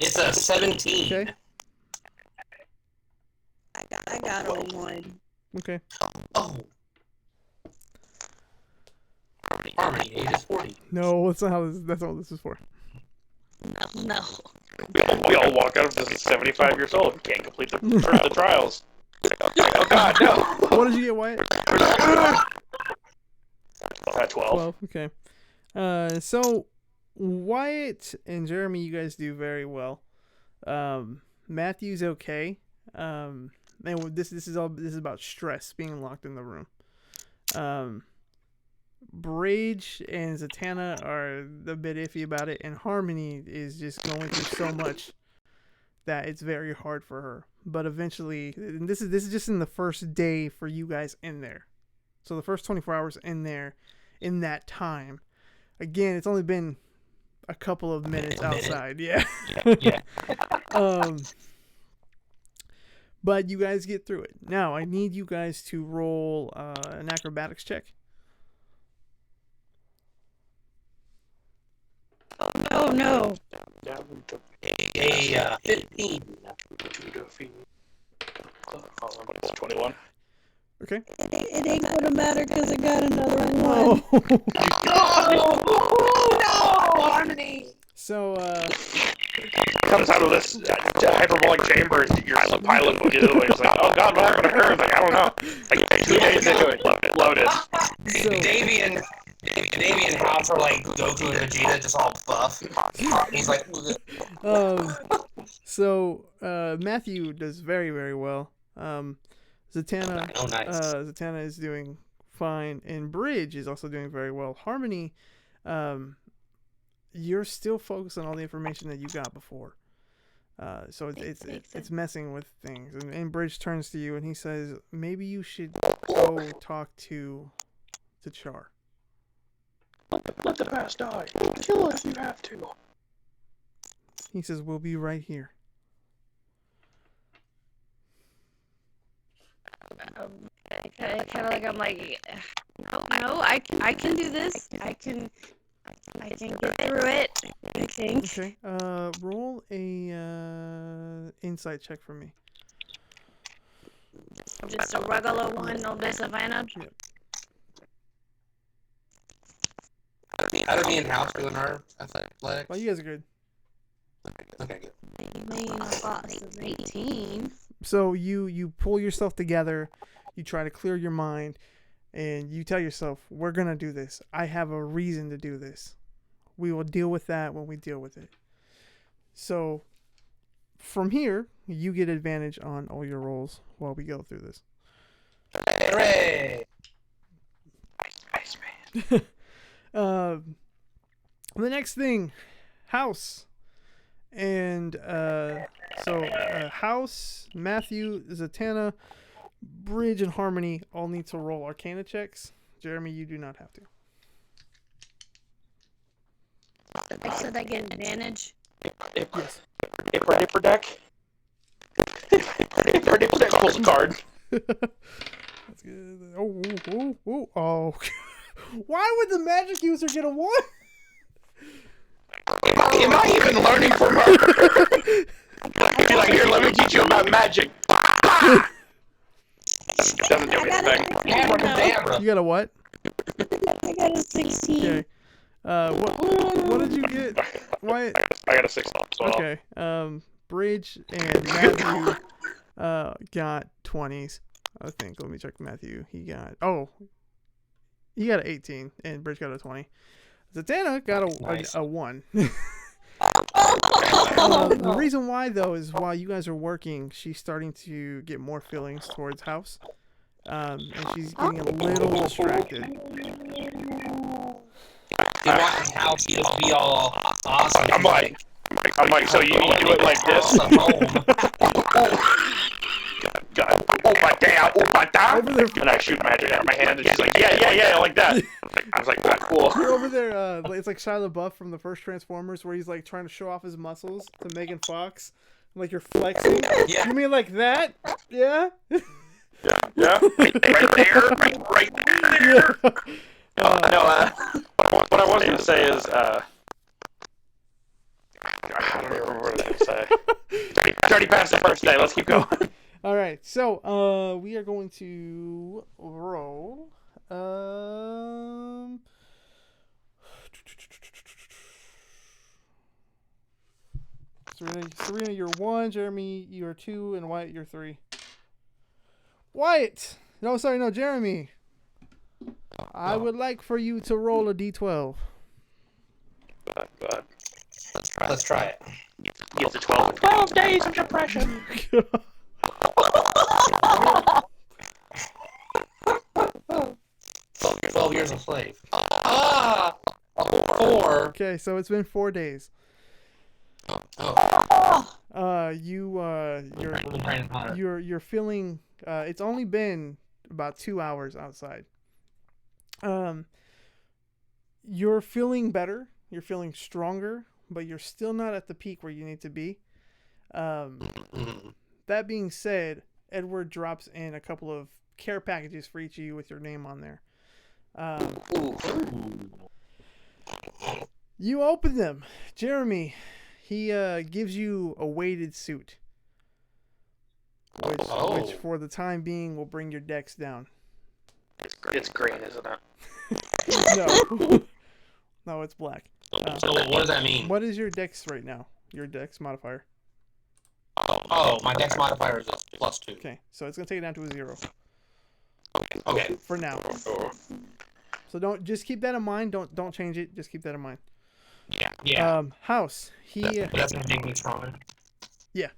[SPEAKER 4] It's a 17.
[SPEAKER 1] Okay.
[SPEAKER 6] I got a 1.
[SPEAKER 1] Okay.
[SPEAKER 4] Oh. Harmony, age is 40.
[SPEAKER 1] No, that's not what this is for.
[SPEAKER 6] No.
[SPEAKER 5] We all walk out of this at 75 years old and can't complete the trials. Oh God, no!
[SPEAKER 1] What did you get, Wyatt?
[SPEAKER 5] 12.
[SPEAKER 1] 12. Okay. So Wyatt and Jeremy, you guys do very well. Matthew's okay. And this is about stress being locked in the room. Brage and Zatanna are a bit iffy about it, and Harmony is just going through so much that it's very hard for her. But eventually, and this is just in the first day for you guys in there. So the first 24 hours in there, in that time. Again, it's only been a couple of minutes outside. Yeah.
[SPEAKER 4] Yeah.
[SPEAKER 1] But you guys get through it. Now, I need you guys to roll an acrobatics check.
[SPEAKER 6] Oh no.
[SPEAKER 4] A 15.
[SPEAKER 5] It's 21.
[SPEAKER 1] Okay.
[SPEAKER 6] It ain't gonna matter because I got another one.
[SPEAKER 4] No, Harmony.
[SPEAKER 1] So,
[SPEAKER 5] Comes out of this hyperbolic chamber your pilot would do. And it's like, oh god, what happened to her? It's like, I don't know. Like 2 days into it, loaded.
[SPEAKER 4] Davey and House are like Goku and Vegeta, just all buff. He's like,
[SPEAKER 1] Matthew does very, very well. Zatanna,
[SPEAKER 4] oh, nice.
[SPEAKER 1] Zatanna is doing fine, and Bridge is also doing very well. Harmony, you're still focused on all the information that you got before. So it's messing with things. And Bridge turns to you and he says, maybe you should go talk to Char.
[SPEAKER 5] Let the past die. Kill us if you have to.
[SPEAKER 1] He says, we'll be right here.
[SPEAKER 6] Kind of like I'm like, no, I can do this. I can get through it. I think.
[SPEAKER 1] Okay. Roll a insight check for me.
[SPEAKER 6] Just a regular one, no disadvantage.
[SPEAKER 1] Yep.
[SPEAKER 4] How did me and House do in our athletics?
[SPEAKER 1] Well, you guys are good.
[SPEAKER 4] Okay, good.
[SPEAKER 6] My boss is 18.
[SPEAKER 1] So you pull yourself together, you try to clear your mind, and you tell yourself, we're going to do this. I have a reason to do this. We will deal with that when we deal with it. So from here, you get advantage on all your rolls while we go through this.
[SPEAKER 4] Hooray!
[SPEAKER 5] Nice man.
[SPEAKER 1] The next thing, House. And House, Matthew, Zatanna, Bridge, and Harmony all need to roll Arcana checks. Jeremy, you do not have to.
[SPEAKER 6] So they get advantage.
[SPEAKER 1] Yes.
[SPEAKER 5] Dipper deck. Dipper deck pulls a card.
[SPEAKER 1] That's good. Oh. Why would the magic user get a 1?
[SPEAKER 5] Am I even learning from her? I'd be like, here, let me teach you about magic. Doesn't do anything.
[SPEAKER 1] You got a what?
[SPEAKER 6] I got a 16.
[SPEAKER 1] Okay. What did you get, Wyatt?
[SPEAKER 5] I got a 6 as well.
[SPEAKER 1] Okay. Bridge and Matthew got 20s. I think. Let me check Matthew. He got an 18, and Bridge got a 20. Zatanna got a 1. The reason why, though, is while you guys are working, she's starting to get more feelings towards House. And she's getting a little distracted.
[SPEAKER 4] They want House to just be all awesome.
[SPEAKER 5] I'm like, so you do it like this? And I shoot magic out of my hand, and she's like, yeah, like that. I was like, oh, cool.
[SPEAKER 1] You're over there, it's like Shia LaBeouf from the first Transformers, where he's like trying to show off his muscles to Megan Fox. Like you're flexing.
[SPEAKER 4] Yeah.
[SPEAKER 1] You mean like that? Yeah?
[SPEAKER 5] Yeah. Right there. No, what I was going to say is, I don't even remember what I was going to say. It's already past the first day. Let's keep going.
[SPEAKER 1] All right, so we are going to roll. Serena, you're 1. Jeremy, you're 2, and Wyatt, you're 3. Wyatt! No, Jeremy. I would like for you to roll a d12.
[SPEAKER 4] Let's try it.
[SPEAKER 5] It's a 12. 12 days of depression.
[SPEAKER 4] 12 years a slave. A 4.
[SPEAKER 1] Okay, so it's been 4 days. You're feeling. It's only been about 2 hours outside. you're feeling better. You're feeling stronger, but you're still not at the peak where you need to be. That being said, Edward drops in a couple of care packages for each of you with your name on there. You open them. Jeremy, he gives you a weighted suit, which for the time being will bring your dex down.
[SPEAKER 5] It's green, isn't it?
[SPEAKER 1] No. No, it's black.
[SPEAKER 4] So what does that mean?
[SPEAKER 1] What is your dex right now? Your dex modifier?
[SPEAKER 4] Oh, my dex modifier is a +2.
[SPEAKER 1] Okay, so it's going to take it down to a 0.
[SPEAKER 4] Okay.
[SPEAKER 1] For now. So don't just keep that in mind. Don't change it. Just keep that in mind.
[SPEAKER 4] Yeah.
[SPEAKER 1] House.
[SPEAKER 4] That's gonna make me stronger.
[SPEAKER 1] Yeah.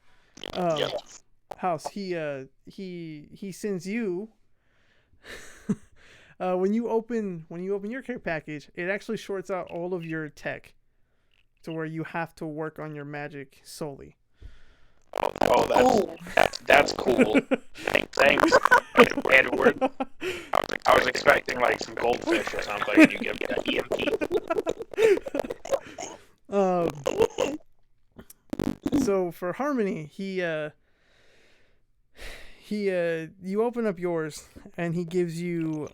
[SPEAKER 1] House. He sends you. When you open your care package, it actually shorts out all of your tech, to where you have to work on your magic solely.
[SPEAKER 5] Oh, that's cool. Thanks, Edward. I was expecting like some goldfish or something, and you give me an EMP.
[SPEAKER 1] So for Harmony, you open up yours, and he gives you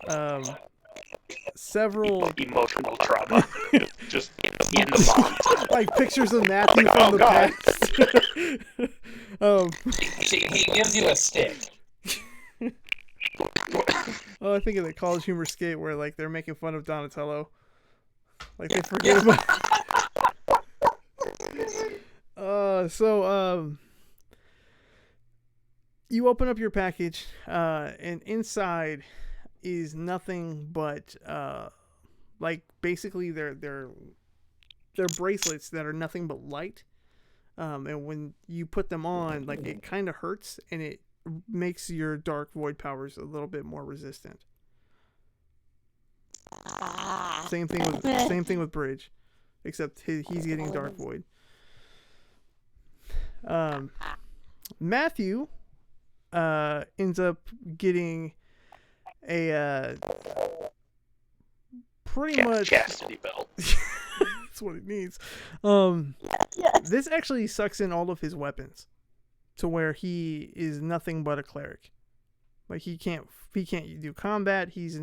[SPEAKER 1] several
[SPEAKER 5] emotional trauma. Just in the box.
[SPEAKER 1] Like pictures of Matthew from the past.
[SPEAKER 4] He gives you a stick.
[SPEAKER 1] Oh, I think of the College Humor skit where like they're making fun of Donatello. Like they forget about. You open up your package, and inside is nothing but like basically they're bracelets that are nothing but light. And when you put them on, like it kind of hurts, and it makes your dark void powers a little bit more resistant. Same thing with Bridge, except he's getting dark void. Matthew ends up getting a pretty much
[SPEAKER 5] chastity belt.
[SPEAKER 1] That's what it needs. This actually sucks in all of his weapons, to where he is nothing but a cleric. Like he can't do combat. He's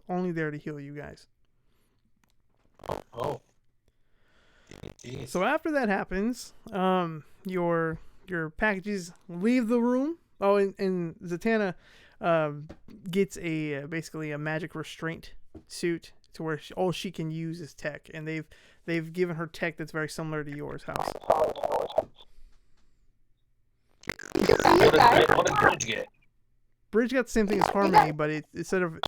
[SPEAKER 1] only there to heal you guys.
[SPEAKER 4] Oh. Jeez.
[SPEAKER 1] So after that happens, your packages leave the room. Oh, and Zatanna gets basically a magic restraint suit, to where all she can use is tech, and they've given her tech that's very similar to yours, House.
[SPEAKER 4] What did Bridge get?
[SPEAKER 1] Bridge got the same thing as Harmony, but instead of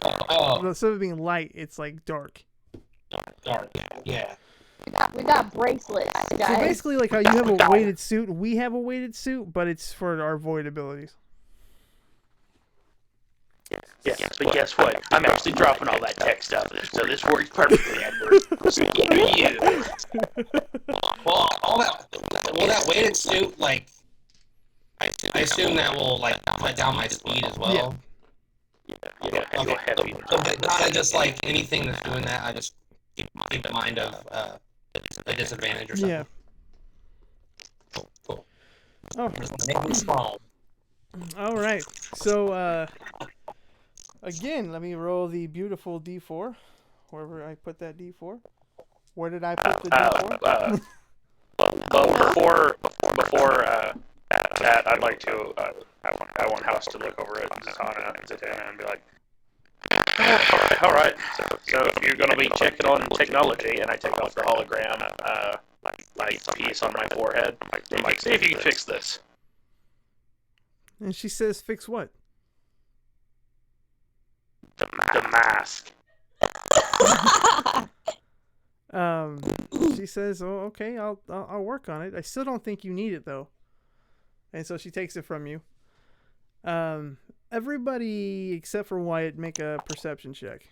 [SPEAKER 1] being light, it's like dark.
[SPEAKER 4] Dark, yeah.
[SPEAKER 6] We got bracelets, guys.
[SPEAKER 1] So basically, like how you have a weighted suit, we have a weighted suit, but it's for our void abilities.
[SPEAKER 5] Yeah, but guess what? I'm actually dropping all that tech stuff, so this works perfectly, Edward. You.
[SPEAKER 4] Well, that weighted suit, like, I assume that will like cut down my speed as well.
[SPEAKER 5] Yeah, okay. Heavy.
[SPEAKER 4] Kind of just like anything that's doing that, I just keep in mind of a disadvantage or something.
[SPEAKER 1] Yeah.
[SPEAKER 4] Cool.
[SPEAKER 1] Oh.
[SPEAKER 4] Make me strong.
[SPEAKER 1] All right. So again, let me roll the beautiful D4. Wherever I put that D4. Where did I put the D4?
[SPEAKER 5] Well, before that, I'd like to. I want House to look over at Zatanna and be like, all right. So if you're gonna be checking on technology, and I take off the hologram, like piece on my forehead, I'm like, see if you can fix this.
[SPEAKER 1] And she says, "Fix what?"
[SPEAKER 5] The mask.
[SPEAKER 1] She says, "Oh, okay, I'll work on it. I still don't think you need it though." And so she takes it from you. Everybody except for Wyatt make a perception check.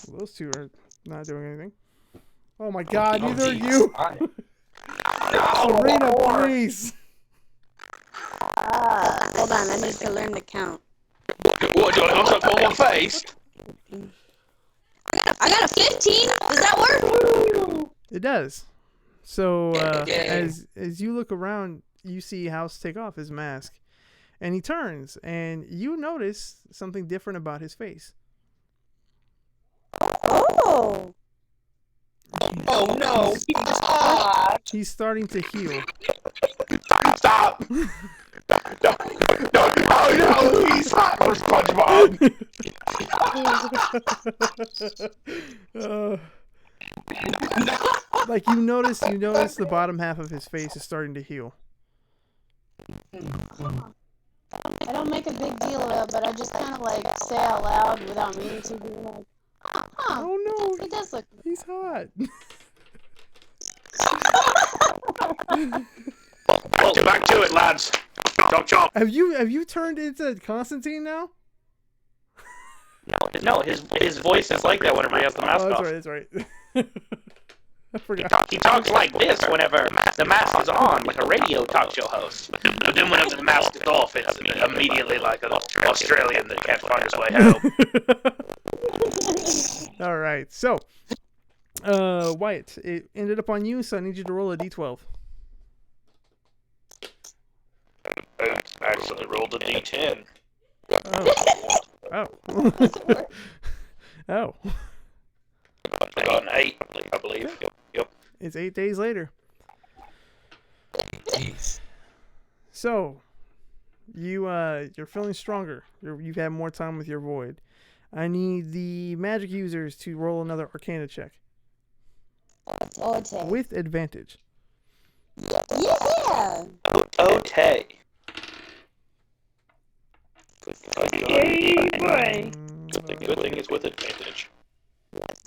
[SPEAKER 1] Those two are not doing anything. Oh my God! Neither are you. Serena, please.
[SPEAKER 6] Hold on, I need to learn to count.
[SPEAKER 5] What, do you want to touch on my face?
[SPEAKER 6] I got a 15. Does that work?
[SPEAKER 1] It does. So as you look around, you see House take off his mask, and he turns, and you notice something different about his face.
[SPEAKER 6] Oh.
[SPEAKER 5] Oh no!
[SPEAKER 1] He's starting to heal.
[SPEAKER 5] Stop! No! He's hot for SpongeBob.
[SPEAKER 1] Like you notice the bottom half of his face is starting to heal.
[SPEAKER 6] I don't make a big deal of it, but I just kind of like say out loud without meaning to be like,
[SPEAKER 1] oh no,
[SPEAKER 6] it does look.
[SPEAKER 1] He's hot.
[SPEAKER 5] Well, get back to it, lads. Chop chop.
[SPEAKER 1] Have you turned into Constantine now?
[SPEAKER 5] No, his voice is like that whenever he has the mask off.
[SPEAKER 1] That's right. I forgot.
[SPEAKER 5] He talks like this whenever the mask is on, like a radio talk show host. But then whenever the mask is off, it's immediately like an Australian that can't find his way home.
[SPEAKER 1] All right, so Wyatt, it ended up on you, so I need you to roll a d12.
[SPEAKER 5] I actually rolled a d10.
[SPEAKER 1] Oh. Oh.
[SPEAKER 5] I got an 8, I believe. Yep.
[SPEAKER 1] It's 8 days later. So, you're feeling stronger. You've had more time with your void. I need the magic users to roll another Arcana check.
[SPEAKER 6] Okay.
[SPEAKER 1] With advantage.
[SPEAKER 6] Yeah.
[SPEAKER 5] Okay.
[SPEAKER 6] Boy.
[SPEAKER 5] The good thing is with advantage.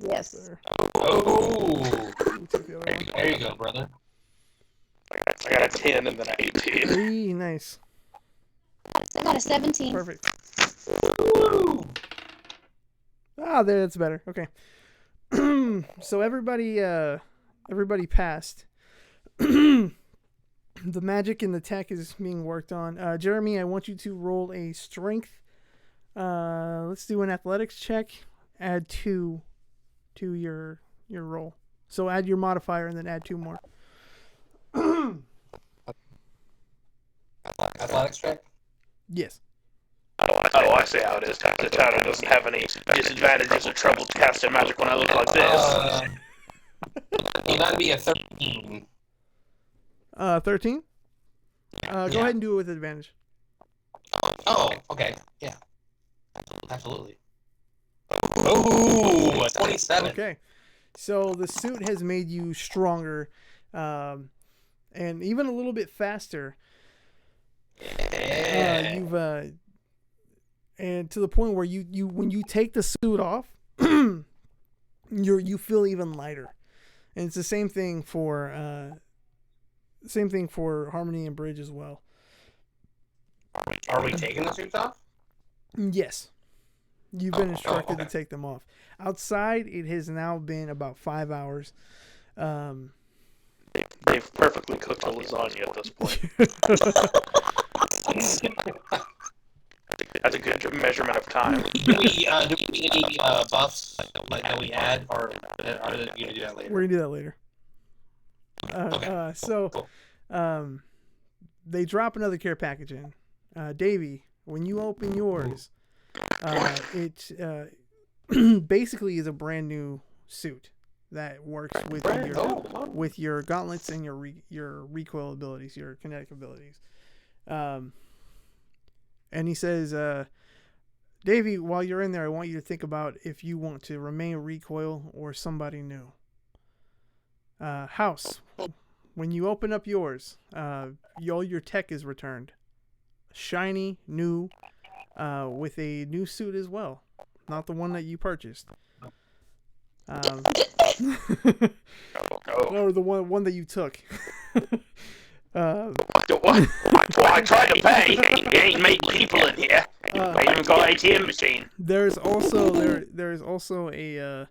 [SPEAKER 6] Yes.
[SPEAKER 4] Oh. There you go, brother.
[SPEAKER 5] I got a 10 and then an 18.
[SPEAKER 1] Hey, nice.
[SPEAKER 6] I got a 17.
[SPEAKER 1] Perfect. Ah, there. That's better. Okay. So everybody passed. The magic and the tech is being worked on. Jeremy, I want you to roll a strength. Let's do an athletics check. Add 2 to your roll. So add your modifier and then add 2 more.
[SPEAKER 4] Athletics check?
[SPEAKER 1] Yes.
[SPEAKER 5] Oh, I see how it is. The tower doesn't have any disadvantages or trouble casting magic when I look like this.
[SPEAKER 4] That'd be a 13.
[SPEAKER 1] 13? Go ahead and do it with advantage.
[SPEAKER 4] Oh, okay. Yeah. Absolutely. Oh, 27.
[SPEAKER 1] Okay. So the suit has made you stronger, and even a little bit faster. And to the point where you when you take the suit off, you feel even lighter. And it's the same thing for Harmony and Bridge as well.
[SPEAKER 4] Are we taking the suits off?
[SPEAKER 1] Yes. You've been instructed to take them off. Outside, it has now been about 5 hours.
[SPEAKER 5] They've perfectly cooked a lasagna at this point. That's a good measurement of time.
[SPEAKER 4] Do we get any buffs that we add, or are you going to do that later?
[SPEAKER 1] We're going to do that later. They drop another care package in. Davey, when you open yours, it basically is a brand new suit that works with your gauntlets and your recoil abilities, your kinetic abilities. And he says, Davey, while you're in there, I want you to think about if you want to remain recoil or somebody new. House, when you open up yours, all your tech is returned. Shiny, new, with a new suit as well. Not the one that you purchased. Or the one that you took.
[SPEAKER 5] I tried to pay. It ain't made people in here. I even got an ATM machine.
[SPEAKER 1] There's also a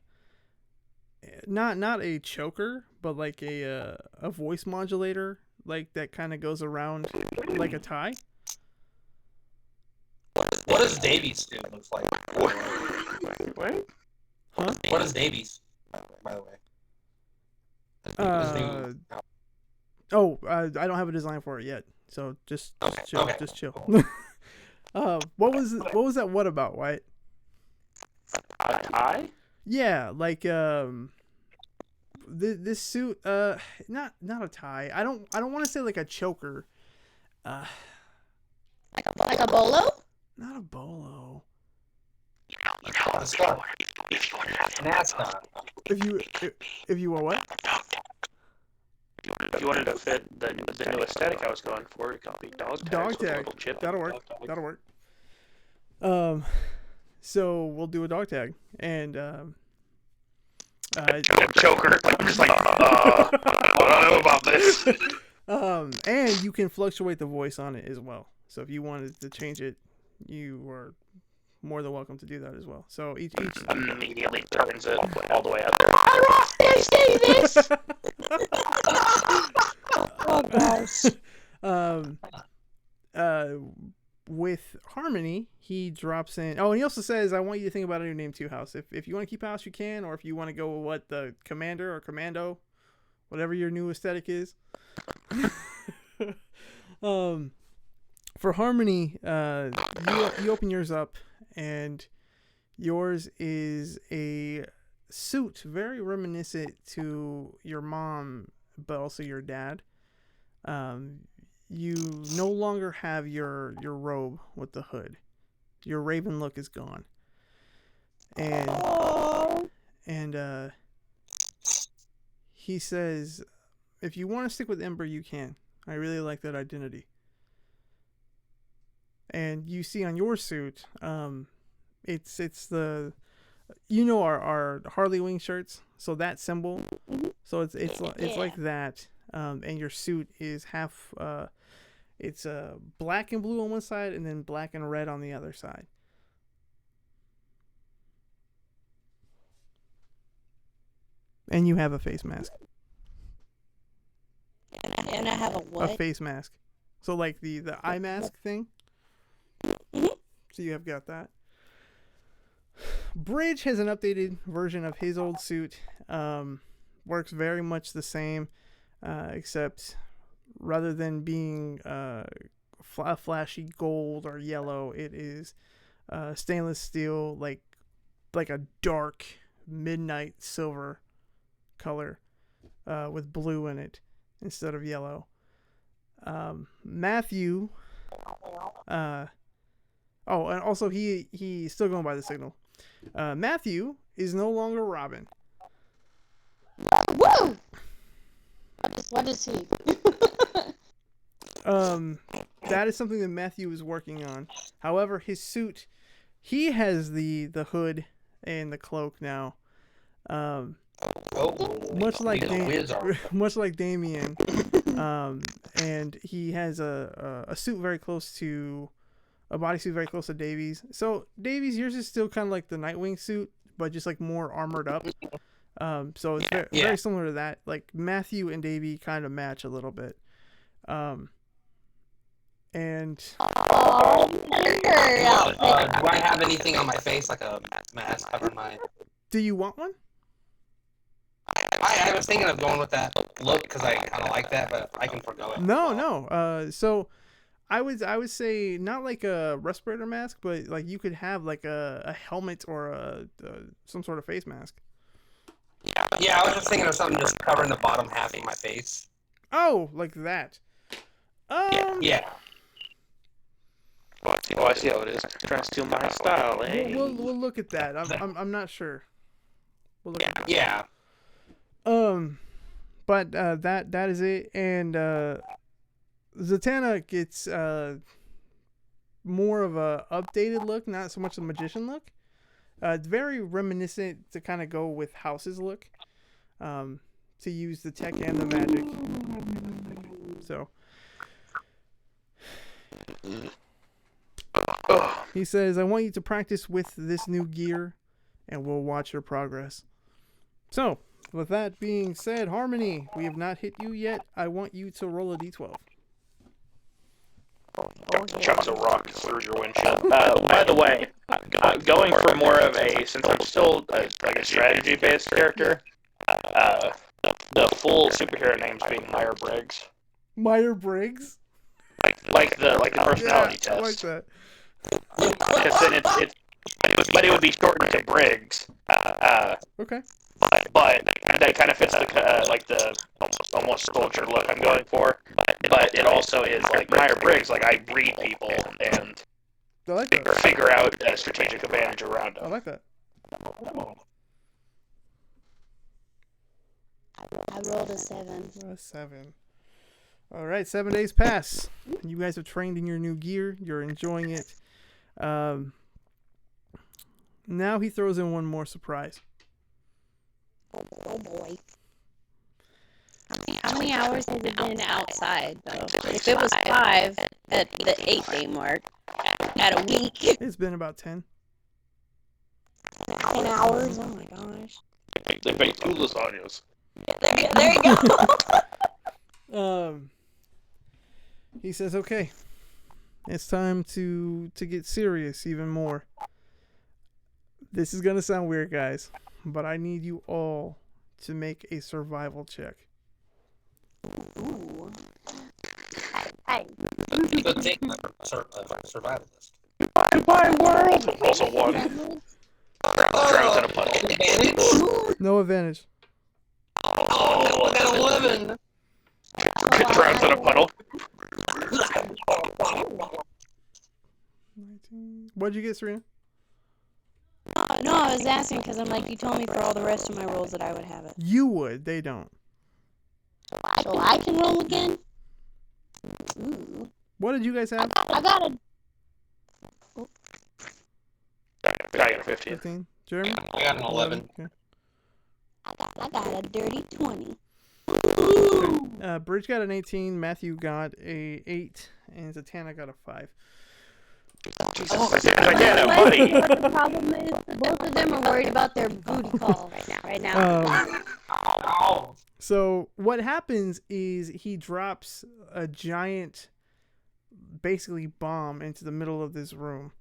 [SPEAKER 1] not a choker, but like a voice modulator, like that kind of goes around like a tie.
[SPEAKER 4] What does Davies do look like?
[SPEAKER 5] What?
[SPEAKER 1] Huh?
[SPEAKER 4] What does Davies, by the way?
[SPEAKER 1] I don't have a design for it yet, so just chill.
[SPEAKER 4] Okay.
[SPEAKER 1] Just chill. What was that? What about White?
[SPEAKER 5] A tie?
[SPEAKER 1] Yeah, like this suit. Not a tie. I don't want to say like a choker.
[SPEAKER 3] Like a bolo?
[SPEAKER 1] Not a bolo.
[SPEAKER 4] A scarf. An ascot.
[SPEAKER 1] If you were what?
[SPEAKER 5] If you wanted to fit the new aesthetic I was going for, it could be dog tags.
[SPEAKER 1] Dog
[SPEAKER 5] with a
[SPEAKER 1] tag.
[SPEAKER 5] little chip.
[SPEAKER 1] That'll work. That'll work. So we'll do a dog tag, and
[SPEAKER 5] choker. I'm just like, I don't know about this.
[SPEAKER 1] And you can fluctuate the voice on it as well. So if you wanted to change it, you are more than welcome to do that as well. So each
[SPEAKER 5] immediately turns it all the way up there.
[SPEAKER 3] I say this. Oh gosh.
[SPEAKER 1] With Harmony, he drops in. Oh, and he also says, "I want you to think about a new name too, House. If you want to keep House, you can, or if you want to go with what the Commander or Commando, whatever your new aesthetic is." For Harmony, you open yours up, and yours is a suit very reminiscent to your mom, but also your dad. You no longer have your robe with the hood. Your Raven look is gone. And he says, if you want to stick with Ember, you can. I really like that identity. And you see on your suit, it's the, our Harley Wing shirts. So that symbol, so it's like that. And your suit is half, it's black and blue on one side, and then black and red on the other side. And you have a face mask.
[SPEAKER 3] And I have a what?
[SPEAKER 1] A face mask. So like the eye mask thing. So you have got that. Bridge has an updated version of his old suit. Works very much the same, except rather than being flashy gold or yellow, it is stainless steel, like a dark midnight silver color with blue in it instead of yellow. Matthew, and also he's still going by the signal. Matthew is no longer Robin.
[SPEAKER 3] Woo! What is he?
[SPEAKER 1] That is something that Matthew is working on. However, his suit, he has the hood and the cloak now. Much like Damien. And he has a suit very close to a bodysuit very close to Davies. So Davies, yours is still kind of like the Nightwing suit, but just like more armored up. So it's very similar to that. Like Matthew and Davy kind of match a little bit. And
[SPEAKER 4] do I have anything on my face, like a mask covering my?
[SPEAKER 1] Do you want one?
[SPEAKER 4] I was thinking of going with that look because I kind of like that, but I can forgo it.
[SPEAKER 1] No. So I would say not like a respirator mask, but like you could have like a helmet or some sort of face mask.
[SPEAKER 4] Yeah, I was just thinking of something just covering the bottom half of my face.
[SPEAKER 1] Oh, like that.
[SPEAKER 4] Yeah.
[SPEAKER 5] Oh, I see how it is. Trying to steal my style, eh?
[SPEAKER 1] We'll look at that. I'm not sure. We'll look at that.
[SPEAKER 4] Yeah.
[SPEAKER 1] But that is it, and Zatanna gets more of a updated look, not so much a magician look. It's very reminiscent to kind of go with House's look, to use the tech and the magic. So he says, I want you to practice with this new gear, and we'll watch your progress. So, with that being said, Harmony, we have not hit you yet. I want you to roll a d12.
[SPEAKER 5] chucks a rock through your windshield. By the way, going for more of a, since I'm still like a strategy-based character, the full superhero names being Myers-Briggs.
[SPEAKER 1] Myers-Briggs?
[SPEAKER 5] Like the personality test.
[SPEAKER 1] I like that.
[SPEAKER 5] Because then but it would be shortened to Briggs.
[SPEAKER 1] Okay.
[SPEAKER 5] But that kind of fits the almost soldier look I'm going for. But it also is like Myers-Briggs. Like I read people and
[SPEAKER 1] I like that.
[SPEAKER 5] figure out a strategic advantage around them.
[SPEAKER 1] I like that.
[SPEAKER 6] I rolled a 7.
[SPEAKER 1] A 7. All right, 7 days pass. You guys have trained in your new gear. You're enjoying it. Now he throws in one more surprise.
[SPEAKER 6] Oh boy. How many hours has it been outside, though? If it was 5 at the 8-day mark, at a week.
[SPEAKER 1] It's been about 10.
[SPEAKER 6] 10 hours? Oh my gosh.
[SPEAKER 5] They make 2 lasagnas.
[SPEAKER 6] There you go.
[SPEAKER 1] He says, okay, it's time to get serious even more. This is going to sound weird, guys, but I need you all to make a survival check.
[SPEAKER 6] Ooh.
[SPEAKER 4] The thing survivalist.
[SPEAKER 5] Goodbye, world! Rolls a 1. Drowns in a puddle.
[SPEAKER 4] Advantage?
[SPEAKER 1] No advantage.
[SPEAKER 4] Oh, I got 11.
[SPEAKER 5] Drowns in a puddle.
[SPEAKER 1] 19. What'd you get, Serena?
[SPEAKER 6] No, I was asking because I'm like, you told me for all the rest of my rolls that I would have it.
[SPEAKER 1] You would. They don't.
[SPEAKER 6] So I can roll again? Ooh.
[SPEAKER 1] What did you guys have?
[SPEAKER 6] I got a...
[SPEAKER 5] I got a 15.
[SPEAKER 1] 15. Jeremy?
[SPEAKER 4] I got an 11.
[SPEAKER 1] Okay.
[SPEAKER 6] I got a dirty 20.
[SPEAKER 1] Bridge got an 18. Matthew got a 8. And Zatanna got a 5.
[SPEAKER 5] Buddy.
[SPEAKER 6] What the problem is, both of them are worried about their booty call right now.
[SPEAKER 1] So what happens is he drops a giant, basically bomb into the middle of this room,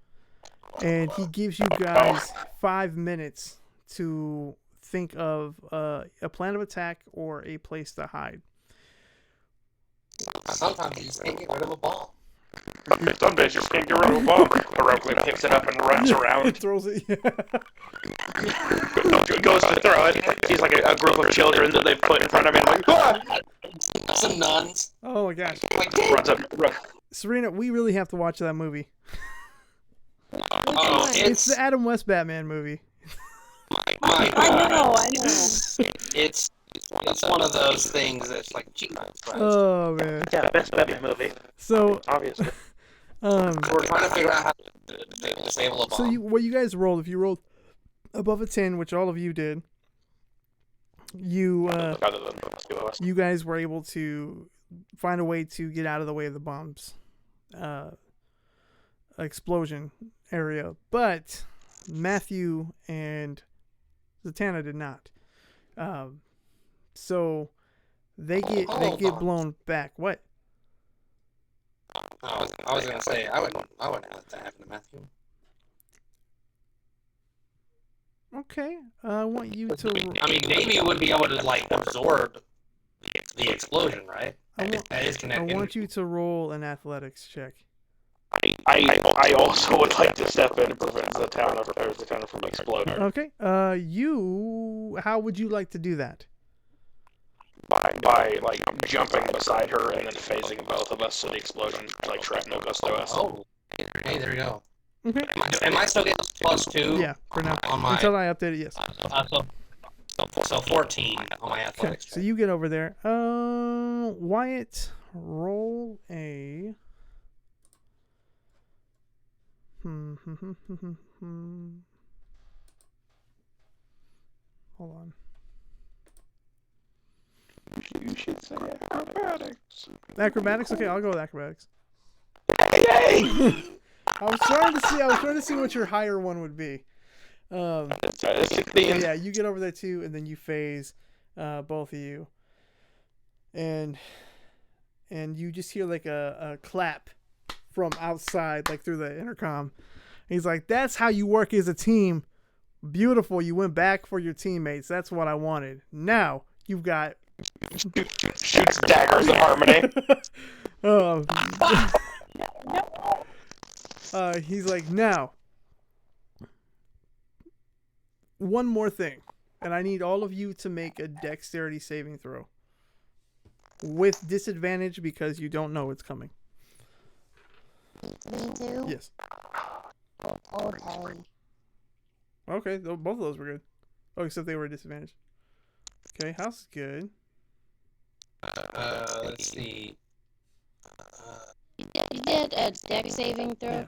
[SPEAKER 1] and he gives you guys 5 minutes to think of a plan of attack or a place to hide.
[SPEAKER 4] Sometimes you just can't get rid of a bomb.
[SPEAKER 5] Some days you just can't get rid of a bomb. Heroically picks it up and runs around.
[SPEAKER 1] Throws it.
[SPEAKER 5] Goes to throw it. Sees like a group of children that they put in front of him. Like, ah!
[SPEAKER 4] Some nuns.
[SPEAKER 1] Oh my gosh.
[SPEAKER 5] Runs up.
[SPEAKER 1] Serena, we really have to watch that movie.
[SPEAKER 4] Oh,
[SPEAKER 1] It's the Adam West Batman movie.
[SPEAKER 6] I know.
[SPEAKER 4] It's one of those things that's like, gee,
[SPEAKER 1] Oh man.
[SPEAKER 5] Yeah, best Batman movie.
[SPEAKER 1] So
[SPEAKER 5] obviously.
[SPEAKER 4] We're trying to figure out how to disable a bomb.
[SPEAKER 1] So what you guys rolled? If you rolled above a 10, which all of you did, you guys were able to find a way to get out of the way of the bomb's explosion area, but Matthew and Zatanna did not. So they get blown back. What?
[SPEAKER 4] I was gonna say I wouldn't let that happen to Matthew.
[SPEAKER 1] Okay, I want you to.
[SPEAKER 4] I mean, Davey would be able to like absorb the explosion, right?
[SPEAKER 1] I want you to roll an athletics check.
[SPEAKER 5] I also would like to step in and prevent the town from exploding.
[SPEAKER 1] Okay. How would you like to do that?
[SPEAKER 5] By like jumping beside her and then phasing both of us so the explosion like shrapnel goes to us.
[SPEAKER 4] Oh, hey, there you go.
[SPEAKER 1] Okay.
[SPEAKER 4] Am I still getting +2?
[SPEAKER 1] Yeah, for now.
[SPEAKER 4] On my,
[SPEAKER 1] Until I update it, yes.
[SPEAKER 4] So 14 on my athletics.
[SPEAKER 1] Okay, so you get over there. Wyatt, roll a. Hold on.
[SPEAKER 5] You should say acrobatics.
[SPEAKER 1] Acrobatics? Okay, I'll go with acrobatics.
[SPEAKER 5] Yay!
[SPEAKER 1] I was trying to see what your higher one would be.
[SPEAKER 5] 16.
[SPEAKER 1] Yeah, you get over there too, and then you phase both of you. And you just hear like a clap from outside, like through the intercom. He's like, "That's how you work as a team. Beautiful. You went back for your teammates. That's what I wanted. Now you've got."
[SPEAKER 5] Shoots daggers at Harmony.
[SPEAKER 1] He's like, "Now, one more thing, and I need all of you to make a dexterity saving throw with disadvantage because you don't know it's coming."
[SPEAKER 3] Me too?
[SPEAKER 1] Yes.
[SPEAKER 3] Okay.
[SPEAKER 1] Okay, both of those were good. Oh, except they were disadvantaged. Okay, house is good.
[SPEAKER 4] Let's see.
[SPEAKER 3] You did a dex saving throw?
[SPEAKER 1] Yeah.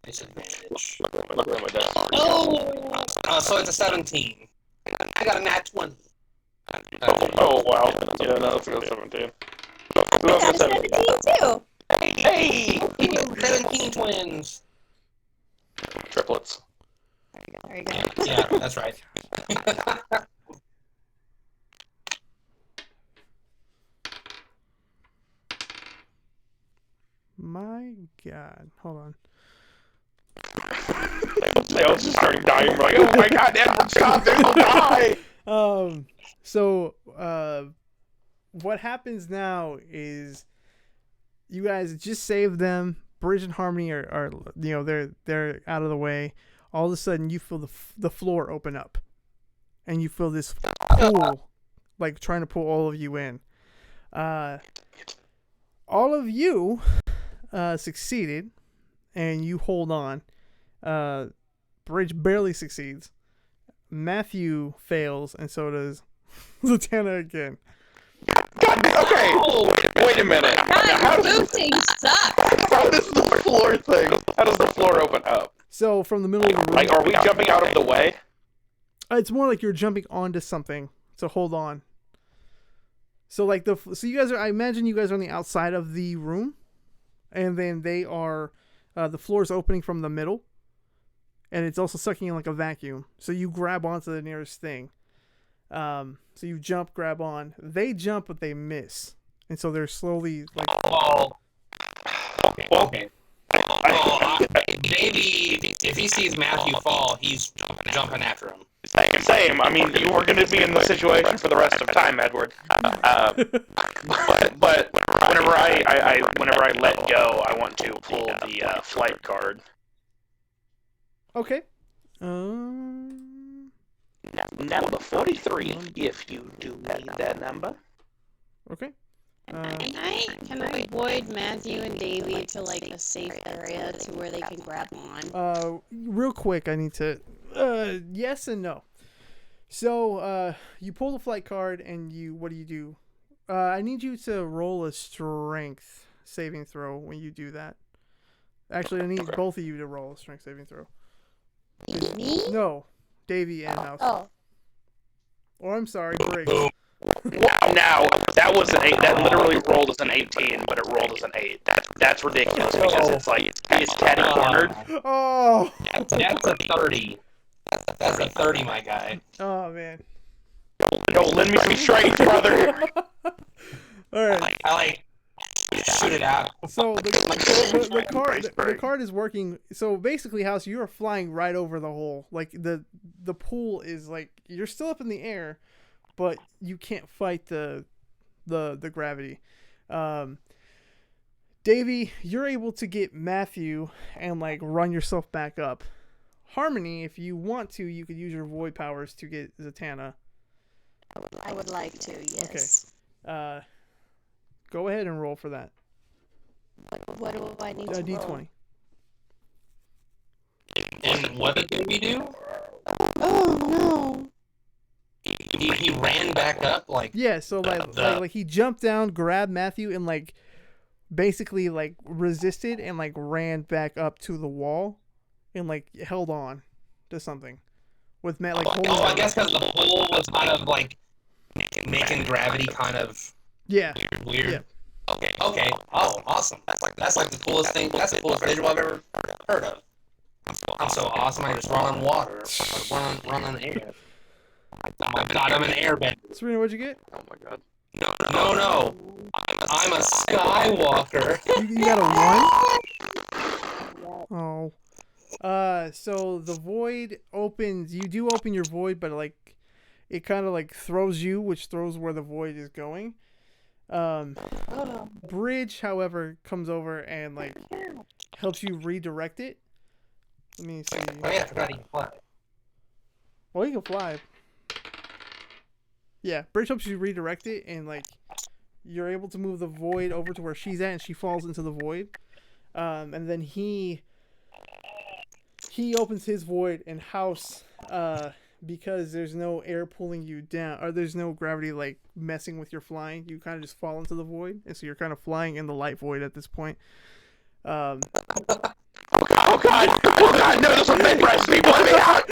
[SPEAKER 4] Disadvantage.
[SPEAKER 5] Oh!
[SPEAKER 4] So it's a 17. I got a nat 20.
[SPEAKER 5] Oh, wow. Yeah, no, that's a good 17. Who else got 17
[SPEAKER 3] too?
[SPEAKER 4] Hey! 17 twins!
[SPEAKER 5] Triplets.
[SPEAKER 3] There you go.
[SPEAKER 4] Yeah, that's right.
[SPEAKER 1] My God. Hold on.
[SPEAKER 5] They all just started dying. We're like, oh my God, Edward, stop! They will die!
[SPEAKER 1] So, what happens now is you guys just saved them. Bridge and Harmony are they're out of the way. All of a sudden, you feel the floor open up, and you feel this pull, like trying to pull all of you in. All of you succeeded, and you hold on. Bridge barely succeeds. Matthew fails, and so does Zatanna again.
[SPEAKER 5] God, okay, wait a minute.
[SPEAKER 3] God, boosting sucks.
[SPEAKER 5] How does the floor thing? How does the floor open up?
[SPEAKER 1] So from the middle of the room,
[SPEAKER 5] Like, are we jumping out of the way?
[SPEAKER 1] It's more like you're jumping onto something. So hold on. So like you guys are. I imagine you guys are on the outside of the room, and then they are. The floor is opening from the middle, and it's also sucking in like a vacuum. So you grab onto the nearest thing. So you jump, grab on. They jump, but they miss, and so they're slowly like.
[SPEAKER 4] Okay. Davey, if he sees Matthew fall, he's jumping after him.
[SPEAKER 5] Same. I mean, you were going to be in this situation for the rest of time, Edward. But whenever I let go, I want to pull the flight card.
[SPEAKER 1] Okay.
[SPEAKER 5] Number 43, if you do need that number.
[SPEAKER 1] Okay.
[SPEAKER 3] Can I void Matthew and Davey to like a safe area to where they can grab on?
[SPEAKER 1] Real quick, I need to. Yes and no. So, you pull the flight card, and what do you do? I need you to roll a strength saving throw when you do that. Actually, I need both of you to roll a strength saving throw.
[SPEAKER 3] Me?
[SPEAKER 1] No, Davey and House.
[SPEAKER 3] Oh.
[SPEAKER 1] Or I'm sorry, Briggs.
[SPEAKER 5] Now, that was an 8. That literally rolled as an 18, but it rolled as an 8. That's ridiculous because it's like he's catty cornered.
[SPEAKER 1] Oh,
[SPEAKER 4] that's a 30. That's a 30, my guy.
[SPEAKER 1] Oh man.
[SPEAKER 5] No, lend me some strength, brother.
[SPEAKER 1] All right.
[SPEAKER 4] I like shoot it out.
[SPEAKER 1] So the card is working. So basically, House, you are flying right over the hole. Like the pool is like you're still up in the air, but you can't fight the gravity. Davey, you're able to get Matthew and like run yourself back up. Harmony, if you want to, you could use your void powers to get Zatanna.
[SPEAKER 3] I would like to, yes.
[SPEAKER 1] Okay. Go ahead and roll for that.
[SPEAKER 3] What do I need to
[SPEAKER 1] D20.
[SPEAKER 4] And what did Davey do?
[SPEAKER 3] Oh no.
[SPEAKER 4] He ran back up like.
[SPEAKER 1] Yeah, so like he jumped down, grabbed Matthew, and like basically like resisted and like ran back up to the wall, and like held on to something with Matt like holding.
[SPEAKER 4] I guess because the hole was kind of like making gravity kind of.
[SPEAKER 1] Yeah.
[SPEAKER 4] Weird.
[SPEAKER 1] Yeah.
[SPEAKER 4] Okay. Oh, awesome. That's like the coolest thing. That's the coolest visual I've ever heard of. I'm so awesome. I just run on water. Run on air. Oh my God, I'm an airbender.
[SPEAKER 1] Serena, what'd you get?
[SPEAKER 5] Oh my God.
[SPEAKER 4] No. I'm a Skywalker.
[SPEAKER 1] You got a 1? Oh. So the void opens. You do open your void, but like it kind of like throws you, which throws where the void is going. Bridge, however, comes over and like helps you redirect it. Let me see.
[SPEAKER 4] Oh yeah, I forgot he can fly.
[SPEAKER 1] Well, you can fly. Yeah, Bridge helps you redirect it, and like you're able to move the void over to where she's at, and she falls into the void. And then he opens his void, and House, because there's no air pulling you down, or there's no gravity like messing with your flying, you kind of just fall into the void, and so you're kind of flying in the light void at this point.
[SPEAKER 5] Oh God, no, this will big breast me, let me out!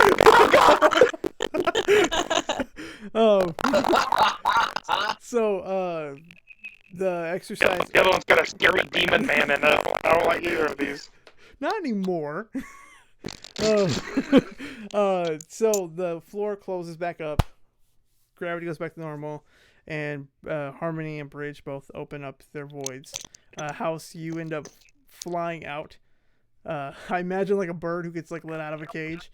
[SPEAKER 5] Oh God!
[SPEAKER 1] So, the exercise...
[SPEAKER 5] The other one's got a scary demon man in it. I don't like either of these.
[SPEAKER 1] Not anymore. So the floor closes back up. Gravity goes back to normal. And Harmony and Bridge both open up their voids. House, you end up flying out. I imagine like a bird who gets like let out of a cage.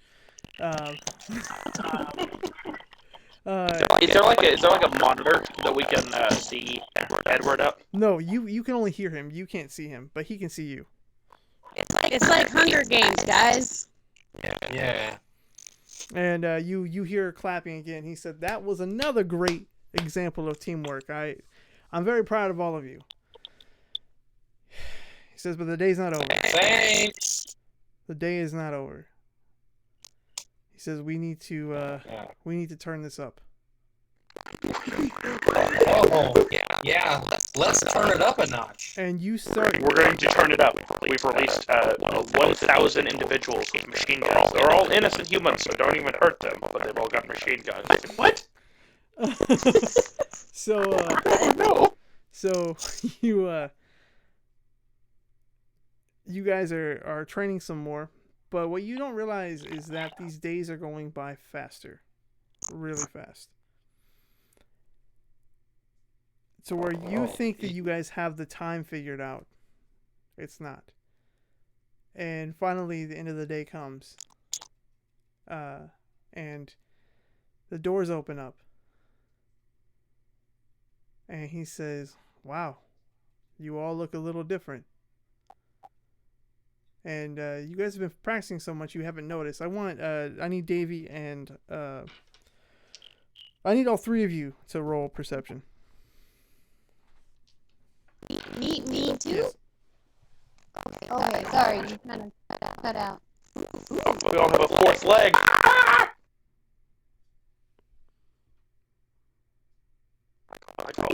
[SPEAKER 5] Is there like a monitor that we can see Edward up?
[SPEAKER 1] No, you can only hear him. You can't see him, but he can see you.
[SPEAKER 6] It's like Hunger Games, guys.
[SPEAKER 4] Yeah.
[SPEAKER 1] And you hear clapping again. He said that was another great example of teamwork. I'm very proud of all of you. He says, but the day's not over.
[SPEAKER 4] Thanks.
[SPEAKER 1] The day is not over. He says we need to turn this up.
[SPEAKER 4] Oh, yeah. Let's turn it up a notch.
[SPEAKER 1] And you start.
[SPEAKER 5] We're going to turn it up. We've released 1,000 individuals with machine guns. They're all innocent humans, so don't even hurt them. But they've all got machine guns. What?
[SPEAKER 1] So
[SPEAKER 5] no.
[SPEAKER 1] So you guys are training some more, but what you don't realize is that these days are going by faster, really fast. So where you think that you guys have the time figured out, it's not. And finally, the end of the day comes, and the doors open up, and he says, "Wow, you all look a little different." And you guys have been practicing so much you haven't noticed. I need Davey and I need all three of you to roll perception.
[SPEAKER 6] Me too?
[SPEAKER 1] Yes.
[SPEAKER 6] Okay, sorry, you kind of cut out.
[SPEAKER 5] We all have a fourth leg.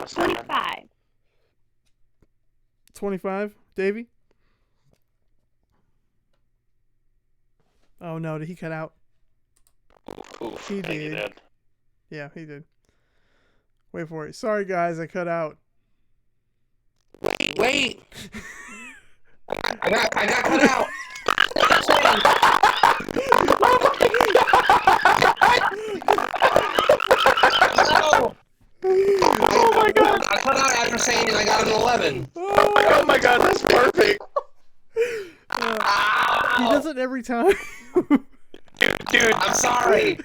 [SPEAKER 6] 25.
[SPEAKER 1] 25, Davey? Oh no, did he cut out?
[SPEAKER 5] Oof,
[SPEAKER 1] He did. Yeah, he did. Wait for it. Sorry guys, I cut out.
[SPEAKER 4] Wait. I got cut out. No.
[SPEAKER 5] Oh my God!
[SPEAKER 4] I cut out after saying I got an 11.
[SPEAKER 5] Oh my God, that's perfect.
[SPEAKER 1] He does it every time.
[SPEAKER 5] Dude,
[SPEAKER 4] I'm sorry.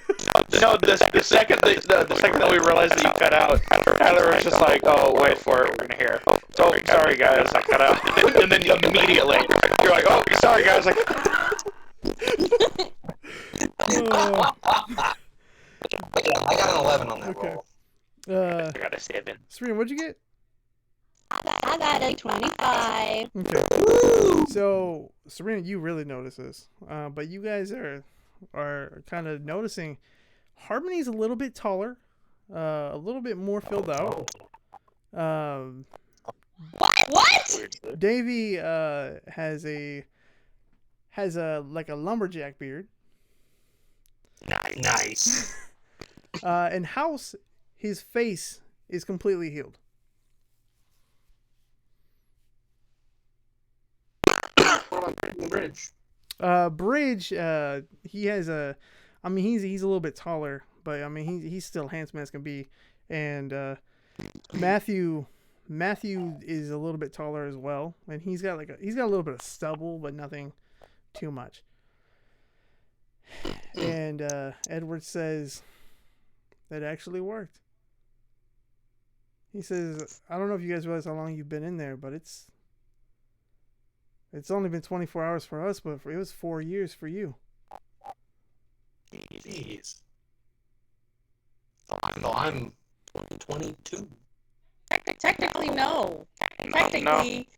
[SPEAKER 5] No, the second that we realized that you cut out, Tyler was just like, "Oh, wait for it, we're gonna hear." So sorry guys, I cut out, and then immediately you're like, "Oh, sorry guys." I
[SPEAKER 4] got an 11 on that roll.
[SPEAKER 5] I got a 7.
[SPEAKER 1] Serena, what'd you get?
[SPEAKER 6] I got a 25.
[SPEAKER 1] Okay. So, Serena, you really notice this. But you guys are kind of noticing Harmony's a little bit taller, a little bit more filled out.
[SPEAKER 6] What?
[SPEAKER 1] Davey has a like a lumberjack beard.
[SPEAKER 4] Nice.
[SPEAKER 1] And House, his face is completely healed.
[SPEAKER 4] Bridge.
[SPEAKER 1] Bridge, he has he's a little bit taller, but I mean he's still handsome as can be. And Matthew Matthew is a little bit taller as well, and he's got a little bit of stubble, but nothing too much. And Edward says that actually worked. He says, I don't know if you guys realize how long you've been in there, but it's only been 24 hours for us, but it was 4 years for you.
[SPEAKER 4] Jeez. So I'm 22.
[SPEAKER 6] Technically, no. Technically,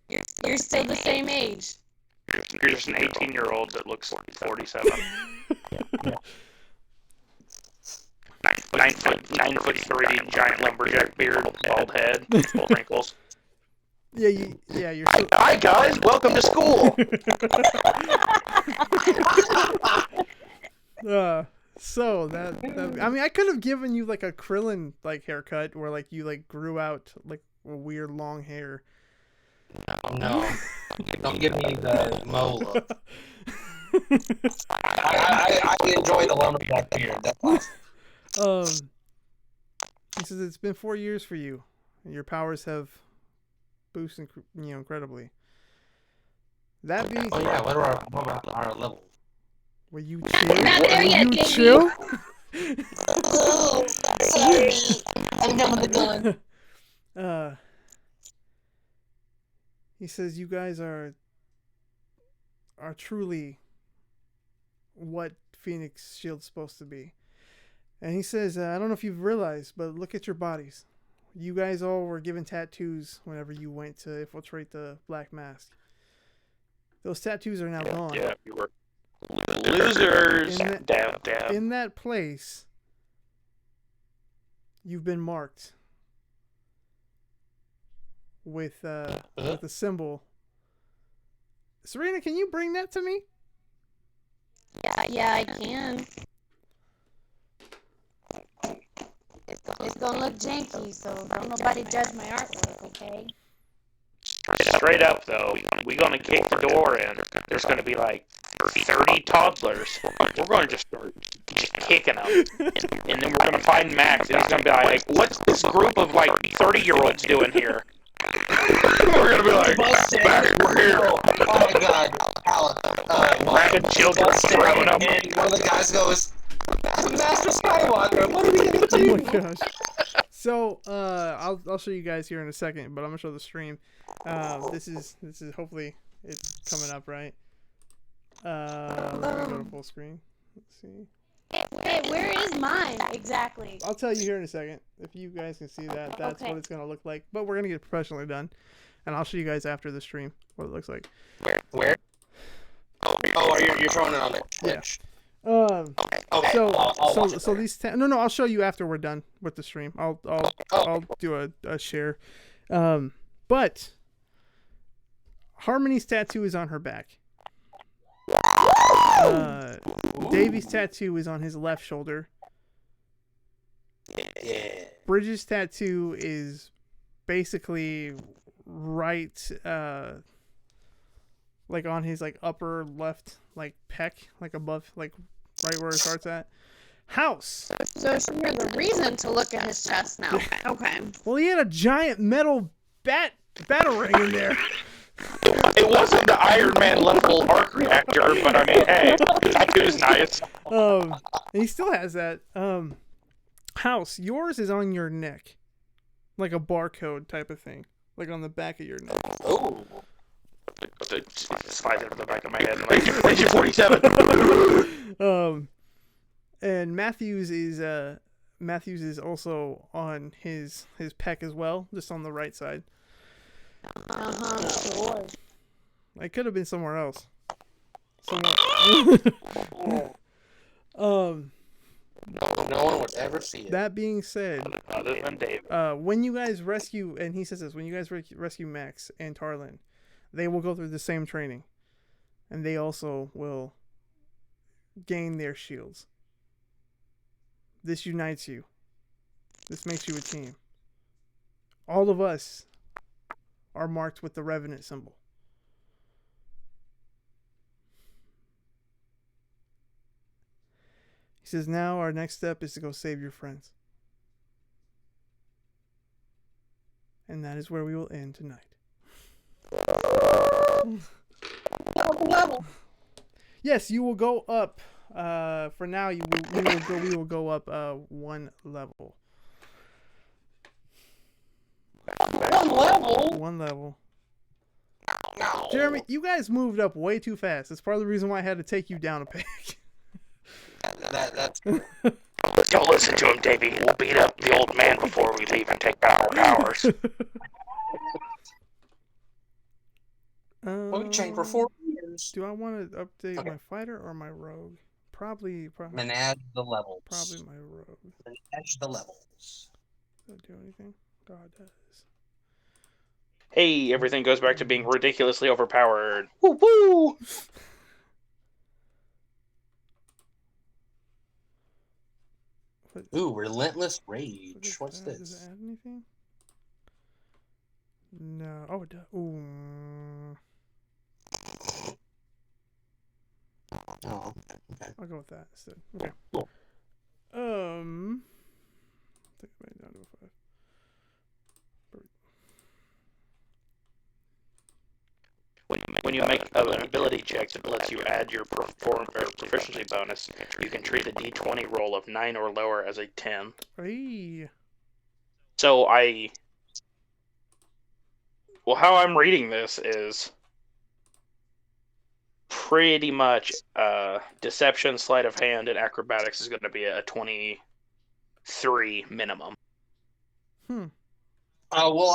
[SPEAKER 6] you're still the same age.
[SPEAKER 5] You're just an 18-year-old that looks 47. 9'3", giant lumberjack beard, bald head, full wrinkles.
[SPEAKER 1] Yeah, you're.
[SPEAKER 5] Hi guys, welcome to school.
[SPEAKER 1] So that I mean, I could have given you like a Krillin like haircut, where like you like grew out like a weird long hair.
[SPEAKER 4] No, don't give me the Mo look. I enjoy the lumberjack beard. That's awesome.
[SPEAKER 1] He says it's been 4 years for you, and your powers have boosted, incredibly. That being
[SPEAKER 4] Oh yeah, what are our levels?
[SPEAKER 1] Were you chill?
[SPEAKER 6] Not there yet,
[SPEAKER 1] you
[SPEAKER 6] baby.
[SPEAKER 1] chill?
[SPEAKER 4] Oh, sorry. I'm jumping the gun.
[SPEAKER 1] He says you guys are truly what Phoenix Shield's supposed to be. And he says, I don't know if you've realized, but look at your bodies. You guys all were given tattoos whenever you went to infiltrate the Black Mask. Those tattoos are now gone.
[SPEAKER 5] Yeah, you were losers.
[SPEAKER 1] In that place, you've been marked with a symbol. Serena, can you bring that to me?
[SPEAKER 6] Yeah, I can. It's gonna look janky, so don't nobody judge my artwork, okay?
[SPEAKER 5] Straight up though, we're gonna kick the door in. There's gonna be like 30 toddlers. We're gonna just start kicking them, and then we're gonna find Max, and he's gonna be like, "What's this group of like 30-year-olds doing here?" We're gonna be like, "Max, we're here."
[SPEAKER 4] Oh my God, Alan.
[SPEAKER 5] Grabbing children, throwing them.
[SPEAKER 4] And one of the guys goes, "Master Skywalker, what are we gonna do?"
[SPEAKER 1] Oh my gosh. So I'll show you guys here in a second, but I'm gonna show the stream. This is hopefully it's coming up right. Let me go to full screen. Let's see.
[SPEAKER 6] Wait, where is mine exactly?
[SPEAKER 1] I'll tell you here in a second. If you guys can see that, that's what it's gonna look like. But we're gonna get it professionally done, and I'll show you guys after the stream what it looks like.
[SPEAKER 4] Where? Oh, you're showing it on the Twitch.
[SPEAKER 1] Yeah.
[SPEAKER 4] Okay.
[SPEAKER 1] So these no, I'll show you after we're done with the stream. I'll do a share. But Harmony's tattoo is on her back. Davy's tattoo is on his left shoulder.
[SPEAKER 4] Yeah.
[SPEAKER 1] Bridges' tattoo is basically right, like on his like upper left, like pec, like above, like right where his heart's at. House.
[SPEAKER 6] So you're the reason to look at his chest now. Okay.
[SPEAKER 1] Well, he had a giant metal battle ring in there.
[SPEAKER 5] It wasn't the Iron Man level arc reactor, but I mean, hey, the tattoo's nice.
[SPEAKER 1] And he still has that. House, yours is on your neck, like a barcode type of thing, like on the back of your neck.
[SPEAKER 4] Oh.
[SPEAKER 5] It's sliding over the back of my head. Like, where's your 47?
[SPEAKER 1] And Matthews is also on his pec as well, just on the right side.
[SPEAKER 6] Sure.
[SPEAKER 1] It could have been somewhere else.
[SPEAKER 4] No one would ever see it.
[SPEAKER 1] That being said,
[SPEAKER 5] other than Dave,
[SPEAKER 1] when you guys rescue, and he says this, when you guys rescue Max and Tarlin, they will go through the same training, and they also will gain their shields. This unites you. This makes you a team. All of us are marked with the Revenant symbol. He says, now our next step is to go save your friends. And that is where we will end tonight. Yes, you will go up. For now, we will go up 1 level. 1 level. Jeremy, you guys moved up way too fast. That's part of the reason why I had to take you down a peg.
[SPEAKER 5] That's Don't listen to him, Davey. We'll beat up the old man before we leave and take back our powers.
[SPEAKER 4] Well, we trained for 4 years.
[SPEAKER 1] Do I want to update my fighter or my rogue? Probably.
[SPEAKER 4] Manage the levels.
[SPEAKER 1] Probably my rogue.
[SPEAKER 4] Manage the levels.
[SPEAKER 1] Does that do anything? God does.
[SPEAKER 5] Hey, everything goes back to being ridiculously overpowered. Woo woo!
[SPEAKER 4] Ooh, relentless rage. What's this?
[SPEAKER 1] Does it add anything? No. Oh, it does. Ooh.
[SPEAKER 4] Oh, okay.
[SPEAKER 1] I'll go with that instead. Okay. Cool. I think I made it down to a 5.
[SPEAKER 5] When you make an ability check that lets you add your proficiency bonus, you can treat a d20 roll of 9 or lower as a 10.
[SPEAKER 1] Hey.
[SPEAKER 5] So how I'm reading this is pretty much deception, sleight of hand, and acrobatics is going to be a 23 minimum.
[SPEAKER 4] Well,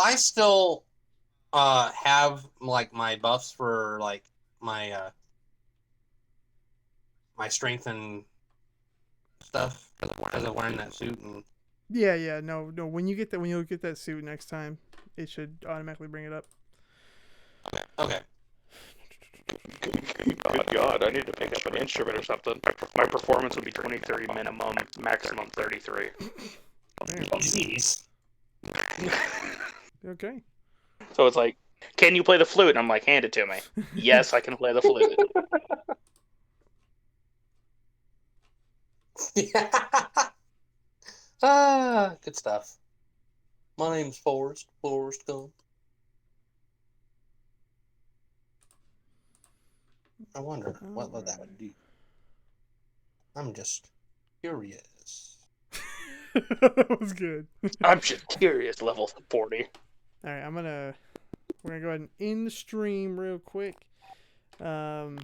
[SPEAKER 4] I still have like my buffs for like my my strength and stuff because of wearing that suit and.
[SPEAKER 1] Yeah. No. When you get that suit next time, it should automatically bring it up.
[SPEAKER 4] Okay.
[SPEAKER 5] Good God, I need to pick up an instrument or something. My performance would be 23 minimum, maximum 33.
[SPEAKER 4] Jeez.
[SPEAKER 1] Okay.
[SPEAKER 5] So it's like, can you play the flute? And I'm like, hand it to me. Yes, I can play the flute.
[SPEAKER 4] Good stuff. My name's Forrest Gump. I wonder what that would do. I'm just curious.
[SPEAKER 1] That was good.
[SPEAKER 5] I'm just curious, level 40.
[SPEAKER 1] Alright, we're gonna go ahead and end the stream real quick. We'll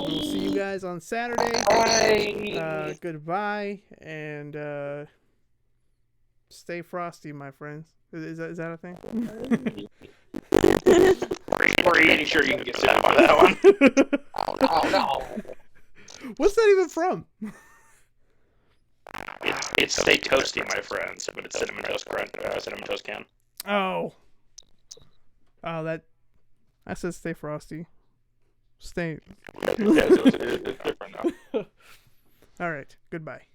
[SPEAKER 1] see you guys on Saturday.
[SPEAKER 5] Bye.
[SPEAKER 1] Goodbye, and stay frosty, my friends. Is that a thing?
[SPEAKER 5] Pretty sure you can get sued by that one.
[SPEAKER 4] Oh no.
[SPEAKER 1] What's that even from?
[SPEAKER 5] It's Stay Toasty, my friends, but it's Cinnamon Toast Can.
[SPEAKER 1] Oh, that says stay frosty. Stay.
[SPEAKER 5] It's different now.
[SPEAKER 1] All right. Goodbye.